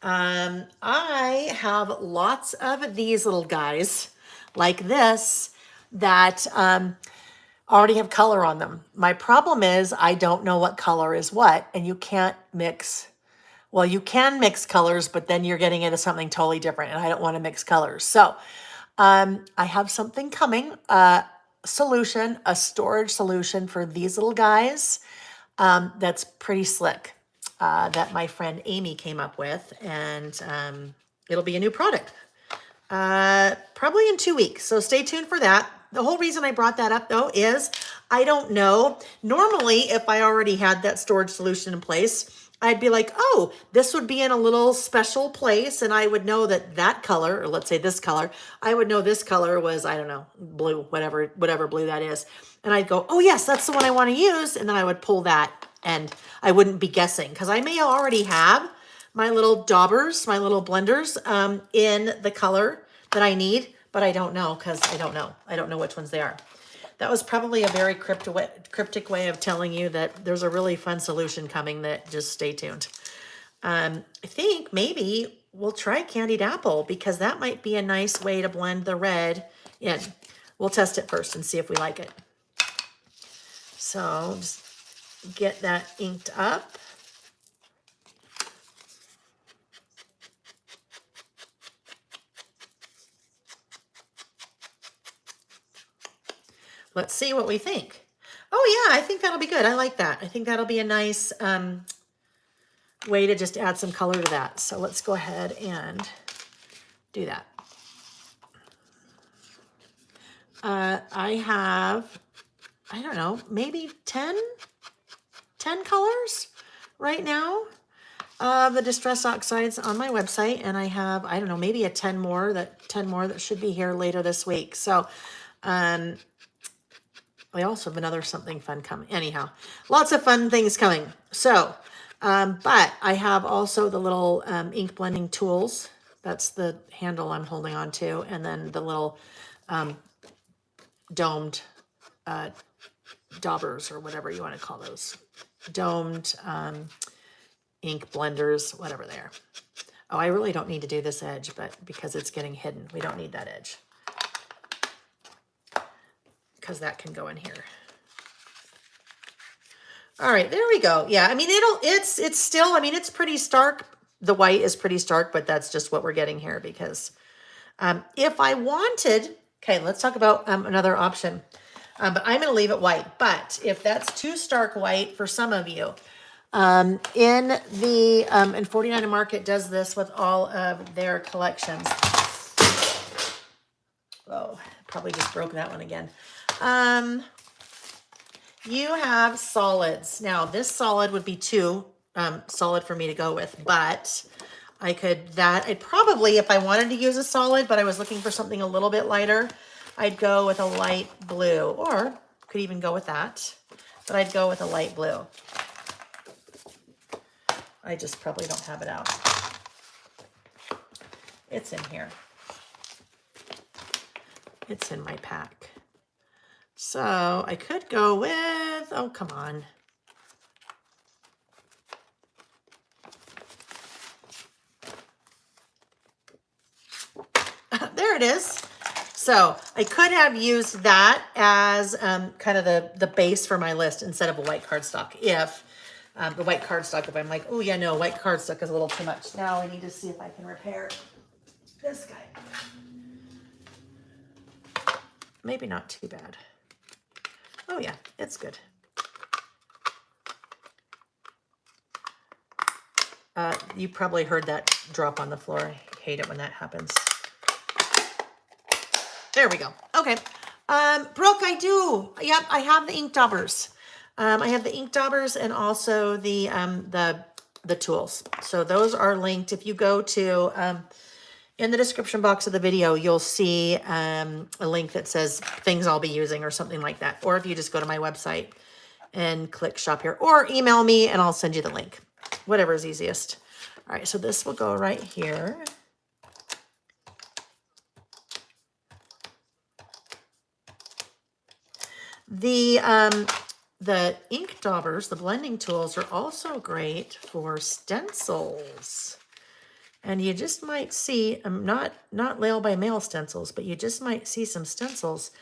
I have lots of these little guys like this that already have color on them. My problem is I don't know what color is what, and you can't mix. Well, you can mix colors, but then you're getting into something totally different, and I don't want to mix colors. So I have something coming, a storage solution for these little guys that's pretty slick, that my friend Amy came up with, and it'll be a new product probably in 2 weeks. So stay tuned for that. The whole reason I brought that up, though, is I don't know. Normally, if I already had that storage solution in place, I'd be like, oh, this would be in a little special place, and I would know that that color, or let's say this color, I would know this color was, I don't know, blue, whatever blue that is. And I'd go, oh, yes, that's the one I want to use, and then I would pull that, and I wouldn't be guessing, because I may already have my little daubers, my little blenders in the color that I need, but I don't know because I don't know. I don't know which ones they are. That was probably a very cryptic way of telling you that there's a really fun solution coming, that just stay tuned. I think maybe we'll try candied apple because that might be a nice way to blend the red in. We'll test it first and see if we like it. So just get that inked up. Let's see what we think. Oh yeah, I think that'll be good. I like that. I think that'll be a nice way to just add some color to that. So let's go ahead and do that. I have, I don't know, maybe 10 colors right now of the Distress Oxides on my website. And I have, I don't know, maybe 10 more that should be here later this week. So, I also have another something fun coming. Anyhow, lots of fun things coming. So, but I have also the little ink blending tools. That's the handle I'm holding on to. And then the little domed daubers, or whatever you want to call those. Domed ink blenders, whatever they are. Oh, I really don't need to do this edge, but because it's getting hidden, we don't need that edge, because that can go in here. All right, there we go. Yeah, I mean, it's still, I mean, it's pretty stark. The white is pretty stark, but that's just what we're getting here because if I wanted, okay, let's talk about another option. But I'm going to leave it white. But if that's too stark white for some of you, in the, and 49 Market does this with all of their collections. Oh, probably just broke that one again. You have solids. Now, this solid would be too solid for me to go with, but I could, I'd probably, if I wanted to use a solid, but I was looking for something a little bit lighter, I'd go with a light blue, or could even go with that, but I'd go with a light blue. I just probably don't have it out. It's in here. It's in my pack. So I could go with, oh, come on. There it is. So I could have used that as kind of the base for my list instead of a white cardstock. If the white cardstock, if I'm like, oh yeah, no, white cardstock is a little too much. Now I need to see if I can repair this guy. Maybe not too bad. Oh yeah, it's good. You probably heard that drop on the floor. I hate it when that happens. There we go. Okay. Brooke, I do. Yep, I have the ink daubers. I have the ink daubers and also the tools. So those are linked. If you go to in the description box of the video, you'll see a link that says things I'll be using or something like that. Or if you just go to my website and click shop here, or email me and I'll send you the link. Whatever is easiest. All right, so this will go right here. The ink daubers, the blending tools, are also great for stencils. And you just might see, not Layle by Mail stencils, but you just might see some stencils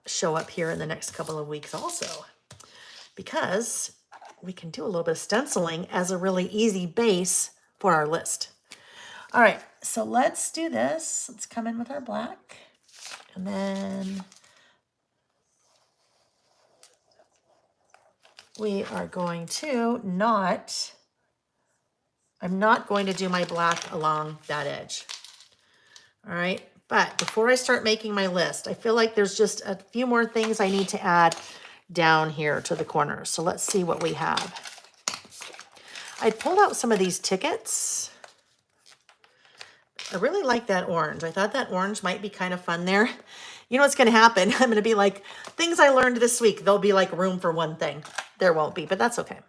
show up here in the next couple of weeks also. Because we can do a little bit of stenciling as a really easy base for our list. All right, so let's do this. Let's come in with our black. And then we are going to I'm not going to do my black along that edge. All right, but before I start making my list, I feel like there's just a few more things I need to add down here to the corners. So let's see what we have. I pulled out some of these tickets. I really like that orange. I thought that orange might be kind of fun there. You know what's going to happen? I'm going to be like, things I learned this week, there'll be like room for one thing. There won't be, but that's okay.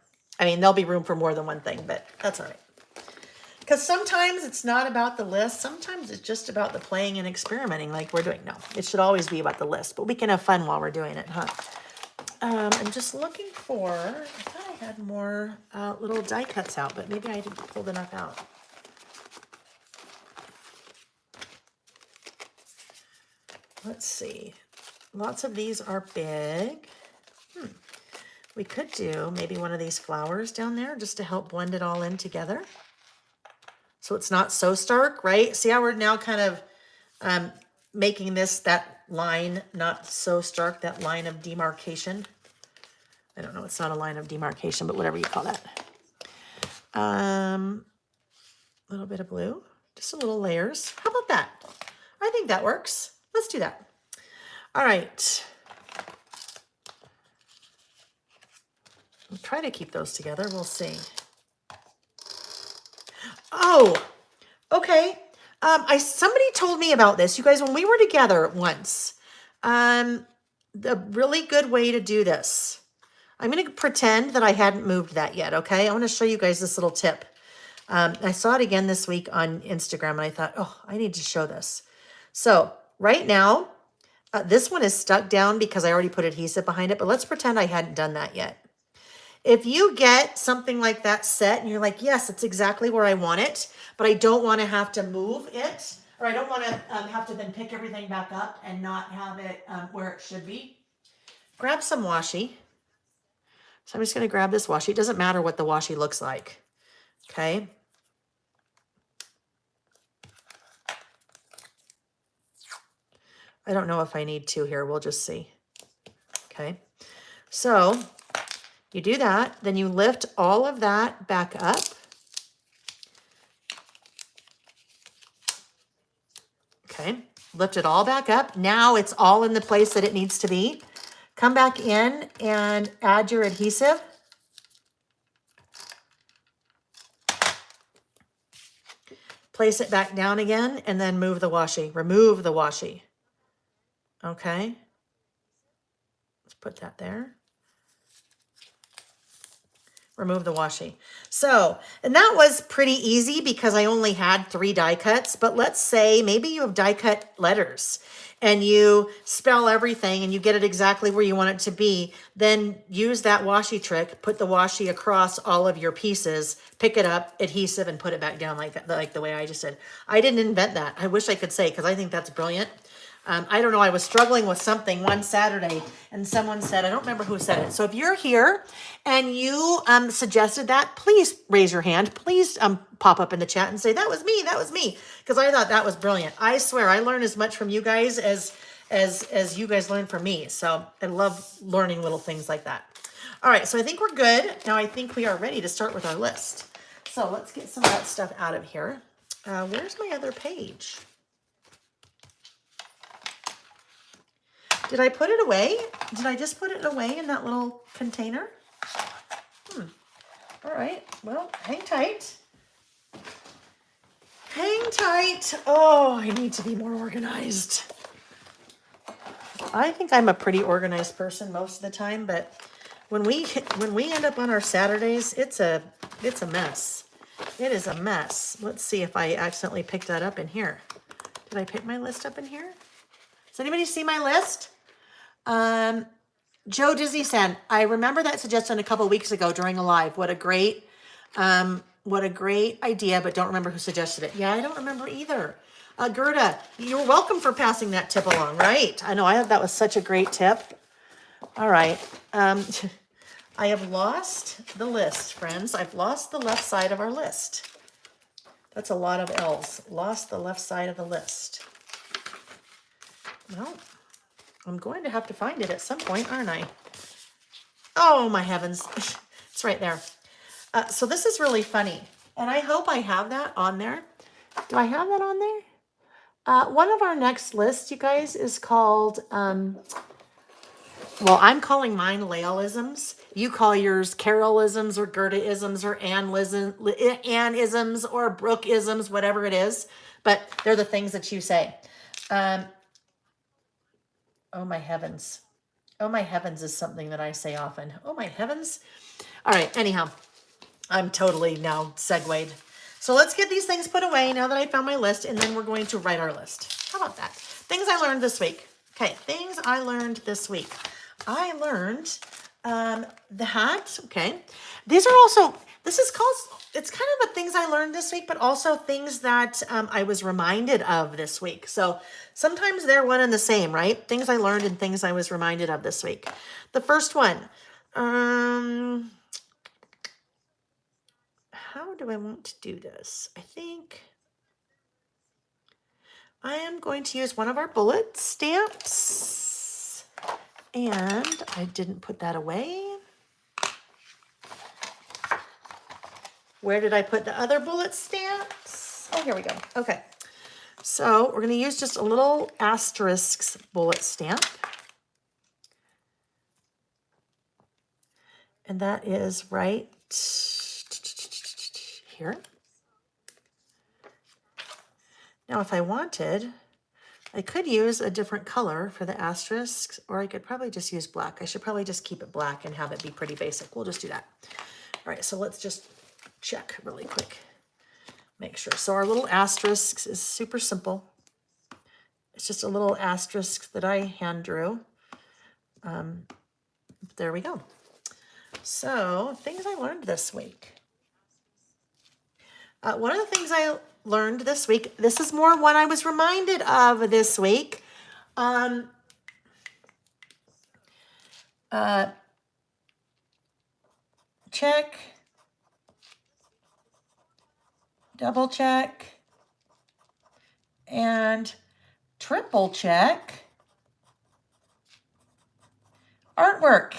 I mean, there'll be room for more than one thing, but that's all right. Because sometimes it's not about the list. Sometimes it's just about the playing and experimenting like we're doing. No, it should always be about the list, but we can have fun while we're doing it, huh? I'm just looking for, I thought I had more little die cuts out, but maybe I didn't pull enough out. Let's see. Lots of these are big. We could do maybe one of these flowers down there just to help blend it all in together. So it's not so stark, right? See how we're now kind of making that line not so stark, that line of demarcation. I don't know, it's not a line of demarcation, but whatever you call that. A little bit of blue, just a little layers. How about that? I think that works. Let's do that. All right. I'll try to keep those together. We'll see. Oh, okay. Somebody told me about this. You guys, when we were together once, the really good way to do this. I'm going to pretend that I hadn't moved that yet, okay? I want to show you guys this little tip. I saw it again this week on Instagram, and I thought, oh, I need to show this. So right now, this one is stuck down because I already put adhesive behind it, but let's pretend I hadn't done that yet. If you get something like that set and you're like, yes, it's exactly where I want it, but I don't want to have to move it, or I don't want to have to then pick everything back up and not have it where it should be, grab some washi. So I'm just going to grab this washi. It doesn't matter what the washi looks like. Okay. I don't know if I need two here. We'll just see. Okay. So you do that, then you lift all of that back up. Okay, lift it all back up. Now it's all in the place that it needs to be. Come back in and add your adhesive. Place it back down again and then move the washi. Remove the washi. Okay. Let's put that there. Remove the washi. So, and that was pretty easy because I only had 3 die cuts, but let's say maybe you have die cut letters and you spell everything and you get it exactly where you want it to be, then use that washi trick, put the washi across all of your pieces, pick it up, adhesive, and put it back down like that, like the way I just did. I didn't invent that. I wish I could say, because I think that's brilliant. I don't know, I was struggling with something one Saturday and someone said, I don't remember who said it. So if you're here and you suggested that, please raise your hand. Please pop up in the chat and say, that was me. Because I thought that was brilliant. I swear, I learn as much from you guys as you guys learn from me. So I love learning little things like that. All right, so I think we're good. Now I think we are ready to start with our list. So let's get some of that stuff out of here. Where's my other page? Did I put it away? Did I just put it away in that little container? All right, well, hang tight. Hang tight. Oh, I need to be more organized. I think I'm a pretty organized person most of the time, but when we end up on our Saturdays, it's a mess. It is a mess. Let's see if I accidentally picked that up in here. Did I pick my list up in here? Does anybody see my list? Joe Disney said, I remember that suggestion a couple weeks ago during a live. What a great idea, but don't remember who suggested it. Yeah, I don't remember either. Gerda, you're welcome for passing that tip along, right? I know, that was such a great tip. All right. I have lost the list, friends. I've lost the left side of our list. That's a lot of L's. Lost the left side of the list. Well, I'm going to have to find it at some point, aren't I? Oh, my heavens. It's right there. So this is really funny. And I hope I have that on there. Do I have that on there? One of our next lists, you guys, is called, well, I'm calling mine Layleisms. You call yours Carolisms or Gerda-isms or Ann-isms or Brooke-isms, whatever it is. But they're the things that you say. Oh, my heavens. Oh, my heavens is something that I say often. Oh, my heavens. All right. Anyhow, I'm totally now segued. So let's get these things put away now that I found my list, and then we're going to write our list. How about that? Things I learned this week. Okay, things I learned this week. I learned that, okay. These are also, this is called, it's kind of a things I learned this week, but also things that I was reminded of this week. So sometimes they're one and the same, right? Things I learned and things I was reminded of this week. The first one, how do I want to do this? I think I am going to use one of our bullet stamps, and I didn't put that away. Where did I put the other bullet stamps? Oh, here we go. Okay. So we're going to use just a little asterisk bullet stamp. And that is right here. Now, if I wanted, I could use a different color for the asterisks, or I could probably just use black. I should probably just keep it black and have it be pretty basic. We'll just do that. All right, so let's just check really quick. Make sure. So our little asterisk is super simple. It's just a little asterisk that I hand drew. There we go. So things I learned this week. One of the things I learned this week, this is more what I was reminded of this week. Check, double check, and triple check artwork.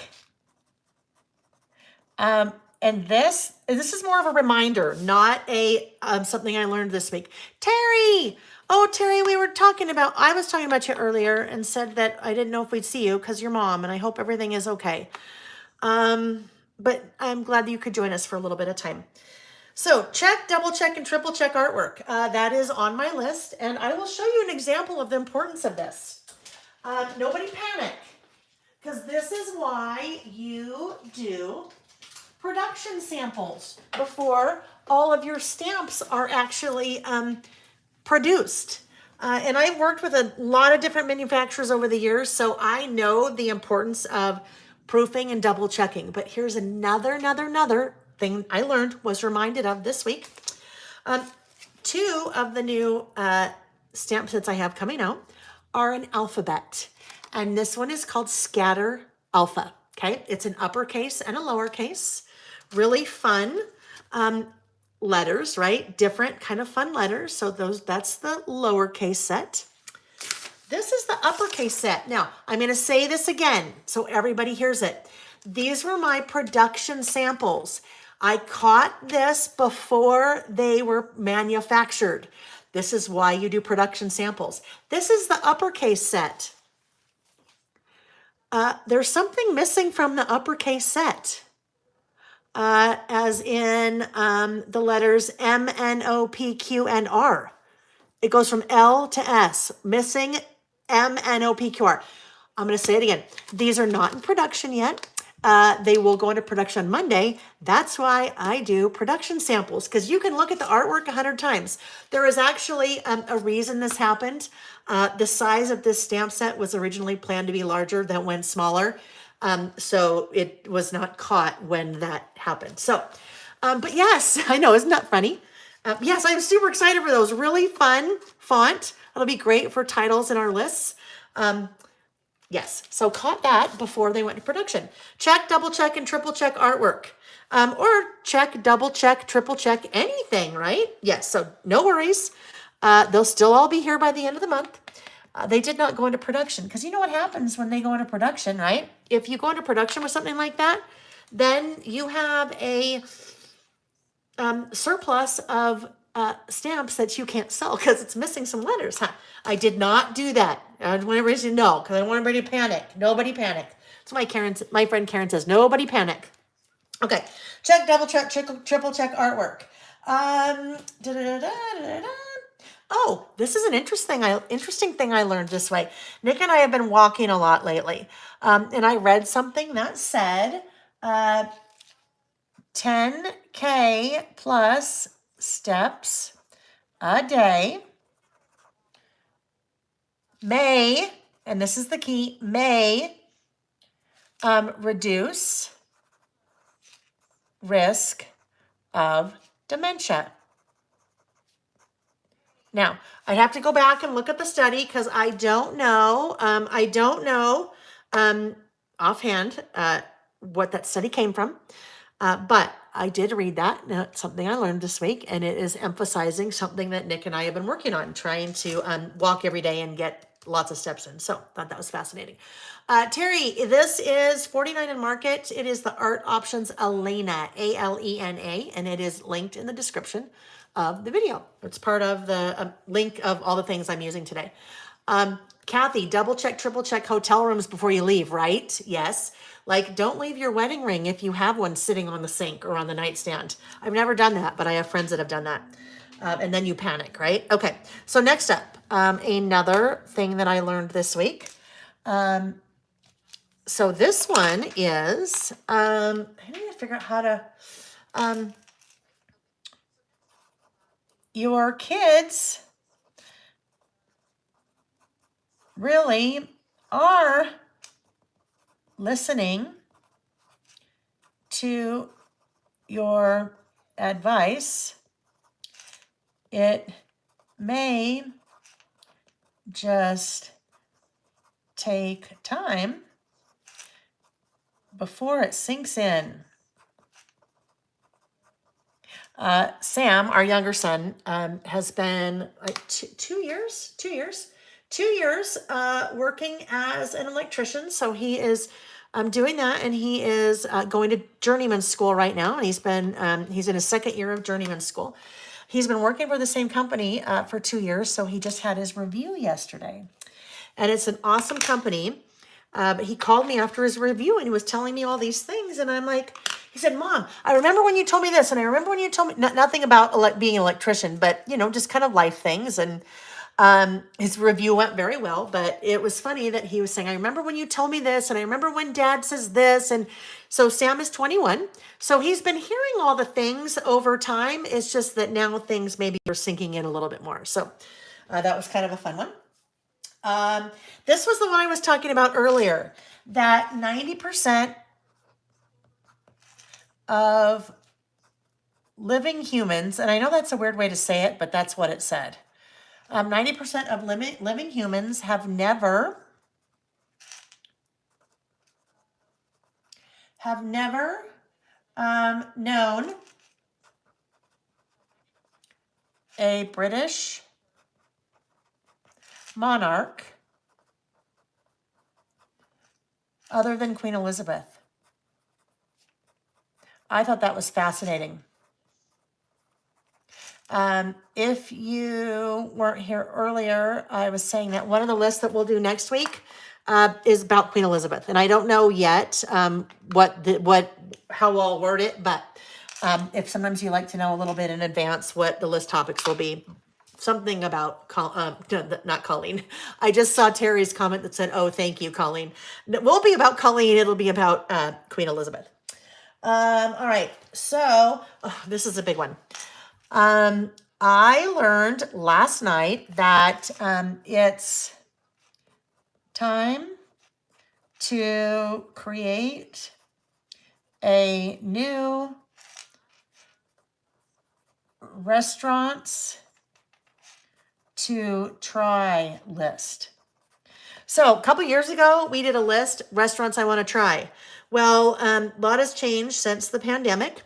And this is more of a reminder, not a something I learned this week. Terry! Oh, Terry, I was talking about you earlier and said that I didn't know if we'd see you because you're mom, and I hope everything is okay. But I'm glad that you could join us for a little bit of time. So check, double check, and triple check artwork. That is on my list, and I will show you an example of the importance of this. Nobody panic, because this is why you do production samples before all of your stamps are actually produced. And I've worked with a lot of different manufacturers over the years, so I know the importance of proofing and double checking. But here's another thing I learned, was reminded of this week. 2 of the new stamp sets I have coming out are an alphabet. And this one is called Scatter Alpha. Okay, it's an uppercase and a lowercase. Really fun letters, right? Different kind of fun letters. So that's the lowercase set. This is the uppercase set. Now, I'm going to say this again so everybody hears it. These were my production samples. I caught this before they were manufactured. This is why you do production samples. This is the uppercase set. There's something missing from the uppercase set. As in the letters M, N, O, P, Q, and R. It goes from L to S, missing M, N, O, P, Q, R. I'm going to say it again. These are not in production yet. They will go into production Monday. That's why I do production samples, because you can look at the artwork 100 times. There is actually a reason this happened. The size of this stamp set was originally planned to be larger, then went smaller. So it was not caught when that happened. So, but yes, I know, isn't that funny? Yes, I'm super excited for those. Really fun font. It'll be great for titles in our lists. Yes, so caught that before they went to production. Check, double check, and triple check artwork. Or check, double check, triple check anything, right? Yes, so no worries. They'll still all be here by the end of the month. They did not go into production, because you know what happens when they go into production, right? If you go into production with something like that, then you have a surplus of stamps that you can't sell because it's missing some letters. Huh? I did not do that. I want everybody to know, because I don't want everybody to panic. Nobody panic. That's why my friend Karen says, nobody panic. Okay, check, double check, triple check artwork. Oh, this is an interesting thing I learned this way. Nick and I have been walking a lot lately, and I read something that said 10K plus steps a day may, and this is the key, may reduce risk of dementia. Now, I'd have to go back and look at the study because I don't know. Offhand what that study came from. But I did read that. Now, it's something I learned this week, and it is emphasizing something that Nick and I have been working on, trying to walk every day and get lots of steps in. So thought that was fascinating. Terry, this is 49 in Market. It is the Art Options Alena, Alena, and it is linked in the description of the video. It's part of the link of all the things I'm using today. Kathy, double check, triple check hotel rooms before you leave, right? Yes. Like, don't leave your wedding ring if you have one sitting on the sink or on the nightstand. I've never done that, but I have friends that have done that. And then you panic, right? Okay. So next up, another thing that I learned this week. So this one is, I need to figure out how to, your kids really are listening to your advice. It may just take time before it sinks in. Sam, our younger son, has been like 2 years working as an electrician. So he is doing that, and he is going to journeyman school right now. And he's in his second year of journeyman school. He's been working for the same company for 2 years. So he just had his review yesterday, and it's an awesome company. But he called me after his review and he was telling me all these things. And I'm like, he said, Mom, I remember when you told me this. And I remember when you told me nothing about being an electrician, but, just kind of life things. And his review went very well. But it was funny that he was saying, I remember when you told me this. And I remember when Dad says this. And so Sam is 21. So he's been hearing all the things over time. It's just that now things maybe are sinking in a little bit more. So that was kind of a fun one. This was the one I was talking about earlier, that 90% of living humans, and I know that's a weird way to say it, but that's what it said. 90% of living humans have never known a British monarch other than Queen Elizabeth. I thought that was fascinating. If you weren't here earlier, I was saying that one of the lists that we'll do next week is about Queen Elizabeth, and I don't know yet how I'll word it, but if sometimes you like to know a little bit in advance what the list topics will be. Something about, not Colleen. I just saw Terry's comment that said, oh, thank you, Colleen. It won't be about Colleen. It'll be about Queen Elizabeth. All right. So this is a big one. I learned last night that it's time to create a new restaurants to try list. So a couple years ago, we did a list, restaurants I want to try. Well, a lot has changed since the pandemic.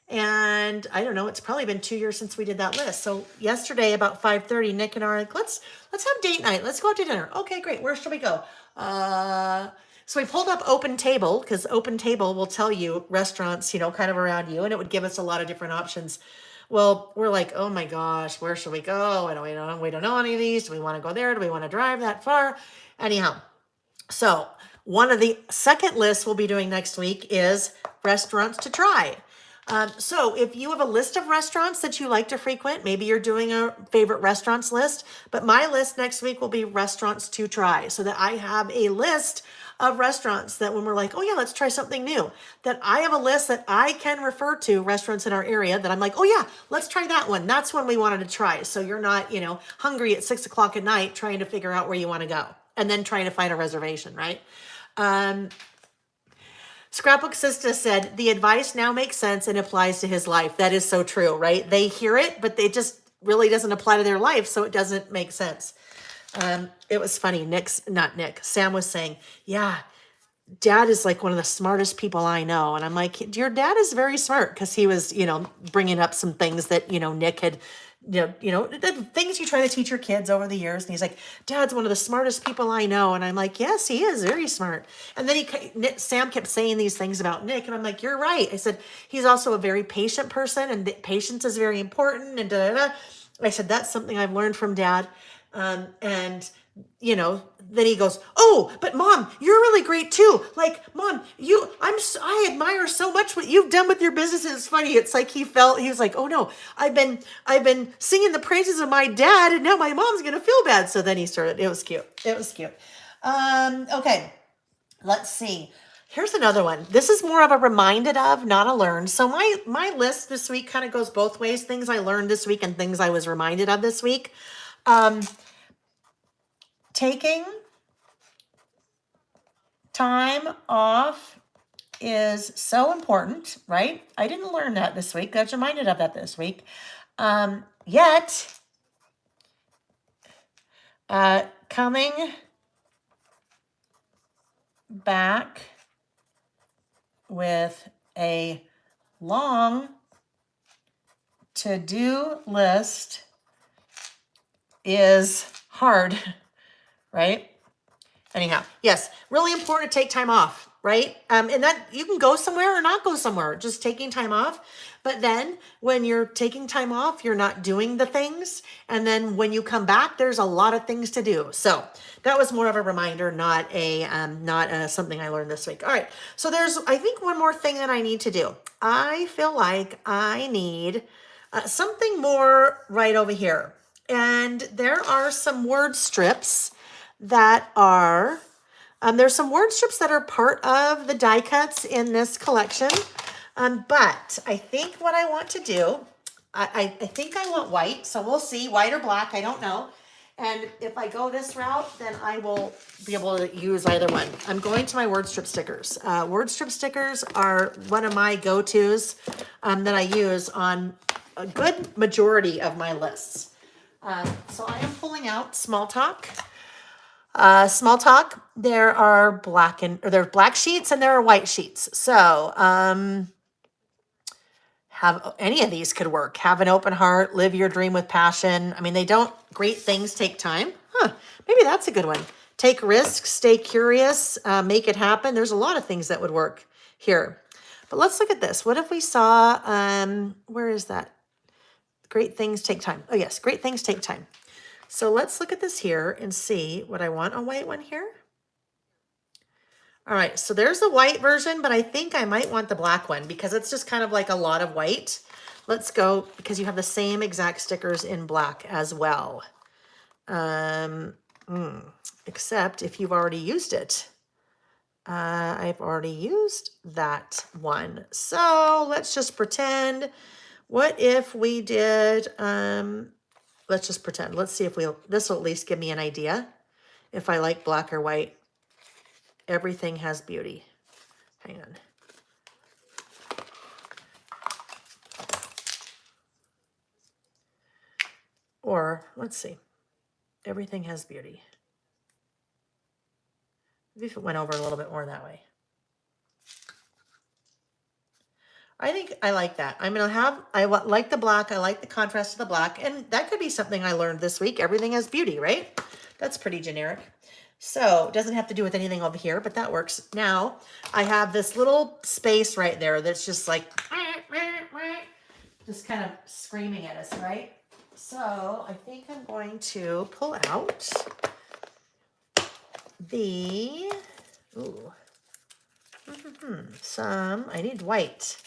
And I don't know, it's probably been 2 years since we did that list. So yesterday about 5:30, Nick and I are like, let's have date night. Let's go out to dinner. Okay, great. Where should we go? So we pulled up Open Table, because Open Table will tell you restaurants, kind of around you, and it would give us a lot of different options. Well, we're like, oh my gosh, where should we go? We don't know any of these. Do we want to go there? Do we want to drive that far? Anyhow, so one of the second lists we'll be doing next week is restaurants to try. So if you have a list of restaurants that you like to frequent, maybe you're doing a favorite restaurants list, but my list next week will be restaurants to try, so that I have a list of restaurants that when we're like, oh yeah, let's try something new, that I have a list that I can refer to restaurants in our area that I'm like, oh yeah, let's try that one. That's one we wanted to try. So you're not, hungry at 6 o'clock at night trying to figure out where you want to go and then trying to find a reservation, right? Scrapbook Sister said, the advice now makes sense and applies to his life. That is so true, right? They hear it, but they just really doesn't apply to their life, so it doesn't make sense. It was funny. Sam was saying, yeah, Dad is like one of the smartest people I know. And I'm like, your dad is very smart, because he was, bringing up some things that, Nick had, the things you try to teach your kids over the years. And he's like, Dad's one of the smartest people I know. And I'm like, yes, he is very smart. And then Sam kept saying these things about Nick. And I'm like, you're right. I said, he's also a very patient person, and patience is very important. And I said, that's something I've learned from Dad. And then he goes, oh, but Mom, you're really great too. Like, Mom, I admire so much what you've done with your business. It's funny. It's like he was like, oh no, I've been singing the praises of my dad, and now my mom's going to feel bad. So then he started, it was cute. Okay, let's see. Here's another one. This is more of a reminded of, not a learned. So my list this week kind of goes both ways. Things I learned this week and things I was reminded of this week. Taking time off is so important, right? I didn't learn that this week. I was reminded of that this week. Yet, coming back with a long to-do list is hard, right? Anyhow, yes, really important to take time off, right? And that you can go somewhere or not go somewhere, just taking time off. But then when you're taking time off, you're not doing the things. And then when you come back, there's a lot of things to do. So that was more of a reminder, not something I learned this week. All right. So there's, I think, one more thing that I need to do. I feel like I need something more right over here. And there are some word strips that are, there's some word strips that are part of the die cuts in this collection. But I think what I want to do, I think I want white. So we'll see, white or black, I don't know. And if I go this route, then I will be able to use either one. I'm going to my word strip stickers. Word strip stickers are one of my go-tos that I use on a good majority of my lists. So I am pulling out Small Talk. Small Talk, there are black sheets and there are white sheets. So, have any of these could work. Have an open heart, live your dream with passion. I mean, great things take time. Maybe that's a good one. Take risks, stay curious, make it happen. There's a lot of things that would work here. But let's look at this. What if we saw, where is that? Great things take time. Oh yes, great things take time. So let's look at this here and see what I want. A white one here. All right, so there's the white version, but I think I might want the black one because it's just kind of like a lot of white. Let's go, because you have the same exact stickers in black as well. Except if you've already used it. I've already used that one. So let's just pretend. What if we did, let's just pretend. Let's see if this will at least give me an idea if I like black or white. Everything has beauty. Hang on. Or, let's see. Everything has beauty. Maybe if it went over a little bit more that way. I think I like that. I'm going to have, I like the black. I like the contrast of the black. And that could be something I learned this week. Everything has beauty, right? That's pretty generic. So it doesn't have to do with anything over here, but that works. Now I have this little space right there that's just like, just kind of screaming at us, right? So I think I'm going to pull out the, I need white.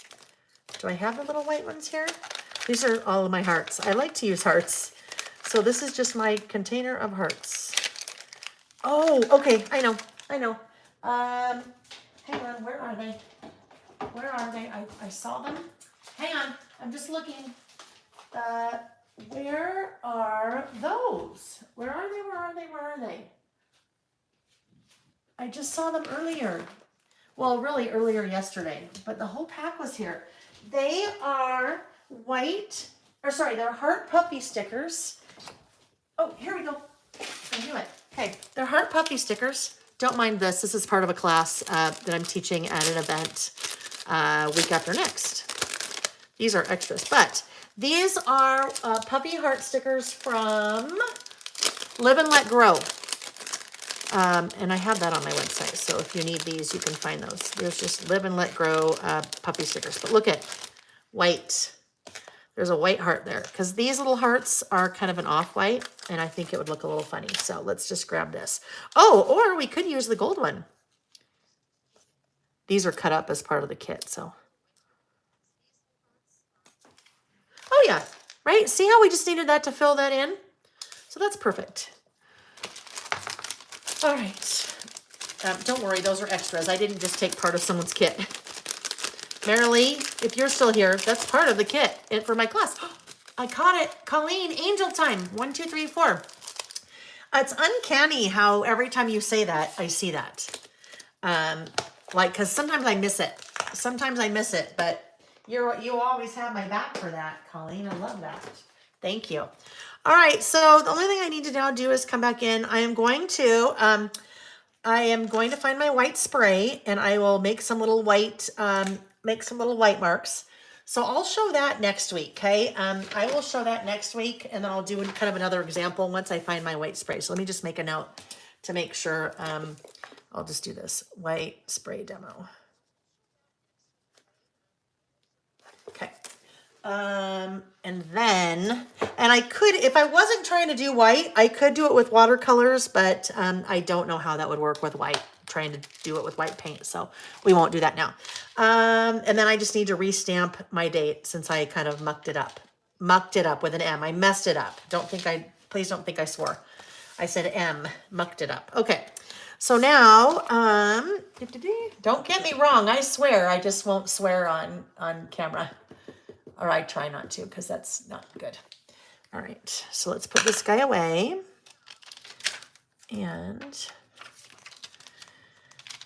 Do I have the little white ones here? These are all of my hearts. I like to use hearts. So this is just my container of hearts. Oh, okay. I know. Hang on. Where are they? I saw them. Hang on. I'm just looking. Where are those? Where are they? I just saw them earlier. Well, really earlier yesterday, but the whole pack was here. They are they're heart puppy stickers. Oh, here we go. I knew it. Okay, they're heart puppy stickers. Don't mind this. This is part of a class that I'm teaching at an event week after next. These are extras, but these are puppy heart stickers from Live and Let Grow. And I have that on my website. So if you need these, you can find those. There's just Live and Let Grow puppy stickers. But look at white. There's a white heart there because these little hearts are kind of an off-white and I think it would look a little funny. So let's just grab this. Oh, or we could use the gold one. These are cut up as part of the kit. So, oh yeah, right? See how we just needed that to fill that in? So that's perfect. All right. Don't worry, those are extras. I didn't just take part of someone's kit. Marilee, if you're still here, that's part of the kit for my class. I caught it. Colleen, angel time. 1, 2, 3, 4. It's uncanny how every time you say that, I see that. Because sometimes I miss it. But you always have my back for that, Colleen. I love that. Thank you. All right, so the only thing I need to now do is come back in. I am going to find my white spray and I will make some little white marks. So I'll show that next week, okay? I will show that next week and then I'll do kind of another example once I find my white spray. So let me just make a note to make sure. I'll just do this white spray demo. Okay. And I could, if I wasn't trying to do white, I could do it with watercolors, but I don't know how that would work with white, trying to do it with white paint. So we won't do that now. And then I just need to restamp my date since I kind of mucked it up with an M. I messed it up. Please don't think I swore. I said M, mucked it up. Okay. So now, don't get me wrong. I swear, I just won't swear on camera. Or I try not to because that's not good. All right, so let's put this guy away. And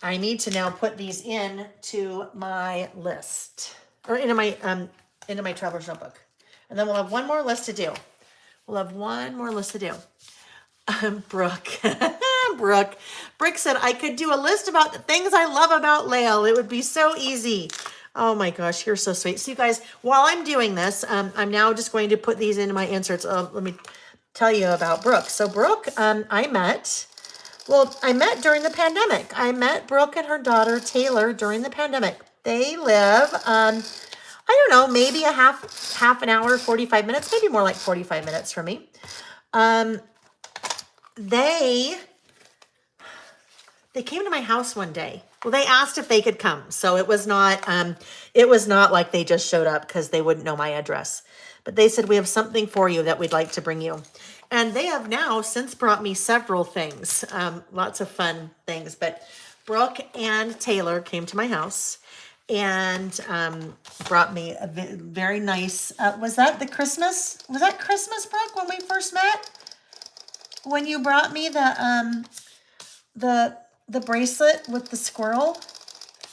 I need to now put these into my list or into my traveler's notebook. And then we'll have one more list to do. Brooke said, I could do a list about the things I love about Layle. It would be so easy. Oh my gosh, you're so sweet. So you guys, while I'm doing this, I'm now just going to put these into my inserts. Let me tell you about Brooke. So Brooke, I met during the pandemic. I met Brooke and her daughter, Taylor, during the pandemic. They live, I don't know, maybe a half an hour, 45 minutes, maybe more like 45 minutes from me. They came to my house one day. Well, they asked if they could come. So it was not like they just showed up because they wouldn't know my address. But they said, we have something for you that we'd like to bring you. And they have now since brought me several things, lots of fun things. But Brooke and Taylor came to my house and brought me a very nice, was that Christmas, Brooke, when we first met? When you brought me the bracelet with the squirrel.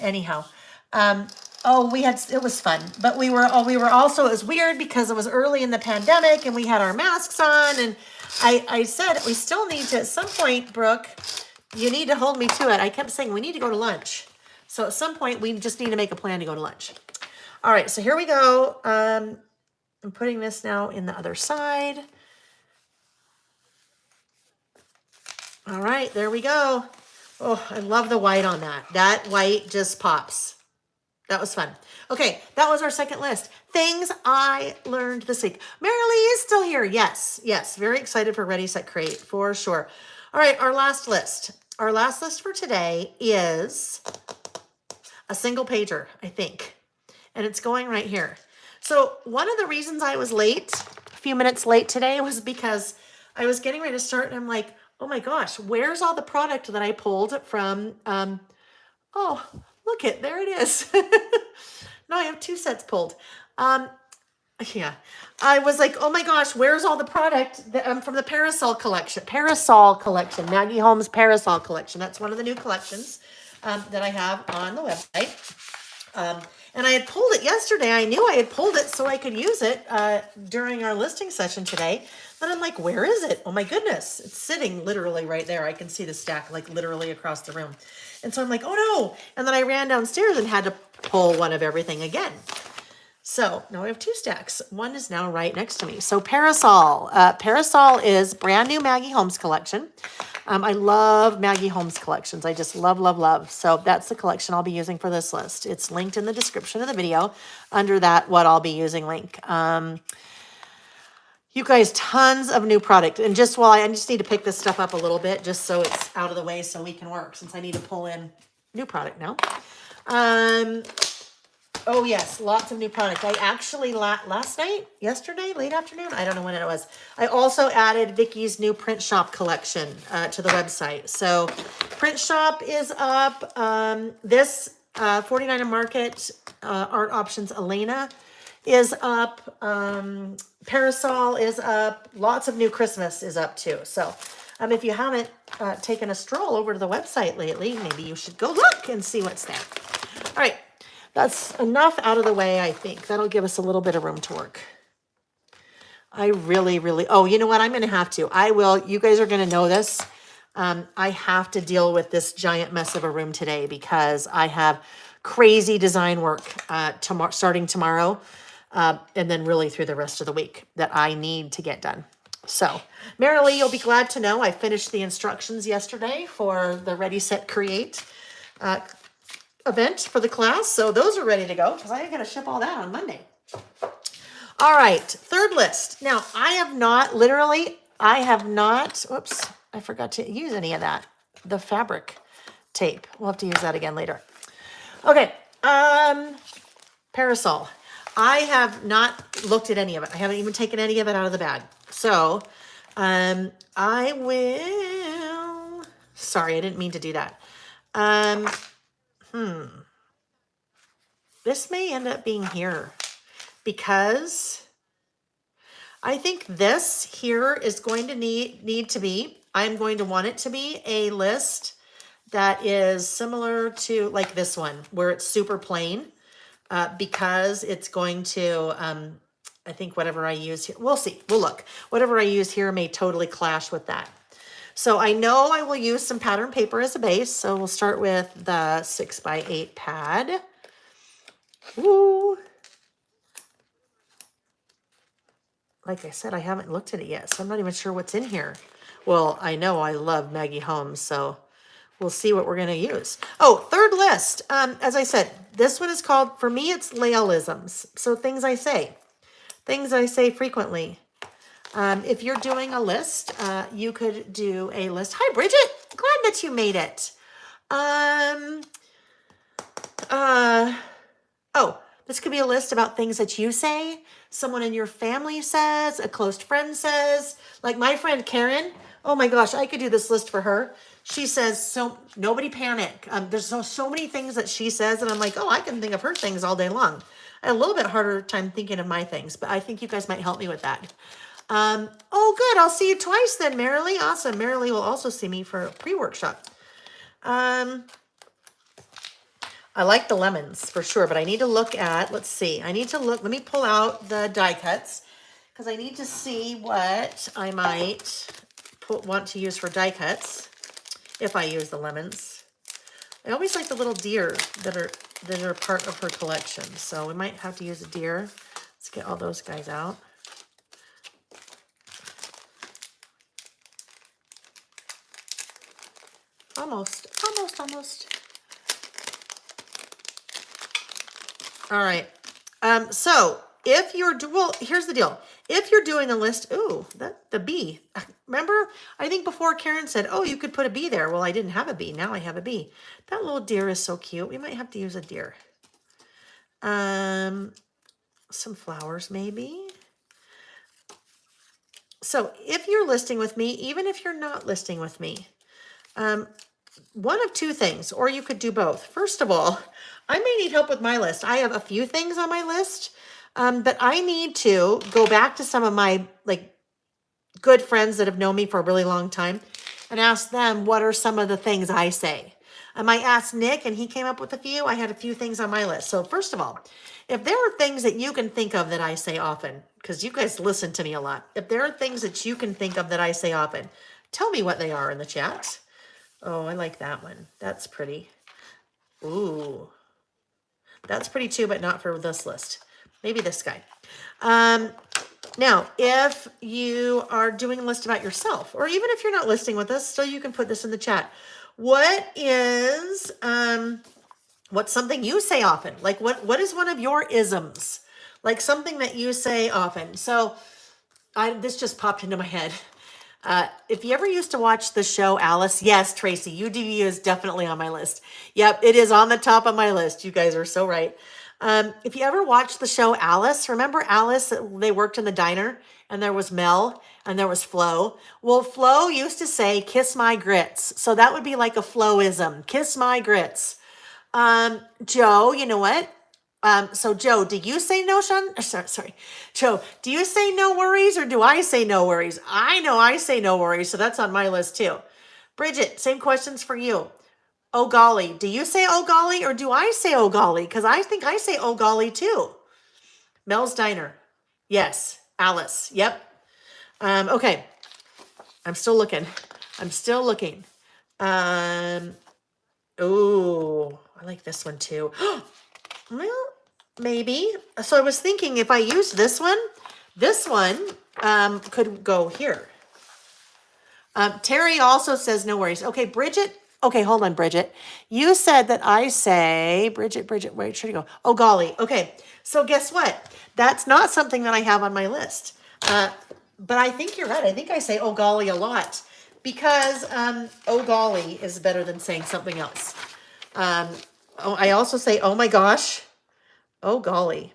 Anyhow, it was fun, but we were also, it was weird because it was early in the pandemic and we had our masks on. And I said, we still need to, at some point, Brooke, you need to hold me to it. I kept saying, we need to go to lunch. So at some point we just need to make a plan to go to lunch. All right. So here we go. I'm putting this now in the other side. All right, there we go. Oh, I love the white on that. That white just pops. That was fun. Okay, that was our second list. Things I learned this week. Marilee is still here. Yes. Very excited for Ready, Set, Create, for sure. All right, our last list. Our last list for today is a single pager, I think. and it's going right here. So one of the reasons I was late, a few minutes late today, was because I was getting ready to start and I'm like, oh my gosh, where's all the product that I pulled from, oh, look it, there it is. Now I have 2 sets pulled. Yeah, I was like, oh my gosh, where's all the product that, from the Parasol collection? Parasol collection, Maggie Holmes Parasol collection. That's one of the new collections that I have on the website. And I had pulled it yesterday. I knew I had pulled it so I could use it during our listing session today. But I'm like, where is it? Oh my goodness. It's sitting literally right there. I can see the stack like literally across the room. And so I'm like, oh no. And then I ran downstairs and had to pull one of everything again. So now we have 2 stacks. One is now right next to me. So Parasol. Parasol is brand new Maggie Holmes collection. I love Maggie Holmes collections. I just love, love, love. So that's the collection I'll be using for this list. It's linked in the description of the video under that what I'll be using link. You guys, tons of new product. And just while I just need to pick this stuff up a little bit just so it's out of the way so we can work since I need to pull in new product now. Oh yes, lots of new product. I actually last night, yesterday, late afternoon, I don't know when it was. I also added Vicky's new print shop collection to the website. So print shop is up. This 49 Market Art Options Elena is up. Parasol is up. Lots of new Christmas is up too. So if you haven't taken a stroll over to the website lately, maybe you should go look and see what's there. All right. That's enough out of the way, I think. That'll give us a little bit of room to work. I really, really, oh, you know what? I'm going to have to. I will. You guys are going to know this. I have to deal with this giant mess of a room today because I have crazy design work starting tomorrow and then really through the rest of the week that I need to get done. So, Marilee, you'll be glad to know I finished the instructions yesterday for the Ready, Set, Create event for the class. So those are ready to go because I got to ship all that on Monday. All right. 3rd list. Now I have not, whoops, I forgot to use any of that. The fabric tape. We'll have to use that again later. Okay. Parasol. I have not looked at any of it. I haven't even taken any of it out of the bag. So, I will, sorry, I didn't mean to do that. This may end up being here because I think this here is going to need to be, I'm going to want it to be a list that is similar to like this one where it's super plain because it's going to, I think whatever I use here, we'll see, we'll look. Whatever I use here may totally clash with that. So I know I will use some pattern paper as a base. So we'll start with the 6x8 pad. Ooh. Like I said, I haven't looked at it yet, so I'm not even sure what's in here. Well, I know I love Maggie Holmes, so we'll see what we're going to use. Oh, 3rd list. As I said, this one is called, for me, it's Laylisms. So things I say frequently. If you're doing a list, you could do a list. Hi, Bridget. Glad that you made it. Oh, this could be a list about things that you say, someone in your family says, a close friend says, like my friend Karen. Oh my gosh, I could do this list for her. She says, so nobody panic. There's so many things that she says, and I'm like, oh, I can think of her things all day long. I had a little bit harder time thinking of my things, but I think you guys might help me with that. Oh, good. I'll see you twice then, Marilee. Awesome. Marilee will also see me for a pre-workshop. I like the lemons for sure, but I need to look at, let's see. I need to look, let me pull out the die cuts because I need to see what I might want to use for die cuts if I use the lemons. I always like the little deer that are part of her collection. So we might have to use a deer. Let's get all those guys out. Almost. All right. So if you're, well, here's the deal. If you're doing a list, ooh, the bee. Remember, I think before Karen said, oh, you could put a bee there. Well, I didn't have a bee. Now I have a bee. That little deer is so cute. We might have to use a deer. Some flowers maybe. So if you're listing with me, even if you're not listing with me, one of two things, or you could do both. First of all, I may need help with my list. I have a few things on my list, but I need to go back to some of my like good friends that have known me for a really long time and ask them what are some of the things I say. I asked Nick and he came up with a few. I had a few things on my list. So first of all, if there are things that you can think of that I say often, because you guys listen to me a lot, if there are things that you can think of that I say often, tell me what they are in the chat. Oh, I like that one. That's pretty. Ooh, that's pretty too, but not for this list. Maybe this guy. Now, if you are doing a list about yourself, or even if you're not listing with us, still you can put this in the chat. What is, what's something you say often? Like what is one of your isms? Like something that you say often. So this just popped into my head. If you ever used to watch the show Alice, yes, Tracy, UDV is definitely on my list. Yep, it is on the top of my list. You guys are so right. If you ever watched the show Alice, remember Alice? They worked in the diner and there was Mel and there was Flo. Well, Flo used to say, kiss my grits. So that would be like a Floism, kiss my grits. Joe, you know what? So Joe, do you say no, Sean? Sorry. Joe, do you say no worries or do I say no worries? I know I say no worries, so that's on my list too. Bridget, same questions for you. Oh golly, do you say oh golly or do I say oh golly? Because I think I say oh golly too. Mel's Diner. Yes. Alice. Yep. Okay. I'm still looking. Oh, I like this one too. Well, maybe. So I was thinking if I use this one could go here. Terry also says no worries. Okay, Bridget. Okay, hold on, Bridget. You said that I say, Bridget, where should you go? Oh, golly. Okay, so guess what? That's not something that I have on my list. But I think you're right. I think I say oh, golly a lot because oh, golly is better than saying something else. I also say, oh my gosh. Oh, golly.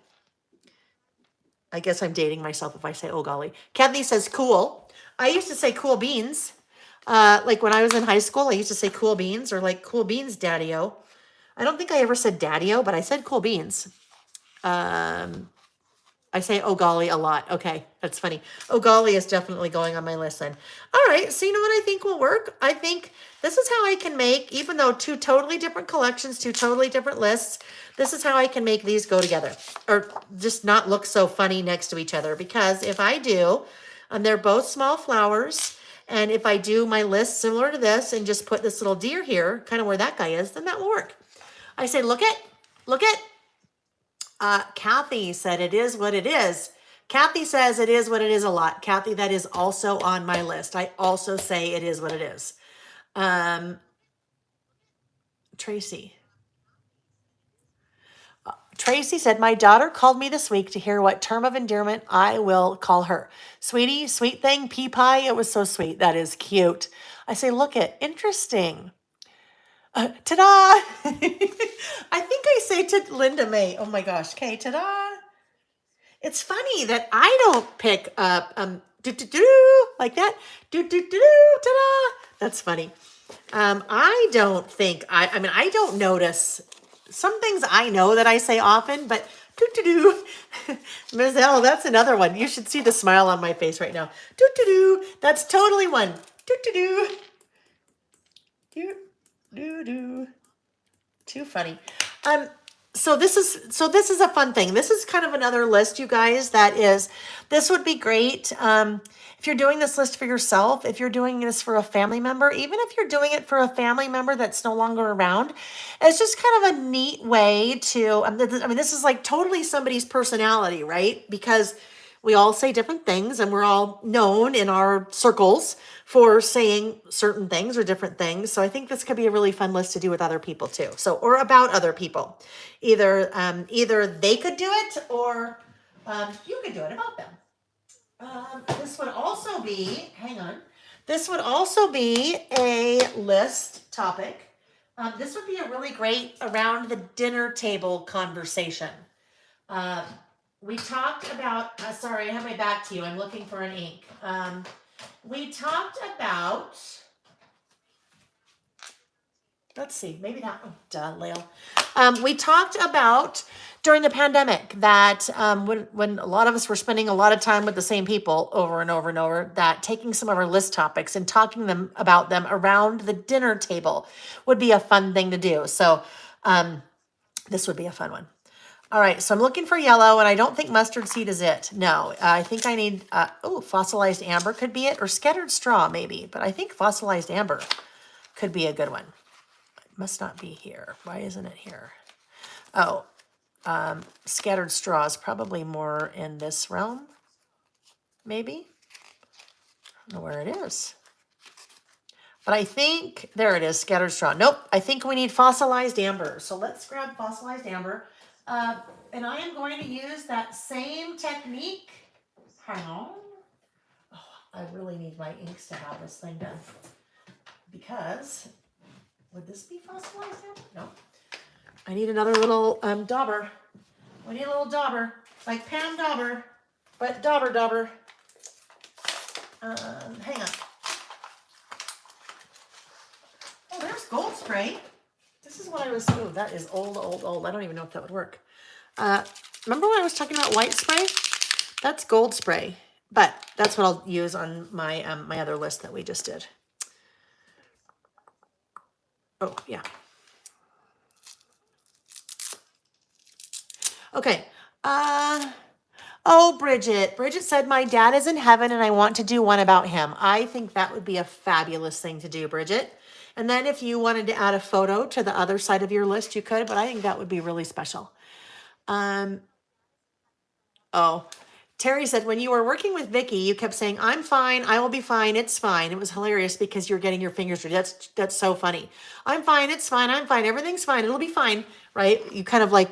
I guess I'm dating myself if I say, oh, golly. Kathy says cool. I used to say cool beans. Like when I was in high school, I used to say cool beans or like cool beans, daddy-o. I don't think I ever said daddy-o, but I said cool beans. I say oh, golly a lot. Okay, that's funny. Oh, golly is definitely going on my list then. All right, so you know what I think will work? I think this is how I can make, even though two totally different collections, two totally different lists, this is how I can make these go together or just not look so funny next to each other. Because if I do, they're both small flowers. And if I do my list similar to this and just put this little deer here, kind of where that guy is, then that will work. I say, look it. Kathy said it is what it is. Kathy says it is what it is a lot. Kathy, that is also on my list. I also say it is what it is. Tracy said, my daughter called me this week to hear what term of endearment I will call her. Sweetie, sweet thing, pea pie. It was so sweet. That is cute. I say, look it, interesting. Ta-da! I think I say to Linda May, oh my gosh, okay, ta-da. It's funny that I don't pick up do-do-do like that. Do-do-do, ta-da. That's funny. I don't think, I mean, I don't notice some things I know that I say often, but do-do-do. Ms. L, that's another one. You should see the smile on my face right now. Do-do-do. That's totally one. Do-do-do. Do-do-do. Too funny. So this is a fun thing. This is kind of another list, you guys, this would be great. If you're doing this list for yourself, if you're doing this for a family member, even if you're doing it for a family member that's no longer around, it's just kind of a neat way to, I mean, this is like totally somebody's personality, right? Because we all say different things and we're all known in our circles for saying certain things or different things. So I think this could be a really fun list to do with other people too. So, or about other people. Either they could do it or you could do it about them. This would also be, hang on. This would also be a list topic. This would be a really great around the dinner table conversation. Uh, we talked about, sorry, I have my back to you. I'm looking for an ink. We talked about, let's see, maybe not, oh, duh, Layle. We talked about during the pandemic that when a lot of us were spending a lot of time with the same people over and over and over, that taking some of our list topics and talking about them around the dinner table would be a fun thing to do. So this would be a fun one. All right, so I'm looking for yellow, and I don't think mustard seed is it. No, I think I need, fossilized amber could be it, or scattered straw maybe, but I think fossilized amber could be a good one. It must not be here. Why isn't it here? Oh, scattered straw is probably more in this realm, maybe. I don't know where it is. But I think, there it is, scattered straw. Nope, I think we need fossilized amber. So let's grab fossilized amber. And I am going to use that same technique. Hang on. Oh, I really need my inks to have this thing done. Because, would this be fossilized amber? No. I need another little dauber. We need a little dauber. Like Pam Dauber, but dauber. Hang on. Oh, there's gold spray. This is what I was, oh, that is old. I don't even know if that would work. Remember when I was talking about white spray? That's gold spray, but that's what I'll use on my, my other list that we just did. Oh, yeah. Okay. Oh, Bridget. Bridget said, my dad is in heaven and I want to do one about him. I think that would be a fabulous thing to do, Bridget. And then if you wanted to add a photo to the other side of your list, you could, but I think that would be really special. Oh, Terry said, when you were working with Vicky, you kept saying, I'm fine, I will be fine, it's fine. It was hilarious because you're getting your fingers dirty. That's so funny. I'm fine, it's fine, I'm fine, everything's fine, it'll be fine, right? You kind of like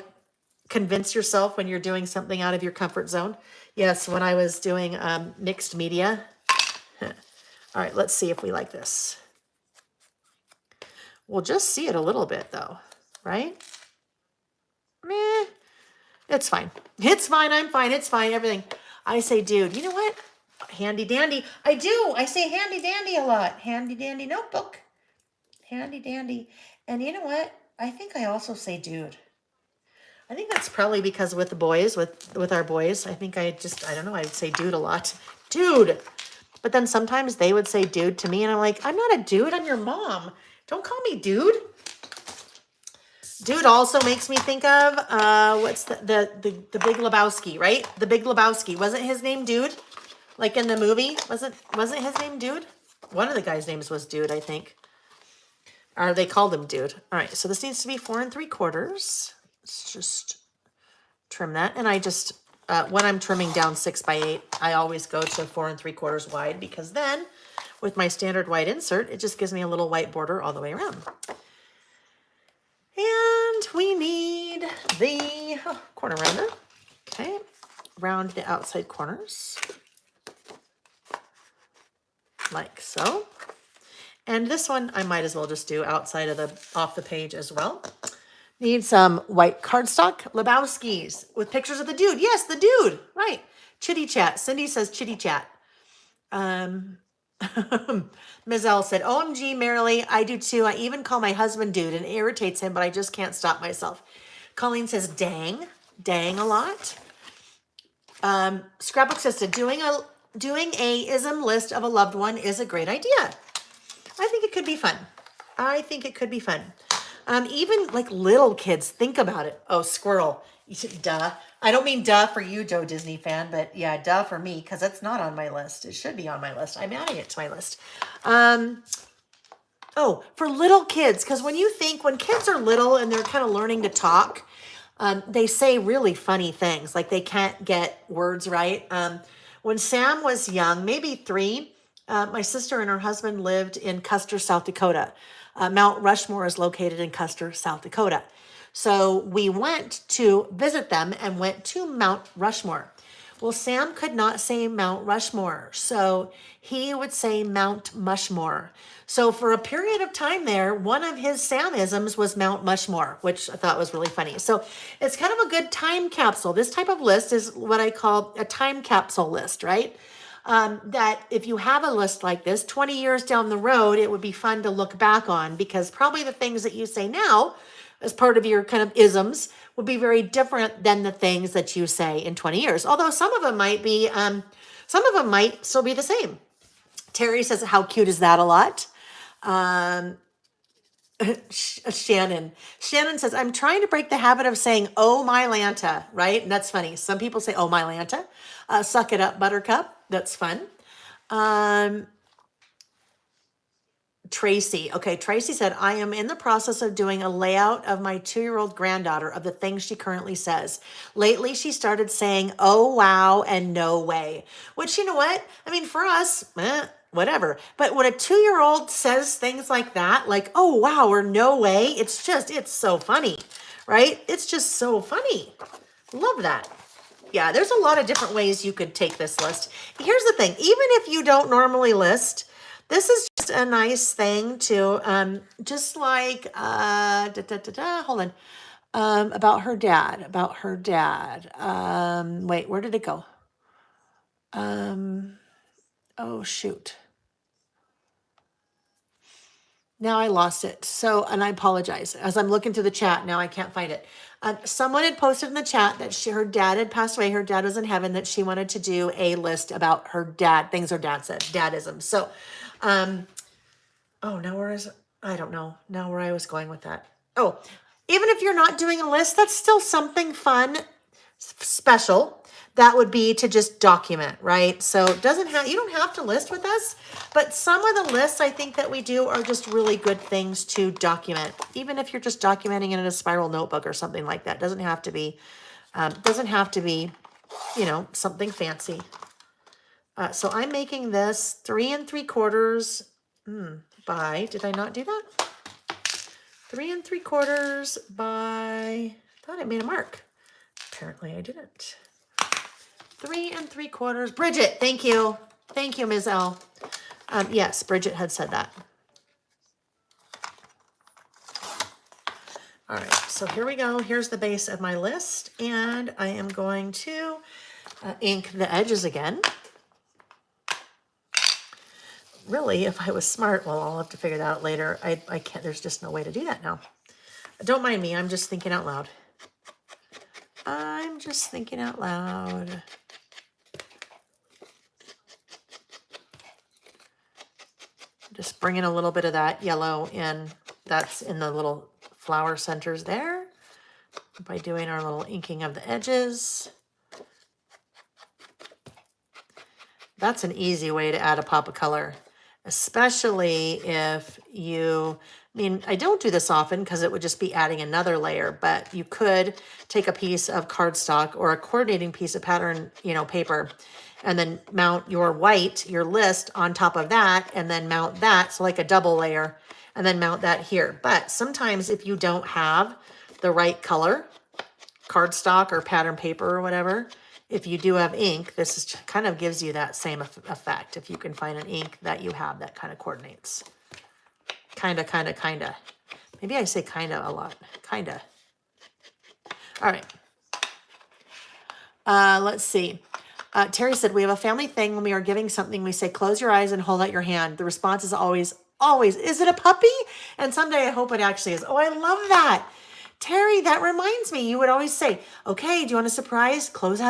convince yourself when you're doing something out of your comfort zone. Yes, when I was doing mixed media. All right, let's see if we like this. We'll just see it a little bit though, right? Meh. It's fine. It's fine. I'm fine. It's fine. Everything. I say, dude, you know what? Handy dandy. I do. I say handy dandy a lot. Handy dandy notebook. Handy dandy. And you know what? I think I also say dude. I think that's probably because with the boys, with our boys, I think I don't know, I'd say dude a lot. Dude. But then sometimes they would say dude to me and I'm like, I'm not a dude. I'm your mom. Don't call me dude. Dude also makes me think of what's the Big Lebowski, right? The Big Lebowski. Wasn't his name Dude? Like in the movie? Wasn't his name Dude? One of the guys' names was Dude, I think. Or they called him Dude. All right, so this needs to be 4 3/4. Let's just trim that. And I just when I'm trimming down 6x8, I always go to 4 3/4 wide because then with my standard white insert, it just gives me a little white border all the way around. And we need the corner rounder. Okay, round the outside corners like so. And this one I might as well just do outside of off the page as well. Need some white cardstock, Lebowski's with pictures of the dude. Yes, the dude, right. Chitty chat. Cindy says chitty chat. Ms. L said, OMG, Marilee, I do too. I even call my husband dude and it irritates him, but I just can't stop myself. Colleen says, dang a lot. Scrapbook Sister, doing a ism list of a loved one is a great idea. I think it could be fun. Even like little kids, think about it. Oh, squirrel. Duh. I don't mean duh for you, Joe Disney fan, but yeah, duh for me, because it's not on my list. It should be on my list. I'm adding it to my list. Oh, for little kids, because when kids are little and they're kind of learning to talk, they say really funny things, like they can't get words right. When Sam was young, maybe 3, my sister and her husband lived in Custer, South Dakota. Mount Rushmore is located in Custer, South Dakota. So we went to visit them and went to Mount Rushmore. Well, Sam could not say Mount Rushmore, so he would say Mount Mushmore. So for a period of time there, one of his Samisms was Mount Mushmore, which I thought was really funny. So it's kind of a good time capsule. This type of list is what I call a time capsule list, right? That if you have a list like this, 20 years down the road, it would be fun to look back on, because probably the things that you say now as part of your kind of isms would be very different than the things that you say in 20 years. Although some of them might be, some of them might still be the same. Terry says, how cute is that a lot? Shannon says, I'm trying to break the habit of saying, oh, my Lanta, right? And that's funny. Some people say, oh, my Lanta. Suck it up, Buttercup. That's fun. Tracy. Okay, Tracy said, I am in the process of doing a layout of my 2-year-old granddaughter of the things she currently says. Lately, she started saying, oh, wow, and no way. Which, you know what? I mean, for us, whatever. But when a 2-year-old says things like that, like, oh, wow, or no way, it's so funny, right? It's just so funny. Love that. Yeah, there's a lot of different ways you could take this list. Here's the thing. Even if you don't normally list, this is just a nice thing to, just like, hold on, about her dad, wait, where did it go? Oh, shoot. Now I lost it. So, and I apologize. As I'm looking through the chat, now I can't find it. Someone had posted in the chat that her dad had passed away. Her dad was in heaven, that she wanted to do a list about her dad, things her dad said, dadism. So, oh, now I don't know now where I was going with that. Oh, even if you're not doing a list, that's still something fun, special. That would be to just document, right? So you don't have to list with us, but some of the lists I think that we do are just really good things to document. Even if you're just documenting it in a spiral notebook or something like that, doesn't have to be, something fancy. So I'm making this 3 3/4 by, did I not do that? 3 3/4 by, I thought I made a mark. Apparently I didn't. 3 3/4. Bridget, thank you. Thank you, Ms. L. Yes, Bridget had said that. All right, so here we go. Here's the base of my list, and I am going to ink the edges again. Really, if I was smart, well, I'll have to figure that out later. I can't, there's just no way to do that now. Don't mind me, I'm just thinking out loud. I'm just thinking out loud. Just bringing a little bit of that yellow in. That's in the little flower centers there by doing our little inking of the edges. That's an easy way to add a pop of color, especially if you, I don't do this often because it would just be adding another layer, but you could take a piece of cardstock or a coordinating piece of pattern, paper, and then mount your list on top of that, and then mount that, so like a double layer, and then mount that here. But sometimes if you don't have the right color, cardstock or pattern paper or whatever, if you do have ink, this is kind of gives you that same effect. If you can find an ink that you have that kind of coordinates. Kinda. Maybe I say kinda a lot. Kinda. All right. Let's see. Terry said, we have a family thing when we are giving something, we say, close your eyes and hold out your hand. The response is always, is it a puppy? And someday I hope it actually is. Oh, I love that. Terry, that reminds me, you would always say, okay, do you want a surprise? Close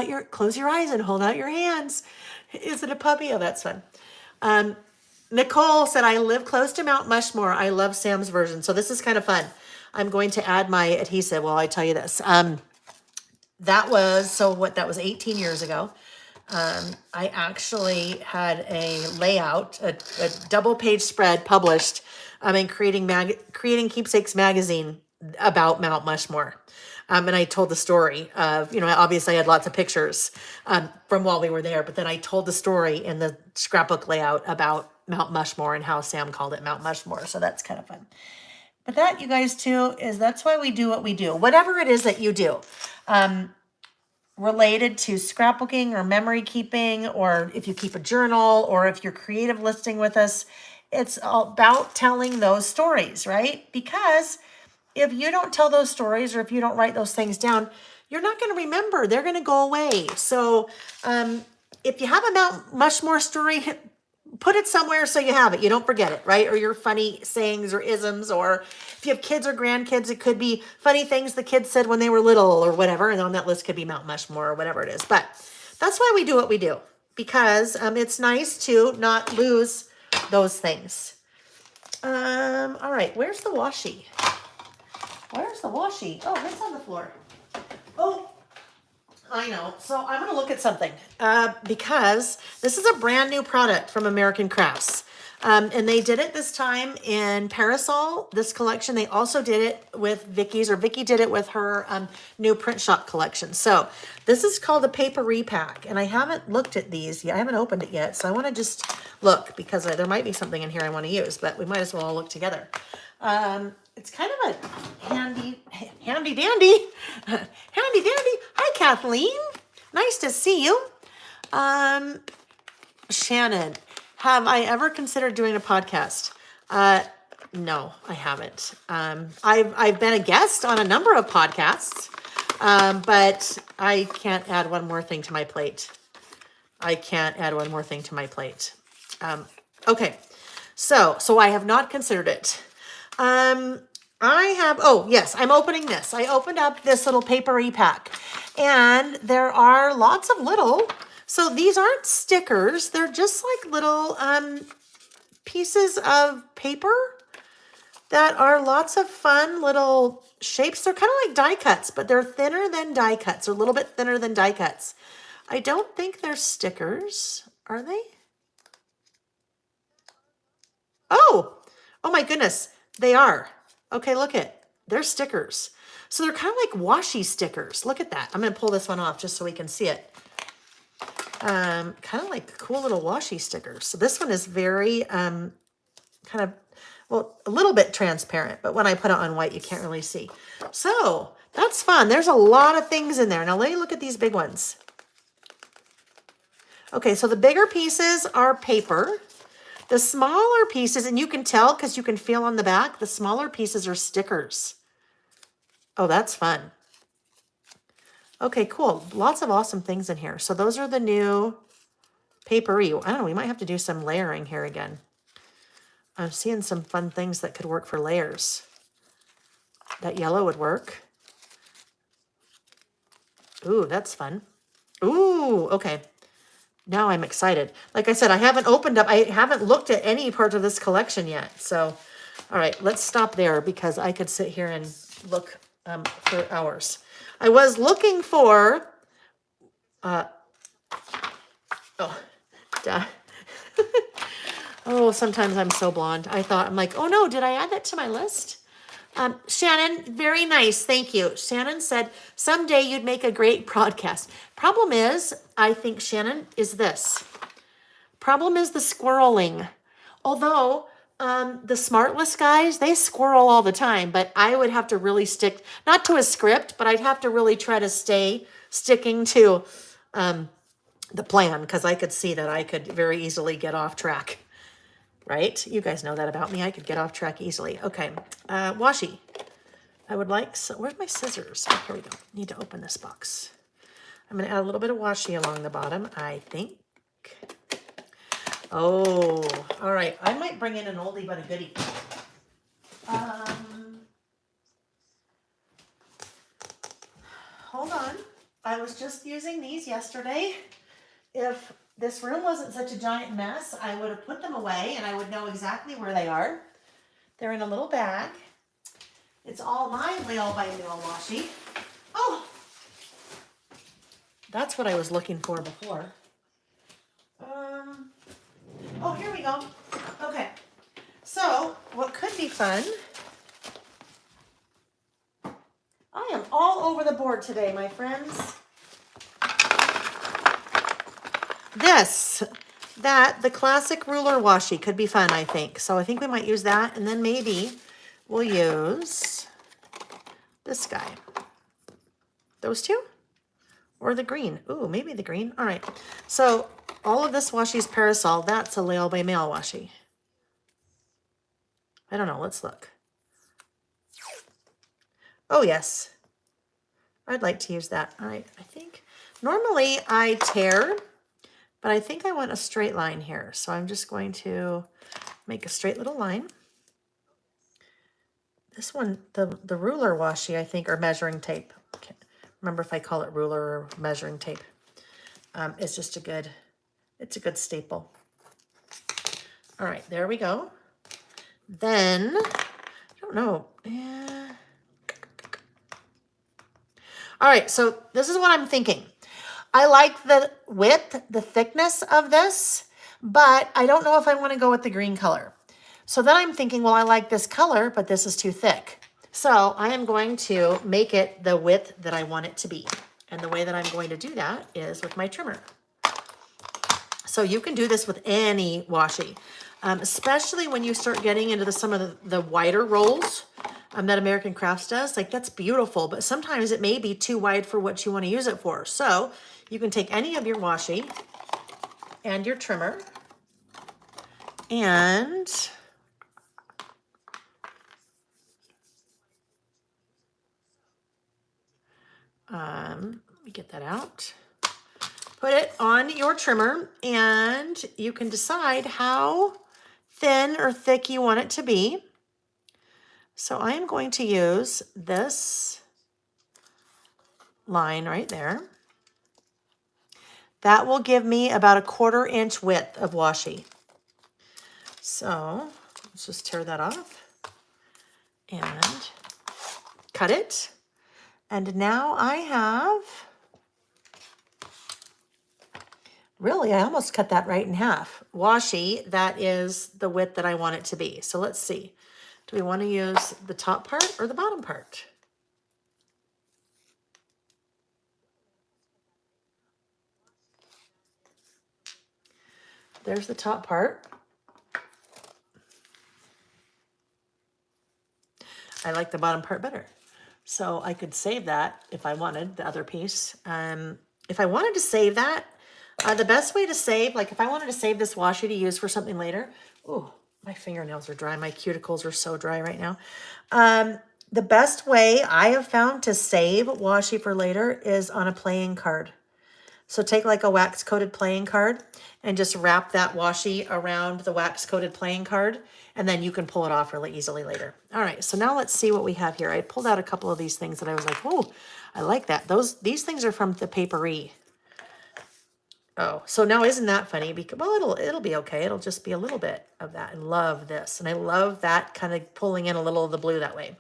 your eyes and hold out your hands. Is it a puppy? Oh, that's fun. Nicole said, I live close to Mount Mushmore. I love Sam's version. So this is kind of fun. I'm going to add my adhesive. Well, I tell you this. That was 18 years ago. I actually had a layout, a double page spread published in Creating Keepsakes magazine about Mount Mushmore. And I told the story of, obviously I had lots of pictures from while we were there, but then I told the story in the scrapbook layout about Mount Mushmore and how Sam called it Mount Mushmore. So that's kind of fun. But that, you guys, too, that's why we do what we do. Whatever it is that you do. related to scrapbooking or memory keeping, or if you keep a journal, or if you're creative listing with us, it's about telling those stories, right? Because if you don't tell those stories, or if you don't write those things down, you're not going to remember. They're going to go away. So if you have a Mount Mushmore story, put it somewhere so you have it. You don't forget it, right? Or your funny sayings or isms, or if you have kids or grandkids, it could be funny things the kids said when they were little or whatever. And on that list could be Mount Mushmore or whatever it is. But that's why we do what we do, because it's nice to not lose those things. All right, where's the washi? Where's the washi? Oh, it's on the floor. Oh, I know. So I'm going to look at something because this is a brand new product from American Crafts. And they did it this time in Parasol, this collection. They also did it with Vicky's, or Vicky did it with her new print shop collection. So this is called a paper repack, and I haven't looked at these yet. I haven't opened it yet. So I want to just look, because there might be something in here I want to use, but we might as well all look together. It's kind of a handy dandy. Hi, Kathleen. Nice to see you. Shannon, have I ever considered doing a podcast? No, I haven't. I've been a guest on a number of podcasts, but I can't add one more thing to my plate. Okay, so I have not considered it. Oh yes, I'm opening this. I opened up this little paper repack, and there are lots of little, so these aren't stickers. They're just like little, pieces of paper that are lots of fun little shapes. They're kind of like die cuts, but they're thinner than die cuts, or a little bit thinner than die cuts. I don't think they're stickers, are they? Oh my goodness, they are. Okay, look it. They're stickers. So they're kind of like washi stickers. Look at that. I'm going to pull this one off just so we can see it. Kind of like cool little washi stickers. So this one is very kind of, well, a little bit transparent, but when I put it on white, you can't really see. So that's fun. There's a lot of things in there. Now let me look at these big ones. Okay, so the bigger pieces are paper. The smaller pieces, and you can tell because you can feel on the back, the smaller pieces are stickers. Oh, that's fun. Okay, cool. Lots of awesome things in here. So those are the new papery. I don't know, we might have to do some layering here again. I'm seeing some fun things that could work for layers. That yellow would work. Ooh, that's fun. Ooh, okay. Now I'm excited. Like I said, I haven't looked at any part of this collection yet. So, all right, let's stop there because I could sit here and look for hours. I was looking for, oh, sometimes I'm so blonde. I'm like, oh no, did I add that to my list? Shannon, very nice. Thank you. Shannon said, someday you'd make a great podcast. Problem is, I think, Shannon, is this. Problem is the squirreling. Although the Smartless guys, they squirrel all the time, but I would have to really stick, not to a script, but I'd have to really try to stay sticking to the plan, because I could see that I could very easily get off track. Right? You guys know that about me. I could get off track easily. Okay. Washi. I would like, where's my scissors? Oh, here we go. Need to open this box. I'm going to add a little bit of washi along the bottom, I think. Oh, all right. I might bring in an oldie but a goodie. Hold on. I was just using these yesterday. If this room wasn't such a giant mess, I would have put them away and I would know exactly where they are. They're in a little bag. It's all my Layle by Layle washi. Oh, that's what I was looking for before. Oh, here we go. Okay. So, what could be fun? I am all over the board today, my friends. The classic ruler washi could be fun, I think. So I think we might use that, and then maybe we'll use this guy. Those two? Or the green. Ooh, maybe the green. All right. So all of this washi's Parasol. That's a Layle by Mail washi. I don't know. Let's look. Oh, yes. I'd like to use that. All right. I think normally I tear, but I think I want a straight line here. So I'm just going to make a straight little line. This one, the ruler washi, I think, or measuring tape. Can't remember if I call it ruler or measuring tape. It's just it's a good staple. All right, there we go. Then, I don't know. Yeah. All right, so this is what I'm thinking. I like the width, the thickness of this, but I don't know if I want to go with the green color. So then I'm thinking, well, I like this color, but this is too thick. So I am going to make it the width that I want it to be. And the way that I'm going to do that is with my trimmer. So you can do this with any washi, especially when you start getting into some of the wider rolls that American Crafts does. Like, that's beautiful, but sometimes it may be too wide for what you want to use it for. So you can take any of your washi and your trimmer and let me get that out. Put it on your trimmer and you can decide how thin or thick you want it to be. So I am going to use this line right there. That will give me about a 1/4 inch width of washi. So let's just tear that off and cut it. And now I have, really, I almost cut that right in half. Washi, that is the width that I want it to be. So let's see. Do we want to use the top part or the bottom part? There's the top part. I like the bottom part better. So I could save that if I wanted, the other piece. If I wanted to save that, the best way to save, like if I wanted to save this washi to use for something later, ooh, my fingernails are dry. My cuticles are so dry right now. The best way I have found to save washi for later is on a playing card. So take like a wax coated playing card and just wrap that washi around the wax coated playing card, and then you can pull it off really easily later. All right, so now let's see what we have here. I pulled out a couple of these things that I was like, oh, I like that. These things are from the Paperie. Oh, so now isn't that funny? Because, well, it'll be okay. It'll just be a little bit of that. I love this, and I love that kind of pulling in a little of the blue that way.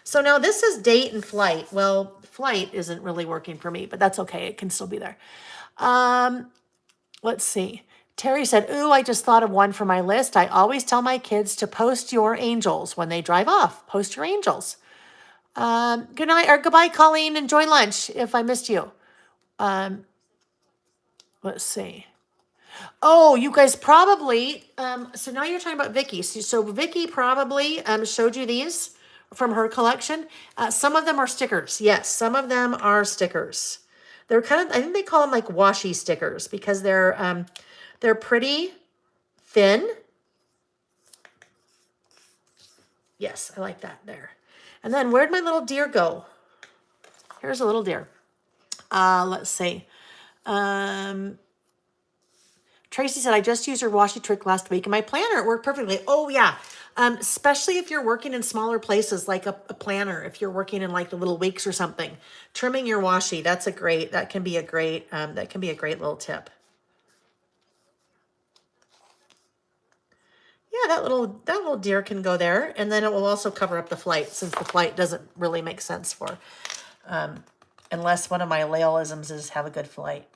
So now this is date and flight. Well, flight isn't really working for me, but that's okay. It can still be there. Let's see. Terry said, ooh, I just thought of one for my list. I always tell my kids to post your angels when they drive off. Post your angels. Good night or goodbye, Colleen. Enjoy lunch if I missed you. Let's see. Oh, you guys probably, so now you're talking about Vicky. So Vicky probably showed you these from her collection. Some of them are stickers. Yes, some of them are stickers. They're kind of, I think they call them like washi stickers because they're pretty thin. Yes, I like that there. And then where'd my little deer go? Here's a little deer. Let's see. Tracy said, I just used your washi trick last week and my planner, it worked perfectly. Oh yeah. Especially if you're working in smaller places like a planner, if you're working in like the little weeks or something, trimming your washi, that can be a great little tip. Yeah, that little deer can go there, and then it will also cover up the flight since the flight doesn't really make sense for, unless one of my Layleisms is have a good flight.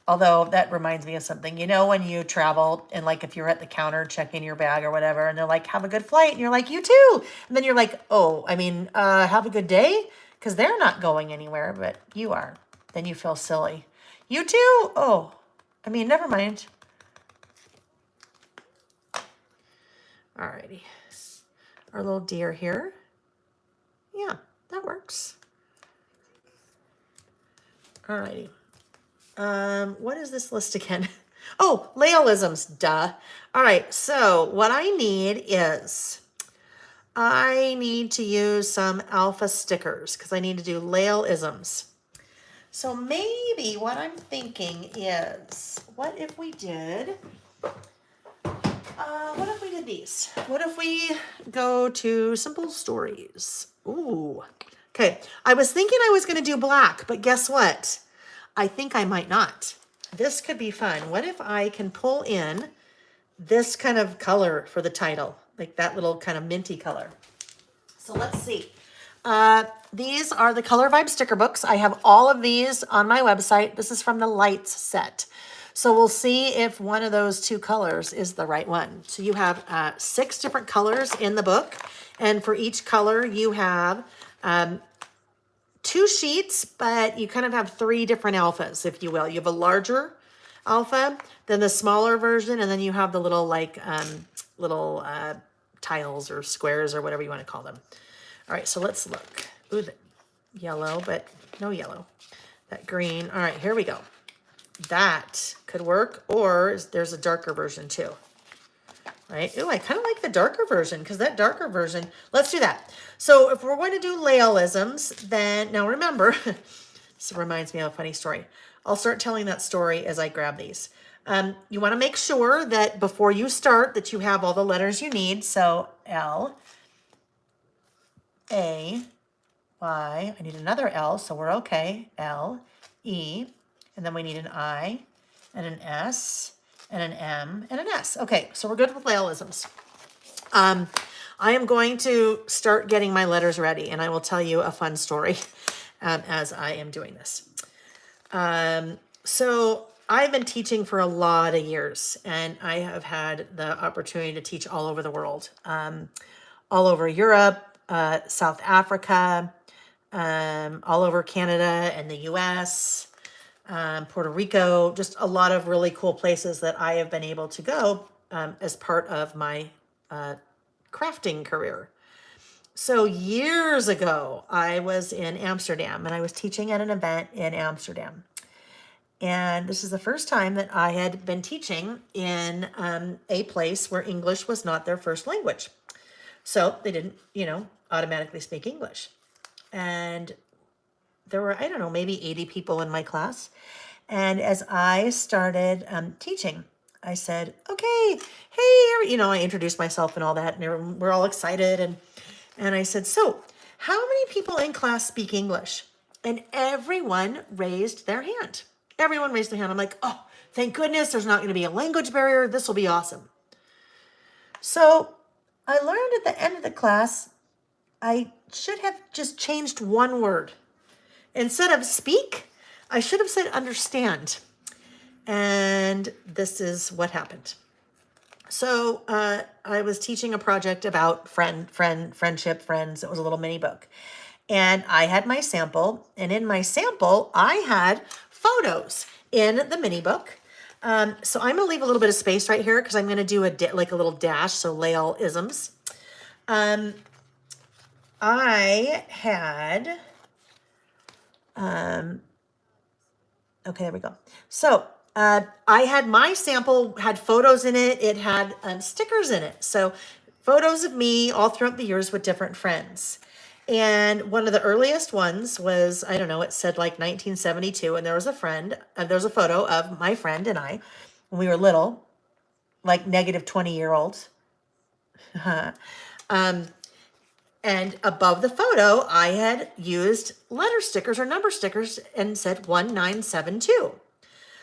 Although that reminds me of something, you know, when you travel and like if you're at the counter checking your bag or whatever, and they're like, have a good flight, and you're like, you too, and then you're like, oh, I mean, have a good day, because they're not going anywhere, but you are. Then you feel silly. You too? Oh, I mean, never mind. Alrighty. Our little deer here. Yeah, that works. Alrighty. What is this list again? Oh, Layleisms, duh. All right, so what I need to use some alpha stickers because I need to do Layleisms. So maybe what I'm thinking is, what if we did these? What if we go to simple stories? Ooh. Okay, I was thinking I was going to do black, but guess what? I think I might not. This could be fun. What if I can pull in this kind of color for the title, like that little kind of minty color? So let's see. These are the Color Vibe sticker books. I have all of these on my website. This is from the Lights set. So we'll see if one of those two colors is the right one. So you have 6 different colors in the book. And for each color, you have 2 sheets, but you kind of have 3 different alphas, if you will. You have a larger alpha, then the smaller version, and then you have the little little tiles or squares or whatever you want to call them. All right, so let's look. Ooh, the yellow, but no yellow. That green. All right, here we go. That could work, or there's a darker version too. Right? Ooh, I kind of like the darker version because that darker version, let's do that. So if we're going to do Layleisms, then, now remember, this reminds me of a funny story. I'll start telling that story as I grab these. You want to make sure that before you start that you have all the letters you need. So L, A, Y, I need another L, so we're okay. L, E, and then we need an I, and an S, and an M, and an S. Okay, so we're good with Layleisms. I am going to start getting my letters ready, and I will tell you a fun story as I am doing this. So I've been teaching for a lot of years, and I have had the opportunity to teach all over the world, all over Europe, South Africa, all over Canada and the US, Puerto Rico, just a lot of really cool places that I have been able to go as part of my crafting career. So years ago, I was in Amsterdam and I was teaching at an event in Amsterdam. And this is the first time that I had been teaching in a place where English was not their first language. So they didn't, automatically speak English. And there were, I don't know, maybe 80 people in my class. And as I started teaching, I said, okay, hey, I introduced myself and all that, and we're all excited. And I said, so how many people in class speak English? And everyone raised their hand. Everyone raised their hand. I'm like, oh, thank goodness there's not going to be a language barrier. This will be awesome. So I learned at the end of the class, I should have just changed one word. Instead of speak, I should have said understand. And this is what happened. So I was teaching a project about friendship, friends. It was a little mini book. And I had my sample. And in my sample, I had photos in the mini book. So I'm going to leave a little bit of space right here because I'm going to do a little dash. So Layleisms. I had... okay, there we go. So I had my sample, had photos in it. It had stickers in it. So photos of me all throughout the years with different friends. And one of the earliest ones was, I don't know, it said like 1972. And there was a photo of my friend and I when we were little, like negative 20-year-olds. And above the photo, I had used letter stickers or number stickers and said 1972.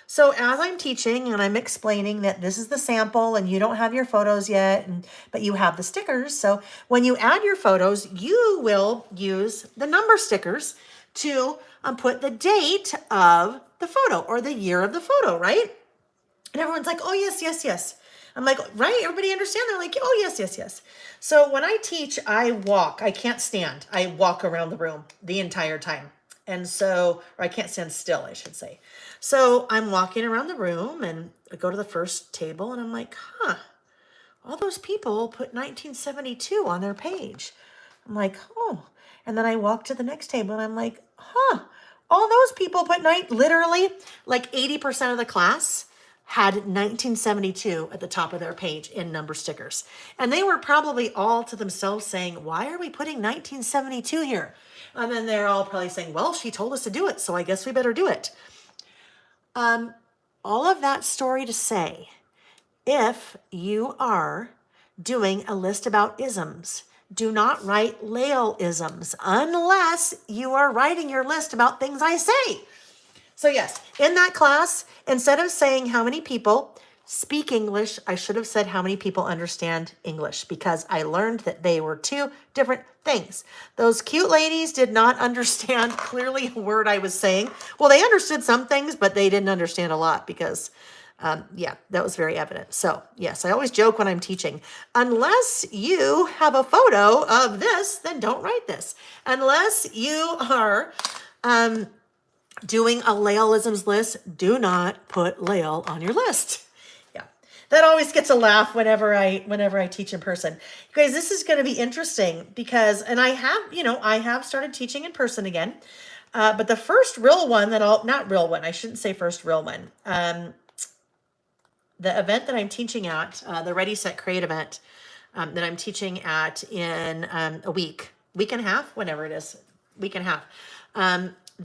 So as I'm teaching and I'm explaining that this is the sample and you don't have your photos yet, but you have the stickers. So when you add your photos, you will use the number stickers to put the date of the photo or the year of the photo, right? And everyone's like, oh, yes, yes, yes. I'm like, right? Everybody understand? They're like, oh, yes, yes, yes. So when I teach, I walk. I can't stand. I walk around the room the entire time. And so, or I can't stand still, I should say. So I'm walking around the room and I go to the first table and I'm like, all those people put 1972 on their page. I'm like, oh. And then I walk to the next table and I'm like, All those people put literally like 80% of the class had 1972 at the top of their page in number stickers. And they were probably all to themselves saying, why are we putting 1972 here? And then they're all probably saying, well, she told us to do it, so I guess we better do it. All of that story to say, if you are doing a list about isms, do not write Layle isms unless you are writing your list about things I say. So yes, in that class, instead of saying how many people speak English, I should have said how many people understand English, because I learned that they were two different things. Those cute ladies did not understand clearly a word I was saying. Well, they understood some things, but they didn't understand a lot because, yeah, that was very evident. So yes, I always joke when I'm teaching, unless you have a photo of this, then don't write this. Unless you are, doing a Layleisms list, do not put Layle on your list. Yeah, that always gets a laugh whenever I teach in person. You guys, this is going to be interesting because, and I have started teaching in person again. But the first real one not real one, I shouldn't say first real one. The event that I'm teaching at, the Ready, Set, Create event, that I'm teaching at in a week and a half, whenever it is, week and a half.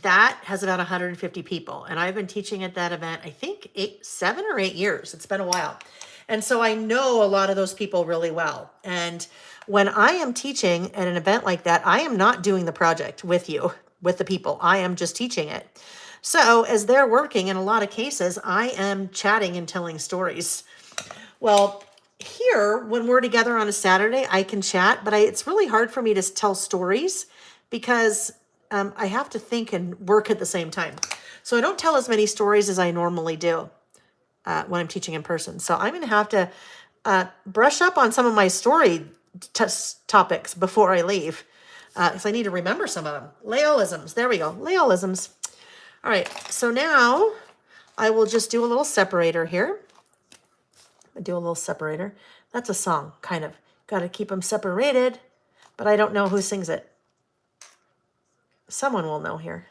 That has about 150 people. And I've been teaching at that event, I think 7 or 8 years. It's been a while. And so I know a lot of those people really well. And when I am teaching at an event like that, I am not doing the project with you, with the people. I am just teaching it. So as they're working, in a lot of cases, I am chatting and telling stories. Well, here, when we're together on a Saturday, I can chat, but it's really hard for me to tell stories because I have to think and work at the same time. So I don't tell as many stories as I normally do when I'm teaching in person. So I'm going to have to brush up on some of my story topics before I leave, because I need to remember some of them. Layleisms. There we go. Layleisms. All right. So now I will just do a little separator here. Do a little separator. That's a song, kind of. Got to keep them separated, but I don't know who sings it. Someone will know here.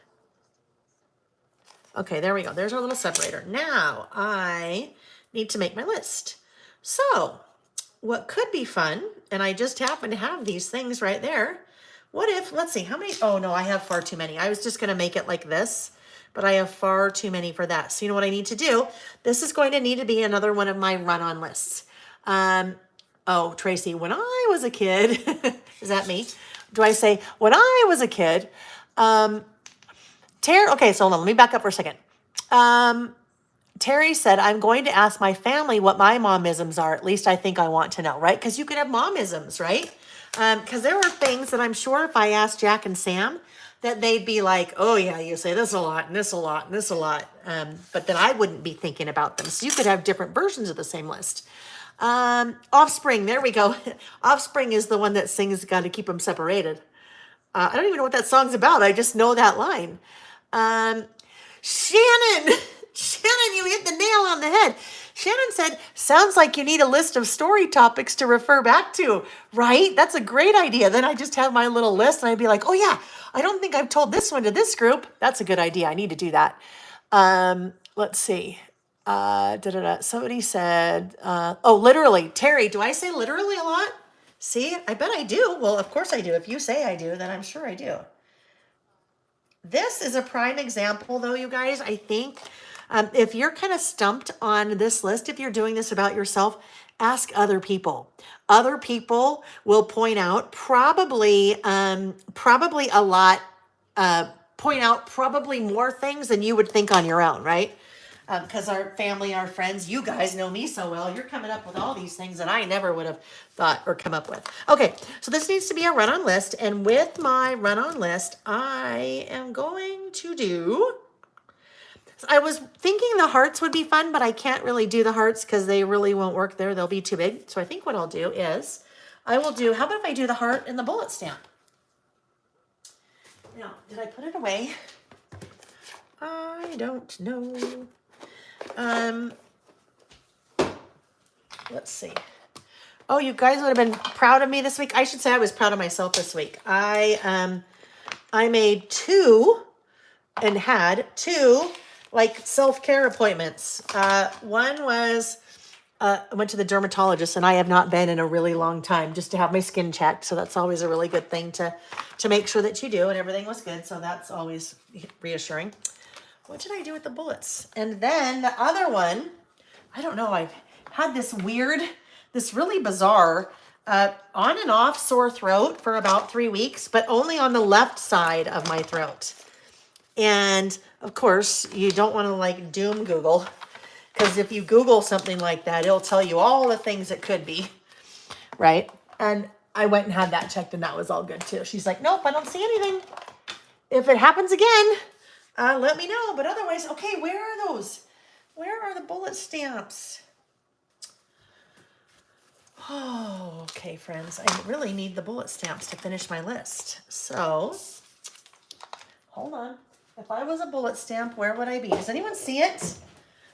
Okay, there we go. There's our little separator. Now I need to make my list. So what could be fun, and I just happen to have these things right there. What if, let's see, how many? Oh no, I have far too many. I was just going to make it like this, but I have far too many for that. So you know what I need to do? This is going to need to be another one of my run-on lists. Oh, Tracy, when I was a kid, is that me? Do I say, when I was a kid, okay, so hold on, let me back up for a second. Terry said, I'm going to ask my family what my momisms are. At least I think I want to know, right? Because you could have momisms, right? Because there are things that I'm sure if I asked Jack and Sam, that they'd be like, oh yeah, you say this a lot, and this a lot, and this a lot. But then I wouldn't be thinking about them. So you could have different versions of the same list. Offspring, there we go. Offspring is the one that sings, got to keep them separated. I don't even know what that song's about. I just know that line. Shannon, you hit the nail on the head. Shannon said, sounds like you need a list of story topics to refer back to, right? That's a great idea. Then I just have my little list and I'd be like, oh yeah, I don't think I've told this one to this group. That's a good idea. I need to do that. Let's see. Somebody said, oh, literally. Terry, do I say literally a lot? See, I bet I do. Well, of course I do. If you say I do, then I'm sure I do. This is a prime example, though, you guys. I think if you're kind of stumped on this list, if you're doing this about yourself, ask other people. Other people will point out probably a lot, point out probably more things than you would think on your own, right? Because our family, our friends, you guys know me so well. You're coming up with all these things that I never would have thought or come up with. Okay, so this needs to be a run-on list. And with my run-on list, I am going to do... I was thinking the hearts would be fun, but I can't really do the hearts because they really won't work there. They'll be too big. So I think what I'll do is I will do... How about if I do the heart and the bullet stamp? Now, did I put it away? I don't know. Let's see. Oh, you guys would have been proud of me this week. I should say I was proud of myself this week. I made two and had two like self-care appointments. One was I went to the dermatologist, and I have not been in a really long time, just to have my skin checked. So that's always a really good thing to make sure that you do, and everything was good. So that's always reassuring. What did I do with the bullets? And then the other one, I don't know. I've had this really bizarre on and off sore throat for about 3 weeks, but only on the left side of my throat. And of course, you don't want to like doom Google, because if you Google something like that, it'll tell you all the things it could be, right? And I went and had that checked, and that was all good too. She's like, nope, I don't see anything. If it happens again, let me know. But otherwise, okay, where are those? Where are the bullet stamps? Oh, okay, friends. I really need the bullet stamps to finish my list. So, hold on. If I was a bullet stamp, where would I be? Does anyone see it?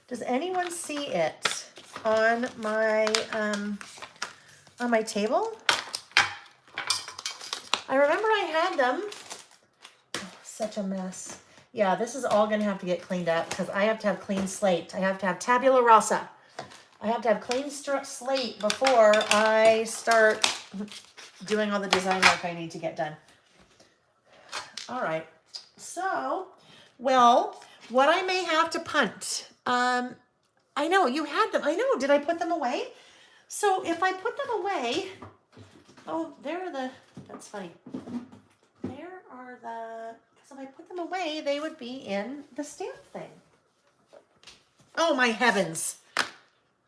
Does anyone see it on my table? I remember I had them. Oh, such a mess. Yeah, this is all going to have to get cleaned up because I have to have clean slate. I have to have tabula rasa. I have to have clean slate before I start doing all the design work I need to get done. All right. So, well, what I may have to punt. I know you had them. I know. Did I put them away? So if I put them away, oh, that's funny. There are because if I put them away, they would be in the stamp thing. Oh, my heavens.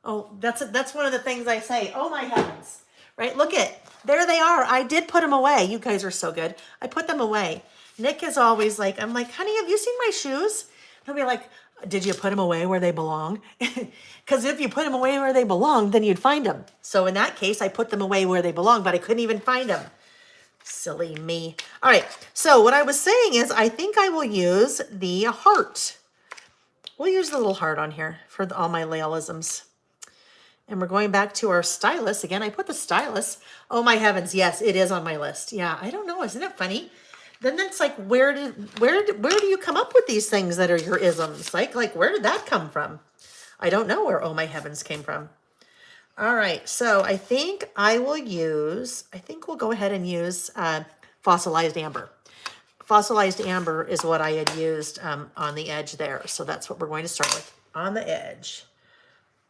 Oh, that's one of the things I say. Oh, my heavens. Right? Look there they are. I did put them away. You guys are so good. I put them away. Nick is always like, I'm like, honey, have you seen my shoes? He'll be like, did you put them away where they belong? Because if you put them away where they belong, then you'd find them. So in that case, I put them away where they belong, but I couldn't even find them. Silly me. All right. So what I was saying is I think I will use the heart. We'll use the little heart on here for all my Laylisms. And we're going back to our stylus. Again, I put the stylus. Oh, my heavens. Yes, it is on my list. Yeah, I don't know. Isn't it funny? Then it's like, where do you come up with these things that are your isms? Like where did that come from? I don't know where oh my heavens came from. All right, so I think we'll go ahead and use fossilized amber. Fossilized amber is what I had used on the edge there. So that's what we're going to start with, on the edge.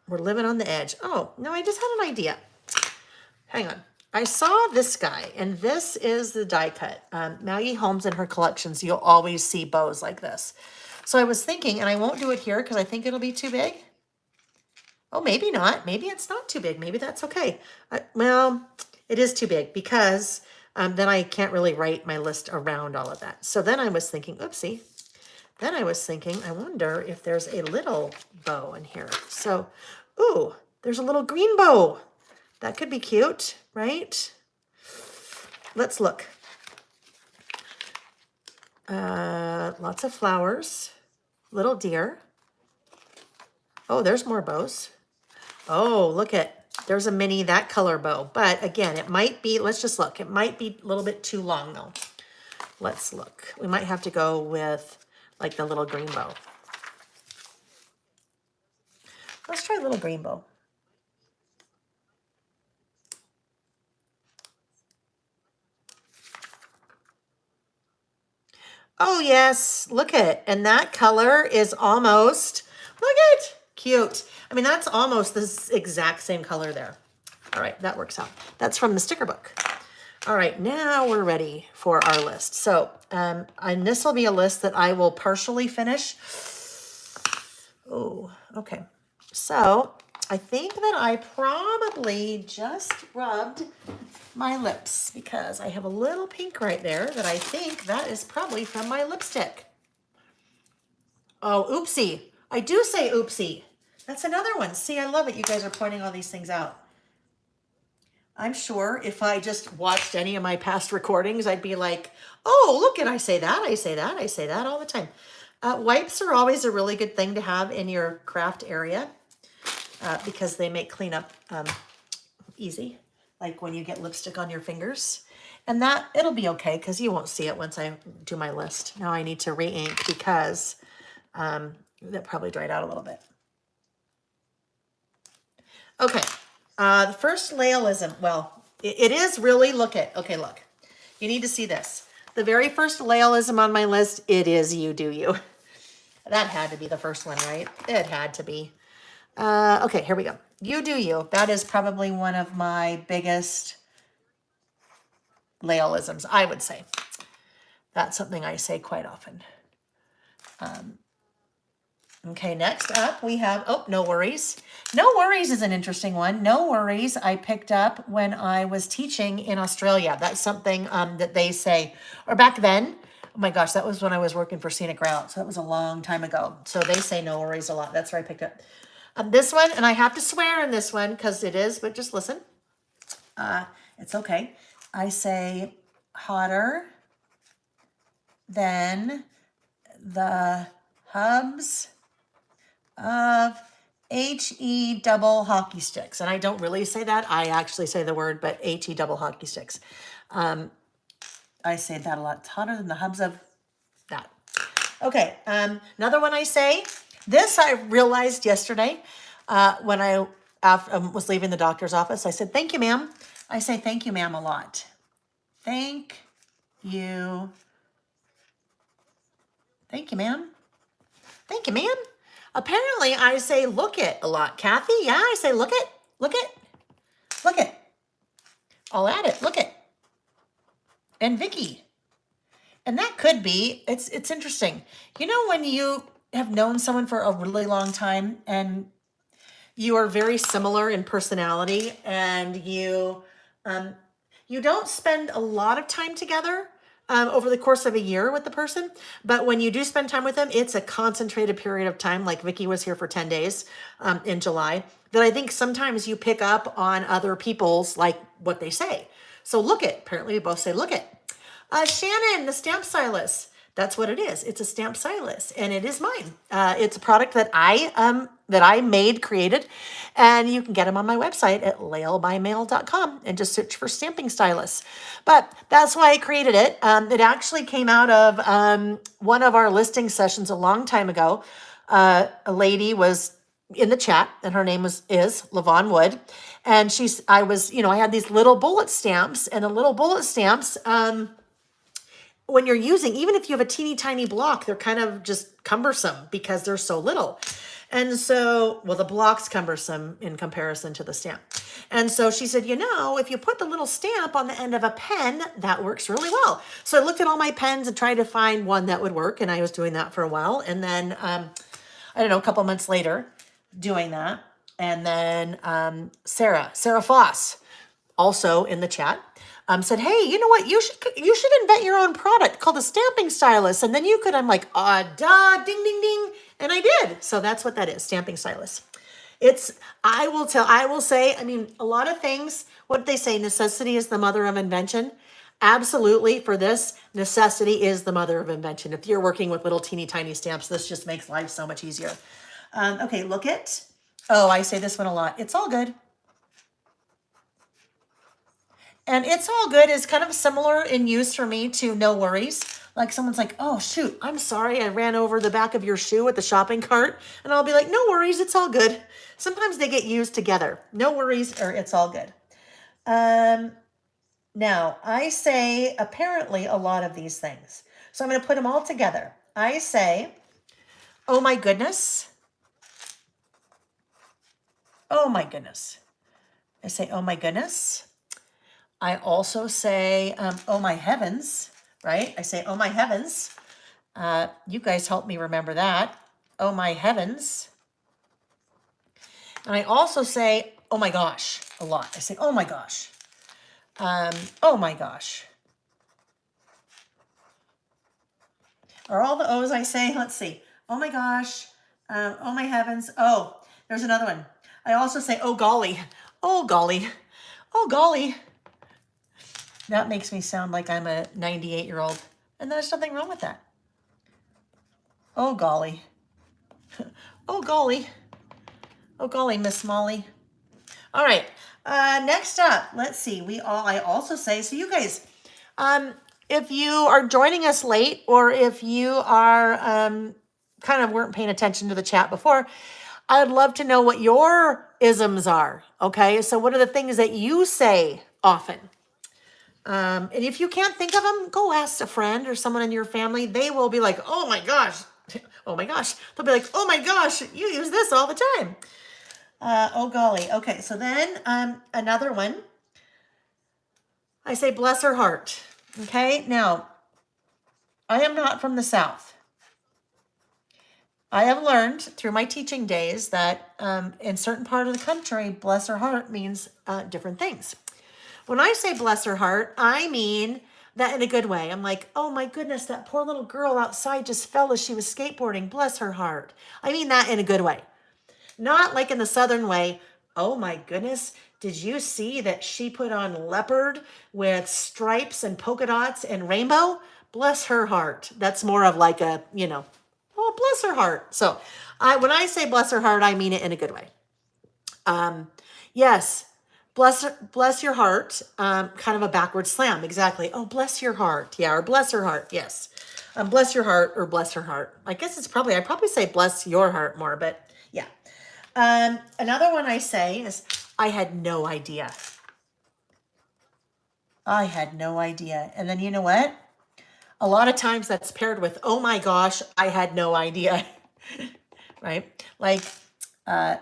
We're living on the edge. Oh, no, I just had an idea. Hang on. I saw this guy, and this is the die cut. Maggie Holmes in her collections, you'll always see bows like this. So I was thinking, and I won't do it here because I think it'll be too big. Oh, maybe not. Maybe it's not too big. Maybe that's okay. Well, it is too big because then I can't really write my list around all of that. So then I was thinking, oopsie. Then I was thinking, I wonder if there's a little bow in here. So, ooh, there's a little green bow. That could be cute, right? Let's look. Lots of flowers. Little deer. Oh, there's more bows. Oh, look there's a mini that color bow. But again, it might be, let's just look. It might be a little bit too long though. Let's look. We might have to go with like the little green bow. Let's try a little green bow. Oh, yes. Look at it. And that color is almost, look at it. Cute. I mean, that's almost this exact same color there. All right, that works out. That's from the sticker book. All right, now we're ready for our list. So, and this will be a list that I will partially finish. Oh, okay. So, I think that I probably just rubbed my lips because I have a little pink right there that I think that is probably from my lipstick. Oh, oopsie. I do say oopsie. That's another one. See, I love it. You guys are pointing all these things out. I'm sure if I just watched any of my past recordings, I'd be like, oh, look, and I say that, I say that, I say that all the time. Wipes are always a really good thing to have in your craft area because they make cleanup easy. like when you get lipstick on your fingers. And that, it'll be okay because you won't see it once I do my list. Now I need to re-ink because that probably dried out a little bit. Okay, the first Laylism, well, it is really, look. You need to see this. The very first Laylism on my list, it is You Do You. That had to be the first one, right? It had to be. Okay, here we go. You Do You. That is probably one of my biggest Laylisms, I would say. That's something I say quite often. Okay, next up we have, oh, No Worries. No Worries is an interesting one. No Worries I picked up when I was teaching in Australia. That's something that they say, or back then, oh my gosh, that was when I was working for Scenic Route. So that was a long time ago. So they say No Worries a lot. That's where I picked up. This one, and I have to swear in this one because it is, but just listen. It's okay. I say hotter than the hubs of HE double hockey sticks. And I don't really say that. I actually say the word, but HE double hockey sticks. I say that a lot. It's hotter than the hubs of that. Okay, another one I say. This I realized yesterday when I was leaving the doctor's office. I said, thank you, ma'am. I say thank you, ma'am, a lot. Thank you. Thank you, ma'am. Thank you, ma'am. Apparently, I say look it a lot. Kathy, yeah, I say look it, look it, look it. I'll add it, look it. And Vicky. And that could be, it's interesting. You know, when you have known someone for a really long time and you are very similar in personality and you don't spend a lot of time together over the course of a year with the person, but when you do spend time with them, it's a concentrated period of time. Like Vicky was here for 10 days in July, that I think sometimes you pick up on other people's, like what they say. So look it, apparently we both say look it. Shannon, the stamp stylus. That's what it is. It's a stamp stylus, and it is mine. It's a product that I made, created, and you can get them on my website at laylebymail.com and just search for stamping stylus. But that's why I created it. It actually came out of one of our listing sessions a long time ago. A lady was in the chat, and her name is Lavon Wood, and I had these little bullet stamps, and the little bullet stamps. When you're using, even if you have a teeny tiny block, they're kind of just cumbersome because they're so little. And so, well, the block's cumbersome in comparison to the stamp. And so she said, if you put the little stamp on the end of a pen, that works really well. So I looked at all my pens and tried to find one that would work. And I was doing that for a while. And then, a couple months later doing that. And then Sarah Foss, also in the chat, said, hey, you know what? You should invent your own product called a stamping stylus. And then you could, I'm like, duh, ding, ding, ding. And I did. So that's what that is, stamping stylus. I will say, a lot of things, what they say, necessity is the mother of invention. Absolutely, for this, necessity is the mother of invention. If you're working with little teeny tiny stamps, this just makes life so much easier. Okay, look it. Oh, I say this one a lot. It's all good. And it's all good is kind of similar in use for me to No Worries. Like someone's like, oh, shoot, I'm sorry. I ran over the back of your shoe with the shopping cart. And I'll be like, no worries. It's all good. Sometimes they get used together. No worries or it's all good. Now, I say apparently a lot of these things. So I'm going to put them all together. I say, oh, my goodness. Oh, my goodness. I say, oh, my goodness. I also say, oh, my heavens, right? I say, oh, my heavens. You guys help me remember that. Oh, my heavens. And I also say, oh, my gosh, a lot. I say, oh, my gosh. Oh, my gosh. Are all the O's I say? Let's see. Oh, my gosh. Oh, my heavens. Oh, there's another one. I also say, oh, golly. Oh, golly. Oh, golly. That makes me sound like I'm a 98-year-old. And there's nothing wrong with that. Oh, golly. Oh, golly. Oh, golly, Miss Molly. All right. Next up, let's see. I also say, so you guys, if you are joining us late, or if you are kind of weren't paying attention to the chat before, I'd love to know what your isms are. Okay. So what are the things that you say often? And if you can't think of them, go ask a friend or someone in your family. They will be like, oh my gosh. Oh my gosh. They'll be like, oh my gosh, you use this all the time. Oh golly. Okay. So then another one, I say, bless her heart. Okay. Now, I am not from the South. I have learned through my teaching days that in certain part of the country, bless her heart means different things. When I say bless her heart, I mean that in a good way. I'm like, oh my goodness, that poor little girl outside just fell as she was skateboarding. Bless her heart. I mean that in a good way. Not like in the Southern way. Oh my goodness, did you see that she put on leopard with stripes and polka dots and rainbow? Bless her heart. That's more of like a, oh, bless her heart. So when I say bless her heart, I mean it in a good way. Yes, bless your heart. Kind of a backward slam. Exactly. Oh, bless your heart. Yeah, or bless her heart. Yes. Bless your heart or bless her heart. I guess I probably say bless your heart more, but yeah. Another one I say is, I had no idea. I had no idea. And then you know what? A lot of times that's paired with, oh my gosh, I had no idea. Right? Like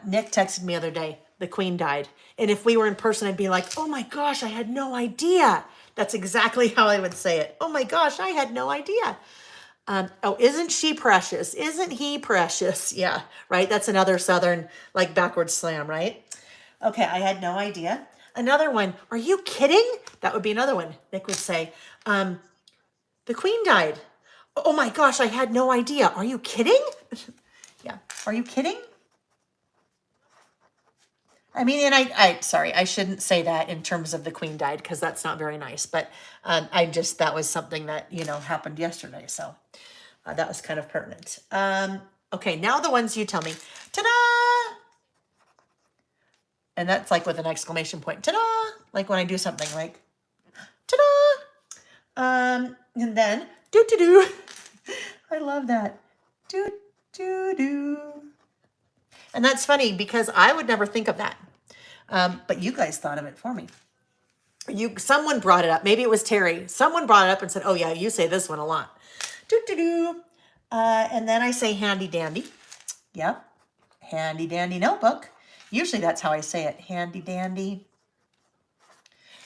Nick texted me the other day, the Queen died. And if we were in person, I'd be like, oh my gosh, I had no idea. That's exactly how I would say it. Oh my gosh, I had no idea. Oh, isn't she precious? Isn't he precious? Yeah, right. That's another Southern, like, backward slam, right? Okay, I had no idea. Another one, are you kidding? That would be another one. Nick would say, the Queen died. Oh my gosh, I had no idea. Are you kidding? Yeah, are you kidding? I mean, and sorry, I shouldn't say that in terms of the Queen died, because that's not very nice. But that was something that, happened yesterday. So that was kind of pertinent. Okay, now the ones you tell me. Ta-da! And that's like with an exclamation point. Ta-da! Like when I do something like, ta-da! And then, do-do-do. I love that. Do-do-do. And that's funny because I would never think of that. But you guys thought of it for me. Someone brought it up. Maybe it was Terry. Someone brought it up and said, oh yeah, you say this one a lot. Do-do-do. And then I say handy dandy. Yep. Handy dandy notebook. Usually that's how I say it. Handy dandy.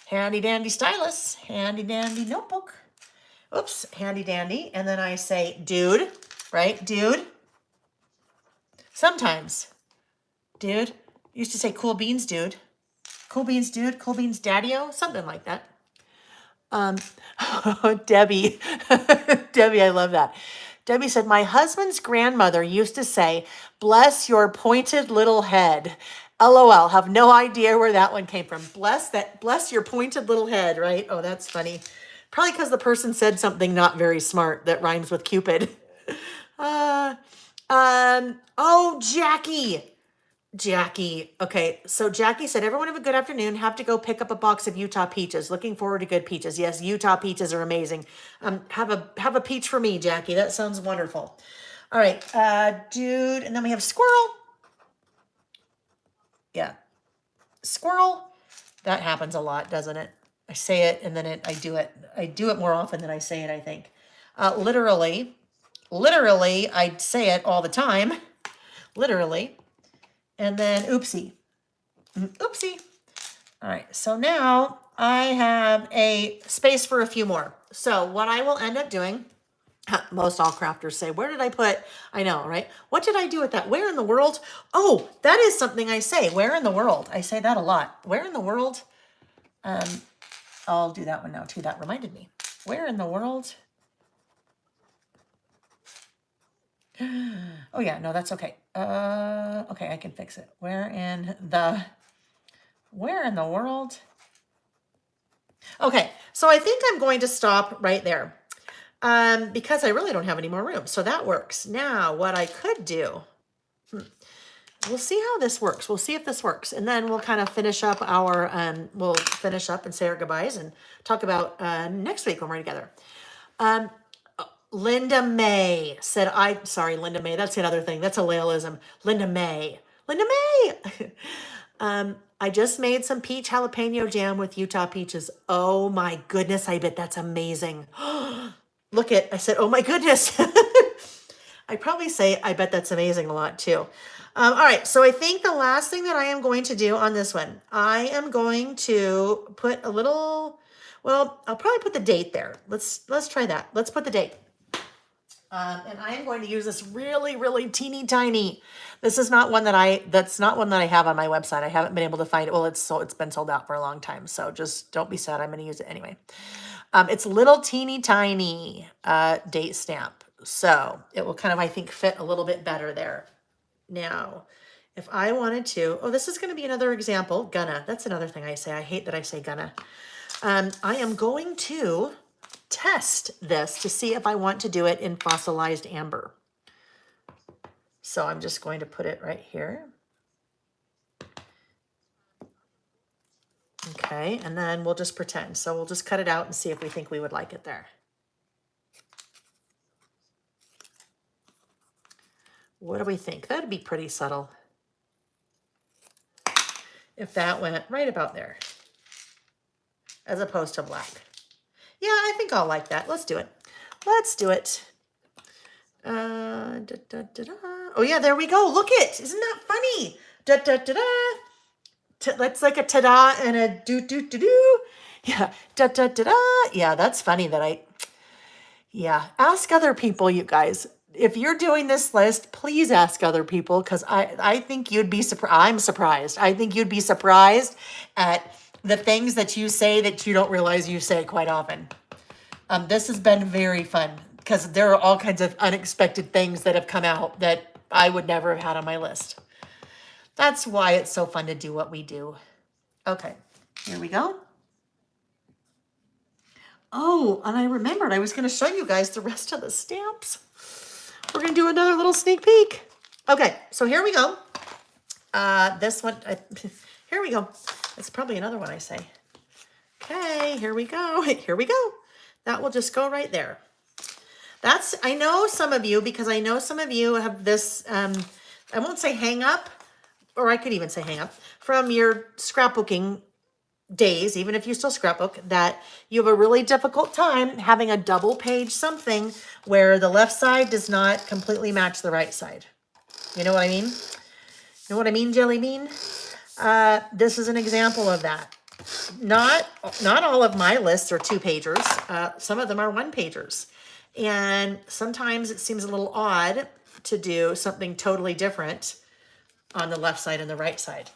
Handy dandy stylus. Handy dandy notebook. Oops. Handy dandy. And then I say dude. Right? Dude. Sometimes. Dude. Used to say cool beans, dude. Cool beans, dude. Cool beans, daddy-o. Something like that. Debbie. Debbie, I love that. Debbie said, my husband's grandmother used to say, bless your pointed little head. LOL. Have no idea where that one came from. Bless your pointed little head, right? Oh, that's funny. Probably because the person said something not very smart that rhymes with Cupid. Oh, Jackie. Okay, so Jackie said, everyone have a good afternoon. Have to go pick up a box of Utah peaches. Looking forward to good peaches. Yes, Utah peaches are amazing. Have a peach for me, Jackie. That sounds wonderful. All right, dude. And then we have squirrel. Yeah, squirrel. That happens a lot, doesn't it? I say it and then I do it. I do it more often than I say it, I think. Literally, I say it all the time. Literally. And then oopsie. Oopsie. All right, so now I have a space for a few more. So what I will end up doing, most all crafters say, where did I put, I know, right? What did I do with that? Where in the world? Oh, that is something I say. Where in the world? I say that a lot. Where in the world? I'll do that one now too. That reminded me. Where in the world? Oh yeah, no, that's okay. Okay, I can fix it. Where in the world? Okay, so I think I'm going to stop right there because I really don't have any more room. So that works. Now, what I could do, we'll see how this works. We'll see if this works. And then we'll kind of finish up our, we'll finish up and say our goodbyes and talk about next week when we're together. Linda May said, sorry, Linda May, that's another thing. That's a Laylism. Linda May. Linda May. I just made some peach jalapeno jam with Utah peaches. Oh my goodness, I bet that's amazing. Look at, I said, oh my goodness. I probably say, I bet that's amazing a lot too. All right, so I think the last thing that I am going to do on this one, I am going to put a little, well, I'll probably put the date there. Let's try that. Let's put the date. And I am going to use this really, really teeny tiny. This is not one that that's not one that I have on my website. I haven't been able to find it. Well, it's been sold out for a long time. So just don't be sad. I'm going to use it anyway. It's little teeny tiny date stamp. So it will kind of, I think, fit a little bit better there. Now, if I wanted to, oh, this is going to be another example. Gonna, that's another thing I say. I hate that I say gonna. I am going to test this to see if I want to do it in fossilized amber. So I'm just going to put it right here. Okay, and then we'll just pretend. So we'll just cut it out and see if we think we would like it there. What do we think? That'd be pretty subtle. If that went right about there, as opposed to black. Yeah, I think I'll like that. Let's do it. Let's do it. Oh yeah, there we go. Look it. Isn't that funny? That's like a ta-da and a do-do-do-do. Yeah, da-da-da-da. Yeah, that's funny that yeah. Ask other people, you guys. If you're doing this list, please ask other people, because I think you'd be surprised. I'm surprised. I think you'd be surprised at the things that you say that you don't realize you say quite often. This has been very fun because there are all kinds of unexpected things that have come out that I would never have had on my list. That's why it's so fun to do what we do. Okay, here we go. Oh, and I remembered I was going to show you guys the rest of the stamps. We're going to do another little sneak peek. Okay, so here we go. This one, here we go. It's probably another one I say. Okay, here we go. Here we go. That will just go right there. That's, I know some of you, because I know some of you have this, I won't say hang up, or I could even say hang up, from your scrapbooking days, even if you still scrapbook, that you have a really difficult time having a double page something where the left side does not completely match the right side. You know what I mean? You know what I mean, Jelly Bean? This is an example of that. Not all of my lists are 2-pagers. Some of them are 1-pagers. And sometimes it seems a little odd to do something totally different on the left side and the right side.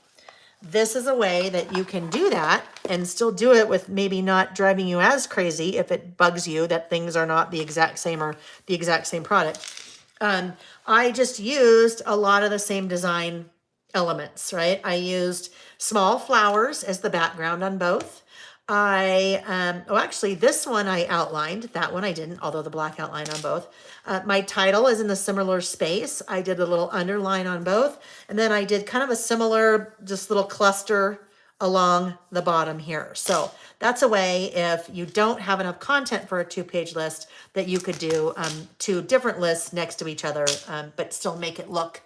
This is a way that you can do that and still do it with maybe not driving you as crazy if it bugs you that things are not the exact same or the exact same product. I just used a lot of the same design elements, right? I used small flowers as the background on both. Actually this one I outlined, that one I didn't, although the black outline on both. My title is in the similar space. I did a little underline on both. And then I did kind of a similar, just little cluster along the bottom here. So that's a way, if you don't have enough content for a 2-page list, that you could do 2 different lists next to each other, but still make it look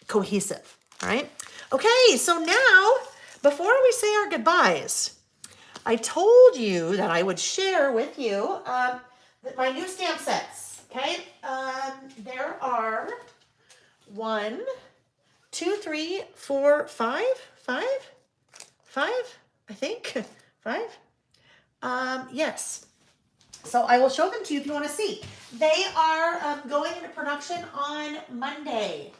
cohesive. All right. Okay. So now, before we say our goodbyes, I told you that I would share with you my new stamp sets. Okay. There are 1, 2, 3, 4, 5, I think 5. Yes. So I will show them to you if you want to see. They are going into production on Monday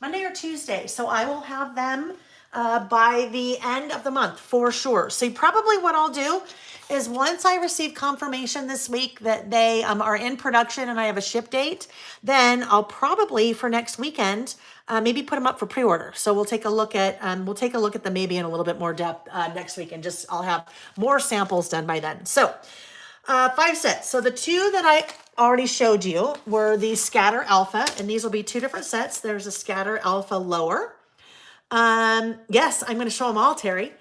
or Tuesday. So I will have them by the end of the month for sure. So probably what I'll do is, once I receive confirmation this week that they are in production and I have a ship date, then I'll probably for next weekend maybe put them up for pre-order. So we'll take a look at them maybe in a little bit more depth next week, and just I'll have more samples done by then. So 5 sets. So the 2 that already showed you were the Scatter Alpha, and these will be 2 different sets. There's a Scatter Alpha Lower. Yes, I'm going to show them all, Terry.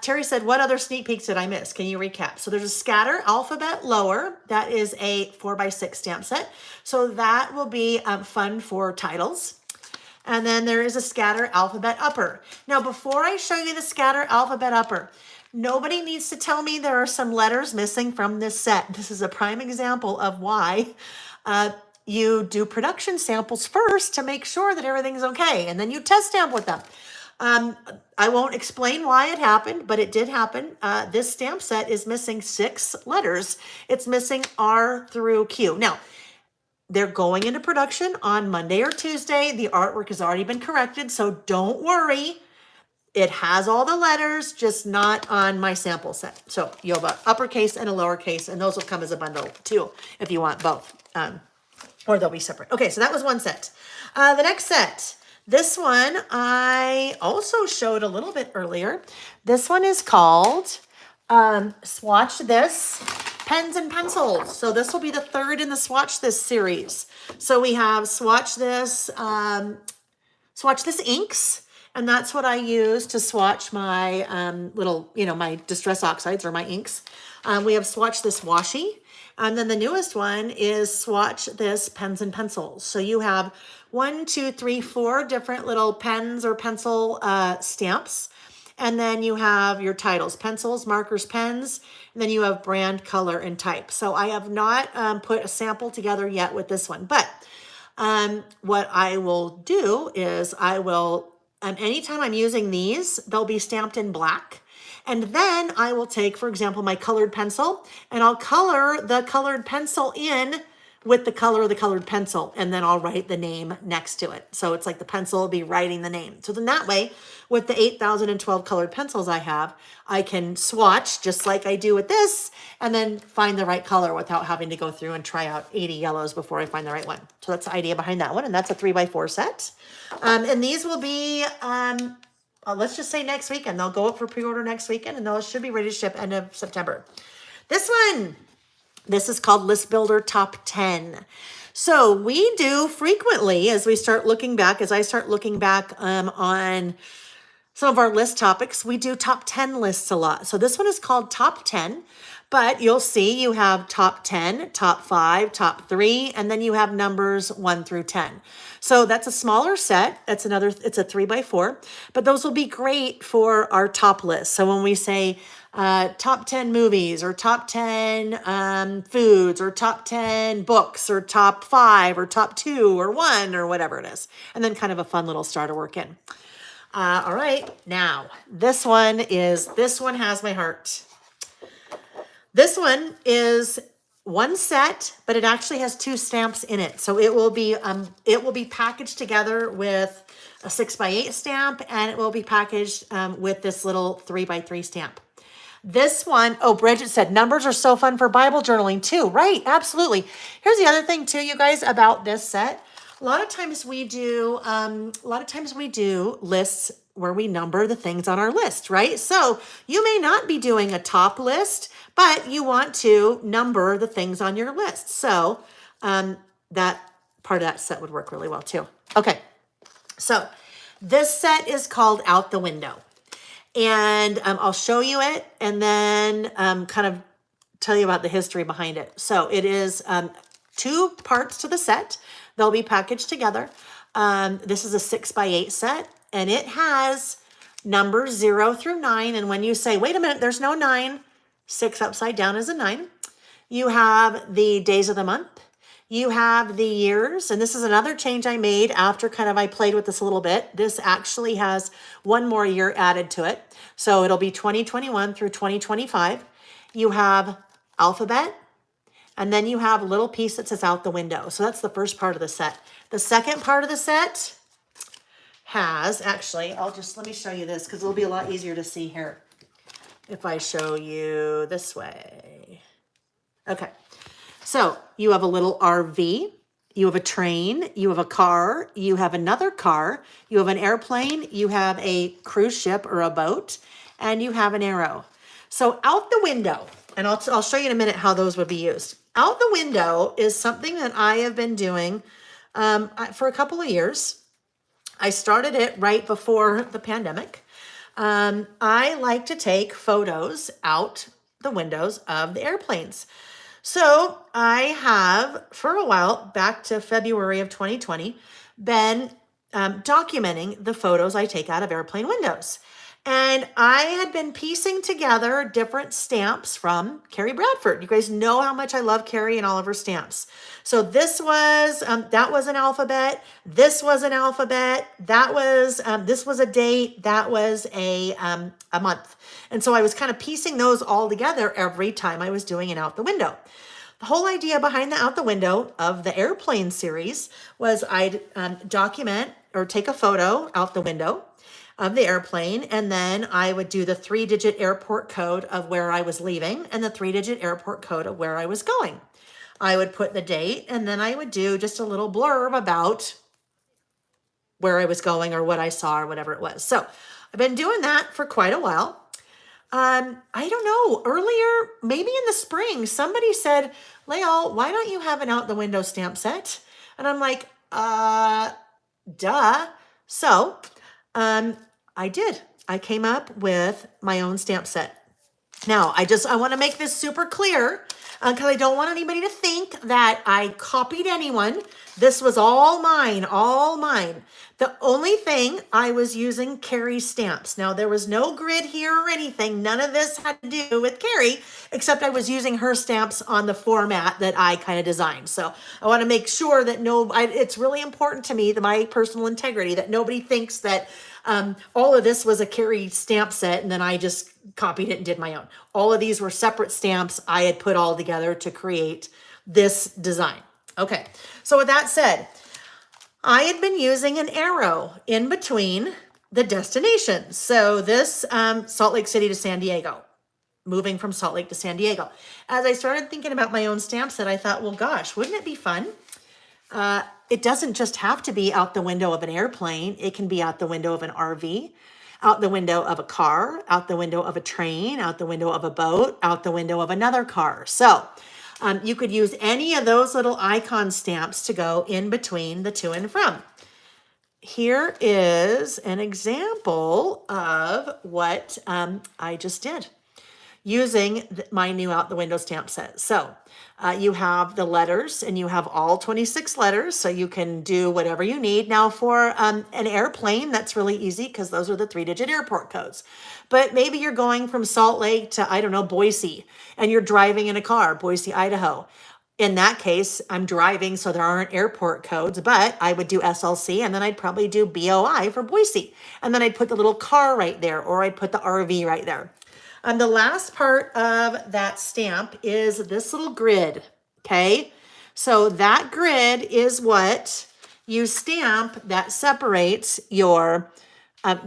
Terry said, what other sneak peeks did I miss? Can you recap? So there's a Scatter Alphabet Lower. That is a 4x6 stamp set. So that will be fun for titles. And then there is a Scatter Alphabet Upper. Now, before I show you the Scatter Alphabet Upper, nobody needs to tell me there are some letters missing from this set. This is a prime example of why you do production samples first to make sure that everything's okay, and then you test stamp with them. I won't explain why it happened, but it did happen. This stamp set is missing 6 letters. It's missing R through Q. Now, they're going into production on Monday or Tuesday. The artwork has already been corrected, so don't worry. It has all the letters, just not on my sample set. So you'll have an uppercase and a lowercase, and those will come as a bundle too, if you want both, or they'll be separate. Okay, so that was one set. The next set, this one I also showed a little bit earlier. This one is called Swatch This Pens and Pencils. So this will be the 3rd in the Swatch This series. So we have Swatch This inks. And that's what I use to swatch my little, my Distress Oxides or my inks. We have Swatch This Washi. And then the newest one is Swatch This Pens and Pencils. So you have 1, 2, 3, 4 different little pens or pencil stamps. And then you have your titles, pencils, markers, pens, and then you have brand, color, and type. So I have not put a sample together yet with this one. But what I will do is I will... anytime I'm using these, they'll be stamped in black. And then I will take, for example, my colored pencil, and I'll color the colored pencil in with the color of the colored pencil, and then I'll write the name next to it. So it's like the pencil will be writing the name. So then that way, with the 8,012 colored pencils I have, I can swatch just like I do with this, and then find the right color without having to go through and try out 80 yellows before I find the right one. So that's the idea behind that one, and that's a 3x4 set. And these will be, let's just say next weekend. They'll go up for pre-order next weekend, and those should be ready to ship end of September. This one, this is called List Builder Top 10. So we do frequently, as I start looking back on some of our list topics, we do top 10 lists a lot. So this one is called Top 10, but you'll see you have top 10, top 5, top 3, and then you have numbers 1 through 10. So that's a smaller set. It's a 3x4, but those will be great for our top list. So when we say top 10 movies, or top 10 foods, or top 10 books, or top 5, or top 2, or 1, or whatever it is, and then kind of a fun little star to work in. All right, now this one has my heart. This one is one set, but it actually has 2 stamps in it. So it will be packaged together with a 6x8 stamp, and it will be packaged with this little 3x3 stamp. This one, oh, Bridget said, numbers are so fun for Bible journaling too. Right, absolutely. Here's the other thing too, you guys, about this set. A lot of times we do lists where we number the things on our list, right? So you may not be doing a top list, but you want to number the things on your list. So that part of that set would work really well too. Okay, so this set is called Out the Window. And I'll show you it and then kind of tell you about the history behind it. So it is 2 parts to the set. They'll be packaged together. This is a 6x8 set, and it has numbers 0 through 9. And when you say, wait a minute, there's no 9, 6 upside down is a 9. You have the days of the month. You have the years, and this is another change I made after I played with this a little bit. This actually has 1 more year added to it. So it'll be 2021 through 2025. You have alphabet, and then you have a little piece that says Out the Window. So that's the first part of the set. The second part of the set has, actually, let me show you this because it'll be a lot easier to see here if I show you this way. Okay. So you have a little RV, you have a train, you have a car, you have another car, you have an airplane, you have a cruise ship or a boat, and you have an arrow. So out the window, and I'll show you in a minute how those would be used. out the window is something that I have been doing for a couple of years. I started it right before the pandemic. I like to take photos out the windows of the airplanes. So I have, for a while, back to February of 2020, been documenting the photos I take out of airplane windows. And I had been piecing together different stamps from Carrie Bradford. You guys know how much I love Carrie and all of her stamps. So this was, that was an alphabet. This was an alphabet. That was, this was a date. That was a month. And so I was kind of piecing those all together every time I was doing it out the window. The whole idea behind the out the window of the airplane series was I'd document or take a photo out the window of the airplane, and then I would do the 3-digit airport code of where I was leaving and the 3-digit airport code of where I was going. I would put the date, and then I would do just a little blurb about where I was going or what I saw or whatever it was. So I've been doing that for quite a while. I don't know, earlier, maybe in the spring, somebody said, Layle, why don't you have an out the window stamp set? And I'm like, duh. So I did. I came up with my own stamp set. Now, I want to make this super clear because I don't want anybody to think that I copied anyone. This was all mine, all mine. The only thing I was using Carrie's stamps. Now, there was no grid here or anything. None of this had to do with Carrie, except I was using her stamps on the format that I kind of designed. So I want to make sure that it's really important to me, my personal integrity, that nobody thinks that all of this was a Carrie stamp set and then I just copied it and did my own. All of these were separate stamps I had put all together to create this design. Okay, so with that said, I had been using an arrow in between the destinations. So this Salt Lake City to San Diego, moving from Salt Lake to San Diego. As I started thinking about my own stamp set, I thought, well, gosh, wouldn't it be fun? It doesn't just have to be out the window of an airplane. It can be out the window of an RV, out the window of a car, out the window of a train, out the window of a boat, out the window of another car. So you could use any of those little icon stamps to go in between the to and from. Here is an example of what I just did using my new out the window stamp set. So you have the letters and you have all 26 letters, so you can do whatever you need. Now for an airplane, that's really easy because those are the 3-digit airport codes. But maybe you're going from Salt Lake to, I don't know, Boise, and you're driving in a car, Boise, Idaho. In that case, I'm driving, so there aren't airport codes, but I would do SLC, and then I'd probably do BOI for Boise. And then I'd put the little car right there, or I'd put the RV right there. And the last part of that stamp is this little grid, okay? So that grid is what you stamp that separates your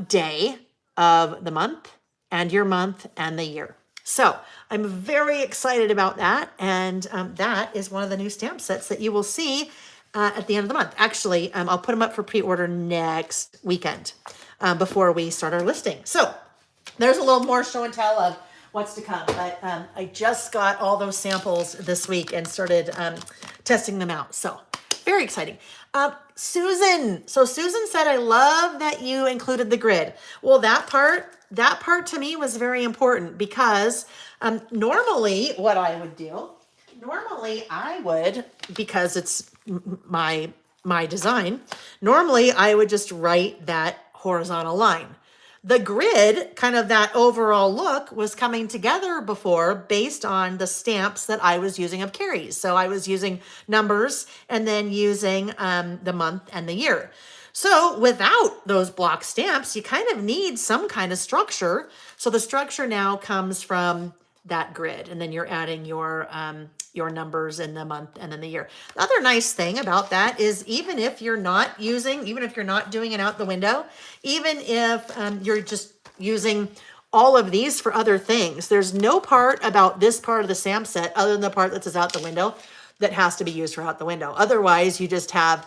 day of the month and your month and the year. So I'm very excited about that. And that is one of the new stamp sets that you will see at the end of the month. Actually, I'll put them up for pre-order next weekend before we start our listing. So there's a little more show and tell of what's to come. But I just got all those samples this week and started testing them out. So very exciting. Susan. So Susan said, I love that you included the grid. Well, that part to me was very important because normally what I would do, because it's my design, normally I would just write that horizontal line. The grid, kind of that overall look, was coming together before based on the stamps that I was using of Carrie's. So I was using numbers and then using the month and the year. So without those block stamps, you kind of need some kind of structure. So the structure now comes from that grid, and then you're adding your numbers in the month and then the year. The other nice thing about that is even if you're not doing it out the window, even if you're just using all of these for other things, there's no part about this part of the stamp set other than the part that says out the window that has to be used for out the window. Otherwise, you just have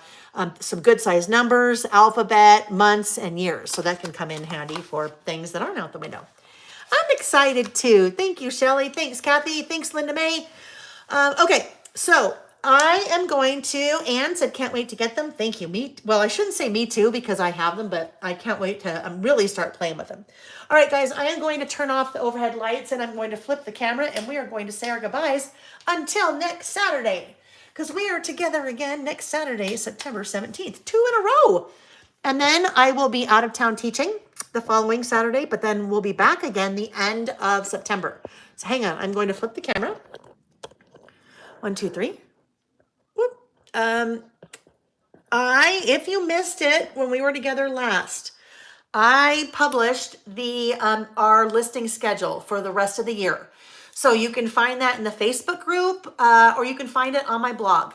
some good sized numbers, alphabet, months, and years. So that can come in handy for things that aren't out the window. I'm excited too. Thank you, Shelly. Thanks, Kathy. Thanks, Linda May. Okay, So I am going to, Anne said, can't wait to get them. Thank you. Well, I shouldn't say me too because I have them, but I can't wait to really start playing with them. All right, guys, I am going to turn off the overhead lights and I'm going to flip the camera and we are going to say our goodbyes until next Saturday because we are together again next Saturday, September 17th, 2 in a row. And then I will be out of town teaching the following Saturday, but then we'll be back again the end of September. So hang on, I'm going to flip the camera. 1, 2, 3. Whoop. If you missed it when we were together last, I published the our listing schedule for the rest of the year. So you can find that in the Facebook group or you can find it on my blog.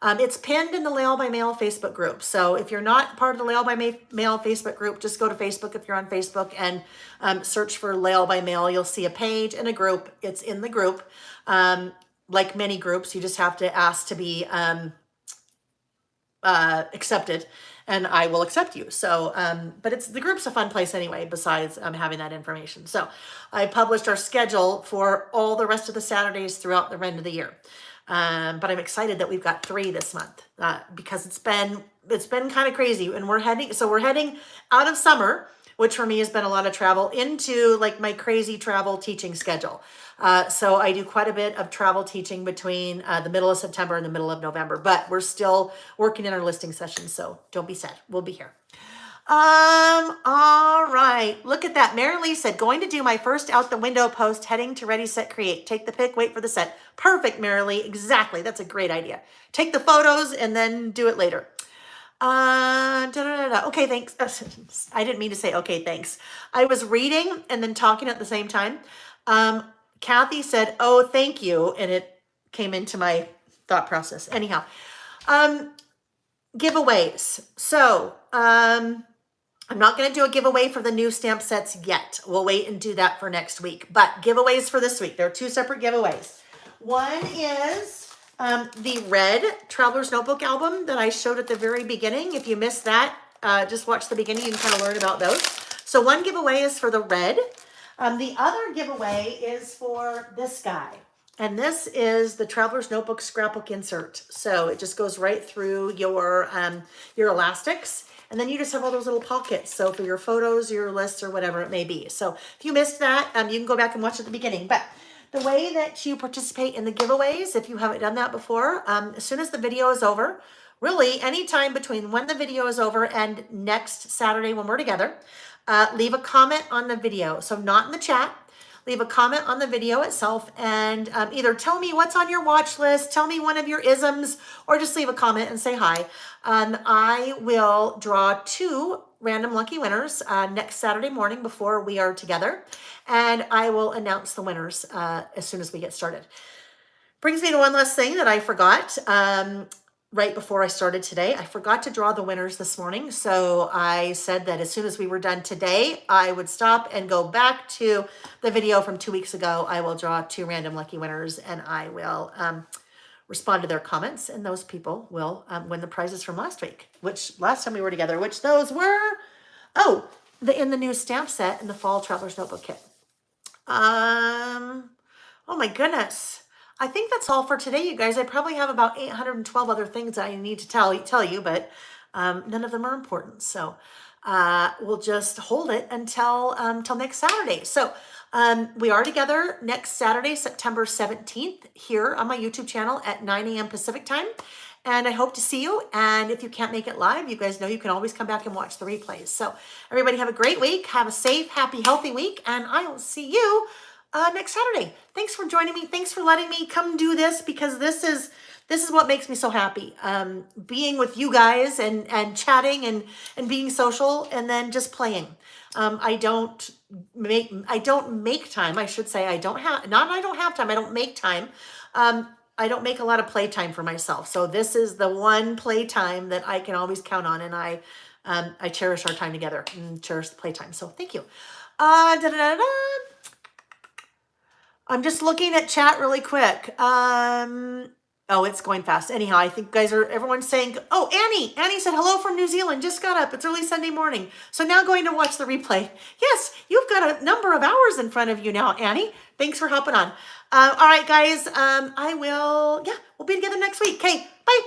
It's pinned in the Layle by Mail Facebook group. So if you're not part of the Layle by Mail Facebook group, just go to Facebook if you're on Facebook and search for Layle by Mail. You'll see a page and a group. It's in the group. Like many groups, you just have to ask to be accepted and I will accept you. So, but the group's a fun place anyway, besides having that information. So I published our schedule for all the rest of the Saturdays throughout the end of the year. But I'm excited that we've got 3 this month because it's been kind of crazy and we're heading out of summer, which for me has been a lot of travel, into like my crazy travel teaching schedule. So I do quite a bit of travel teaching between the middle of September and the middle of November, but we're still working in our listing sessions. So don't be sad. We'll be here. All right. Look at that. Mary Lee said, going to do my first out the window post, heading to Ready, Set, Create. Take the pic, wait for the set. Perfect, Mary Lee. Exactly. That's a great idea. Take the photos and then do it later. Okay, thanks. I didn't mean to say, okay, thanks. I was reading and then talking at the same time. Kathy said, oh, thank you. And it came into my thought process. Anyhow, giveaways. So, I'm not going to do a giveaway for the new stamp sets yet. We'll wait and do that for next week. But giveaways for this week. There are 2 separate giveaways. One is the red Traveler's Notebook album that I showed at the very beginning. If you missed that, just watch the beginning. You can kind of learn about those. So one giveaway is for the red. The other giveaway is for this guy. And this is the Traveler's Notebook Scrapbook insert. So it just goes right through your elastics. And then you just have all those little pockets. So for your photos, your lists, or whatever it may be. So if you missed that, you can go back and watch at the beginning. But the way that you participate in the giveaways, if you haven't done that before, as soon as the video is over, really anytime between when the video is over and next Saturday when we're together, leave a comment on the video. So not in the chat. Leave a comment on the video itself and either tell me what's on your watch list, tell me one of your isms, or just leave a comment and say hi. I will draw 2 random lucky winners next Saturday morning before we are together, and I will announce the winners as soon as we get started. Brings me to one last thing that I forgot. Right before I started today, I forgot to draw the winners this morning. So I said that as soon as we were done today, I would stop and go back to the video from 2 weeks ago. I will draw 2 random lucky winners and I will respond to their comments. And those people will win the prizes from last week, which last time we were together, which those were, in the new stamp set in the Fall Traveler's Notebook Kit. Oh my goodness. I think that's all for today, you guys. I probably have about 812 other things I need to tell you, but none of them are important. So we'll just hold it until next Saturday. So we are together next Saturday, September 17th, here on my YouTube channel at 9 a.m. Pacific time. And I hope to see you. And if you can't make it live, you guys know you can always come back and watch the replays. So everybody have a great week. Have a safe, happy, healthy week. And I will see you next Saturday. Thanks for joining me. Thanks for letting me come do this because this is what makes me so happy. Being with you guys and chatting and being social and then just playing. I don't make time. I should say I don't have time. I don't make time. I don't make a lot of playtime for myself. So this is the one playtime that I can always count on. And I cherish our time together and cherish the playtime. So thank you. I'm just looking at chat really quick. Oh, it's going fast. Anyhow, I think everyone's saying, oh, Annie said, hello from New Zealand. Just got up. It's early Sunday morning. So now going to watch the replay. Yes, you've got a number of hours in front of you now, Annie. Thanks for hopping on. All right, guys. I will, yeah, we'll be together next week. Okay, bye.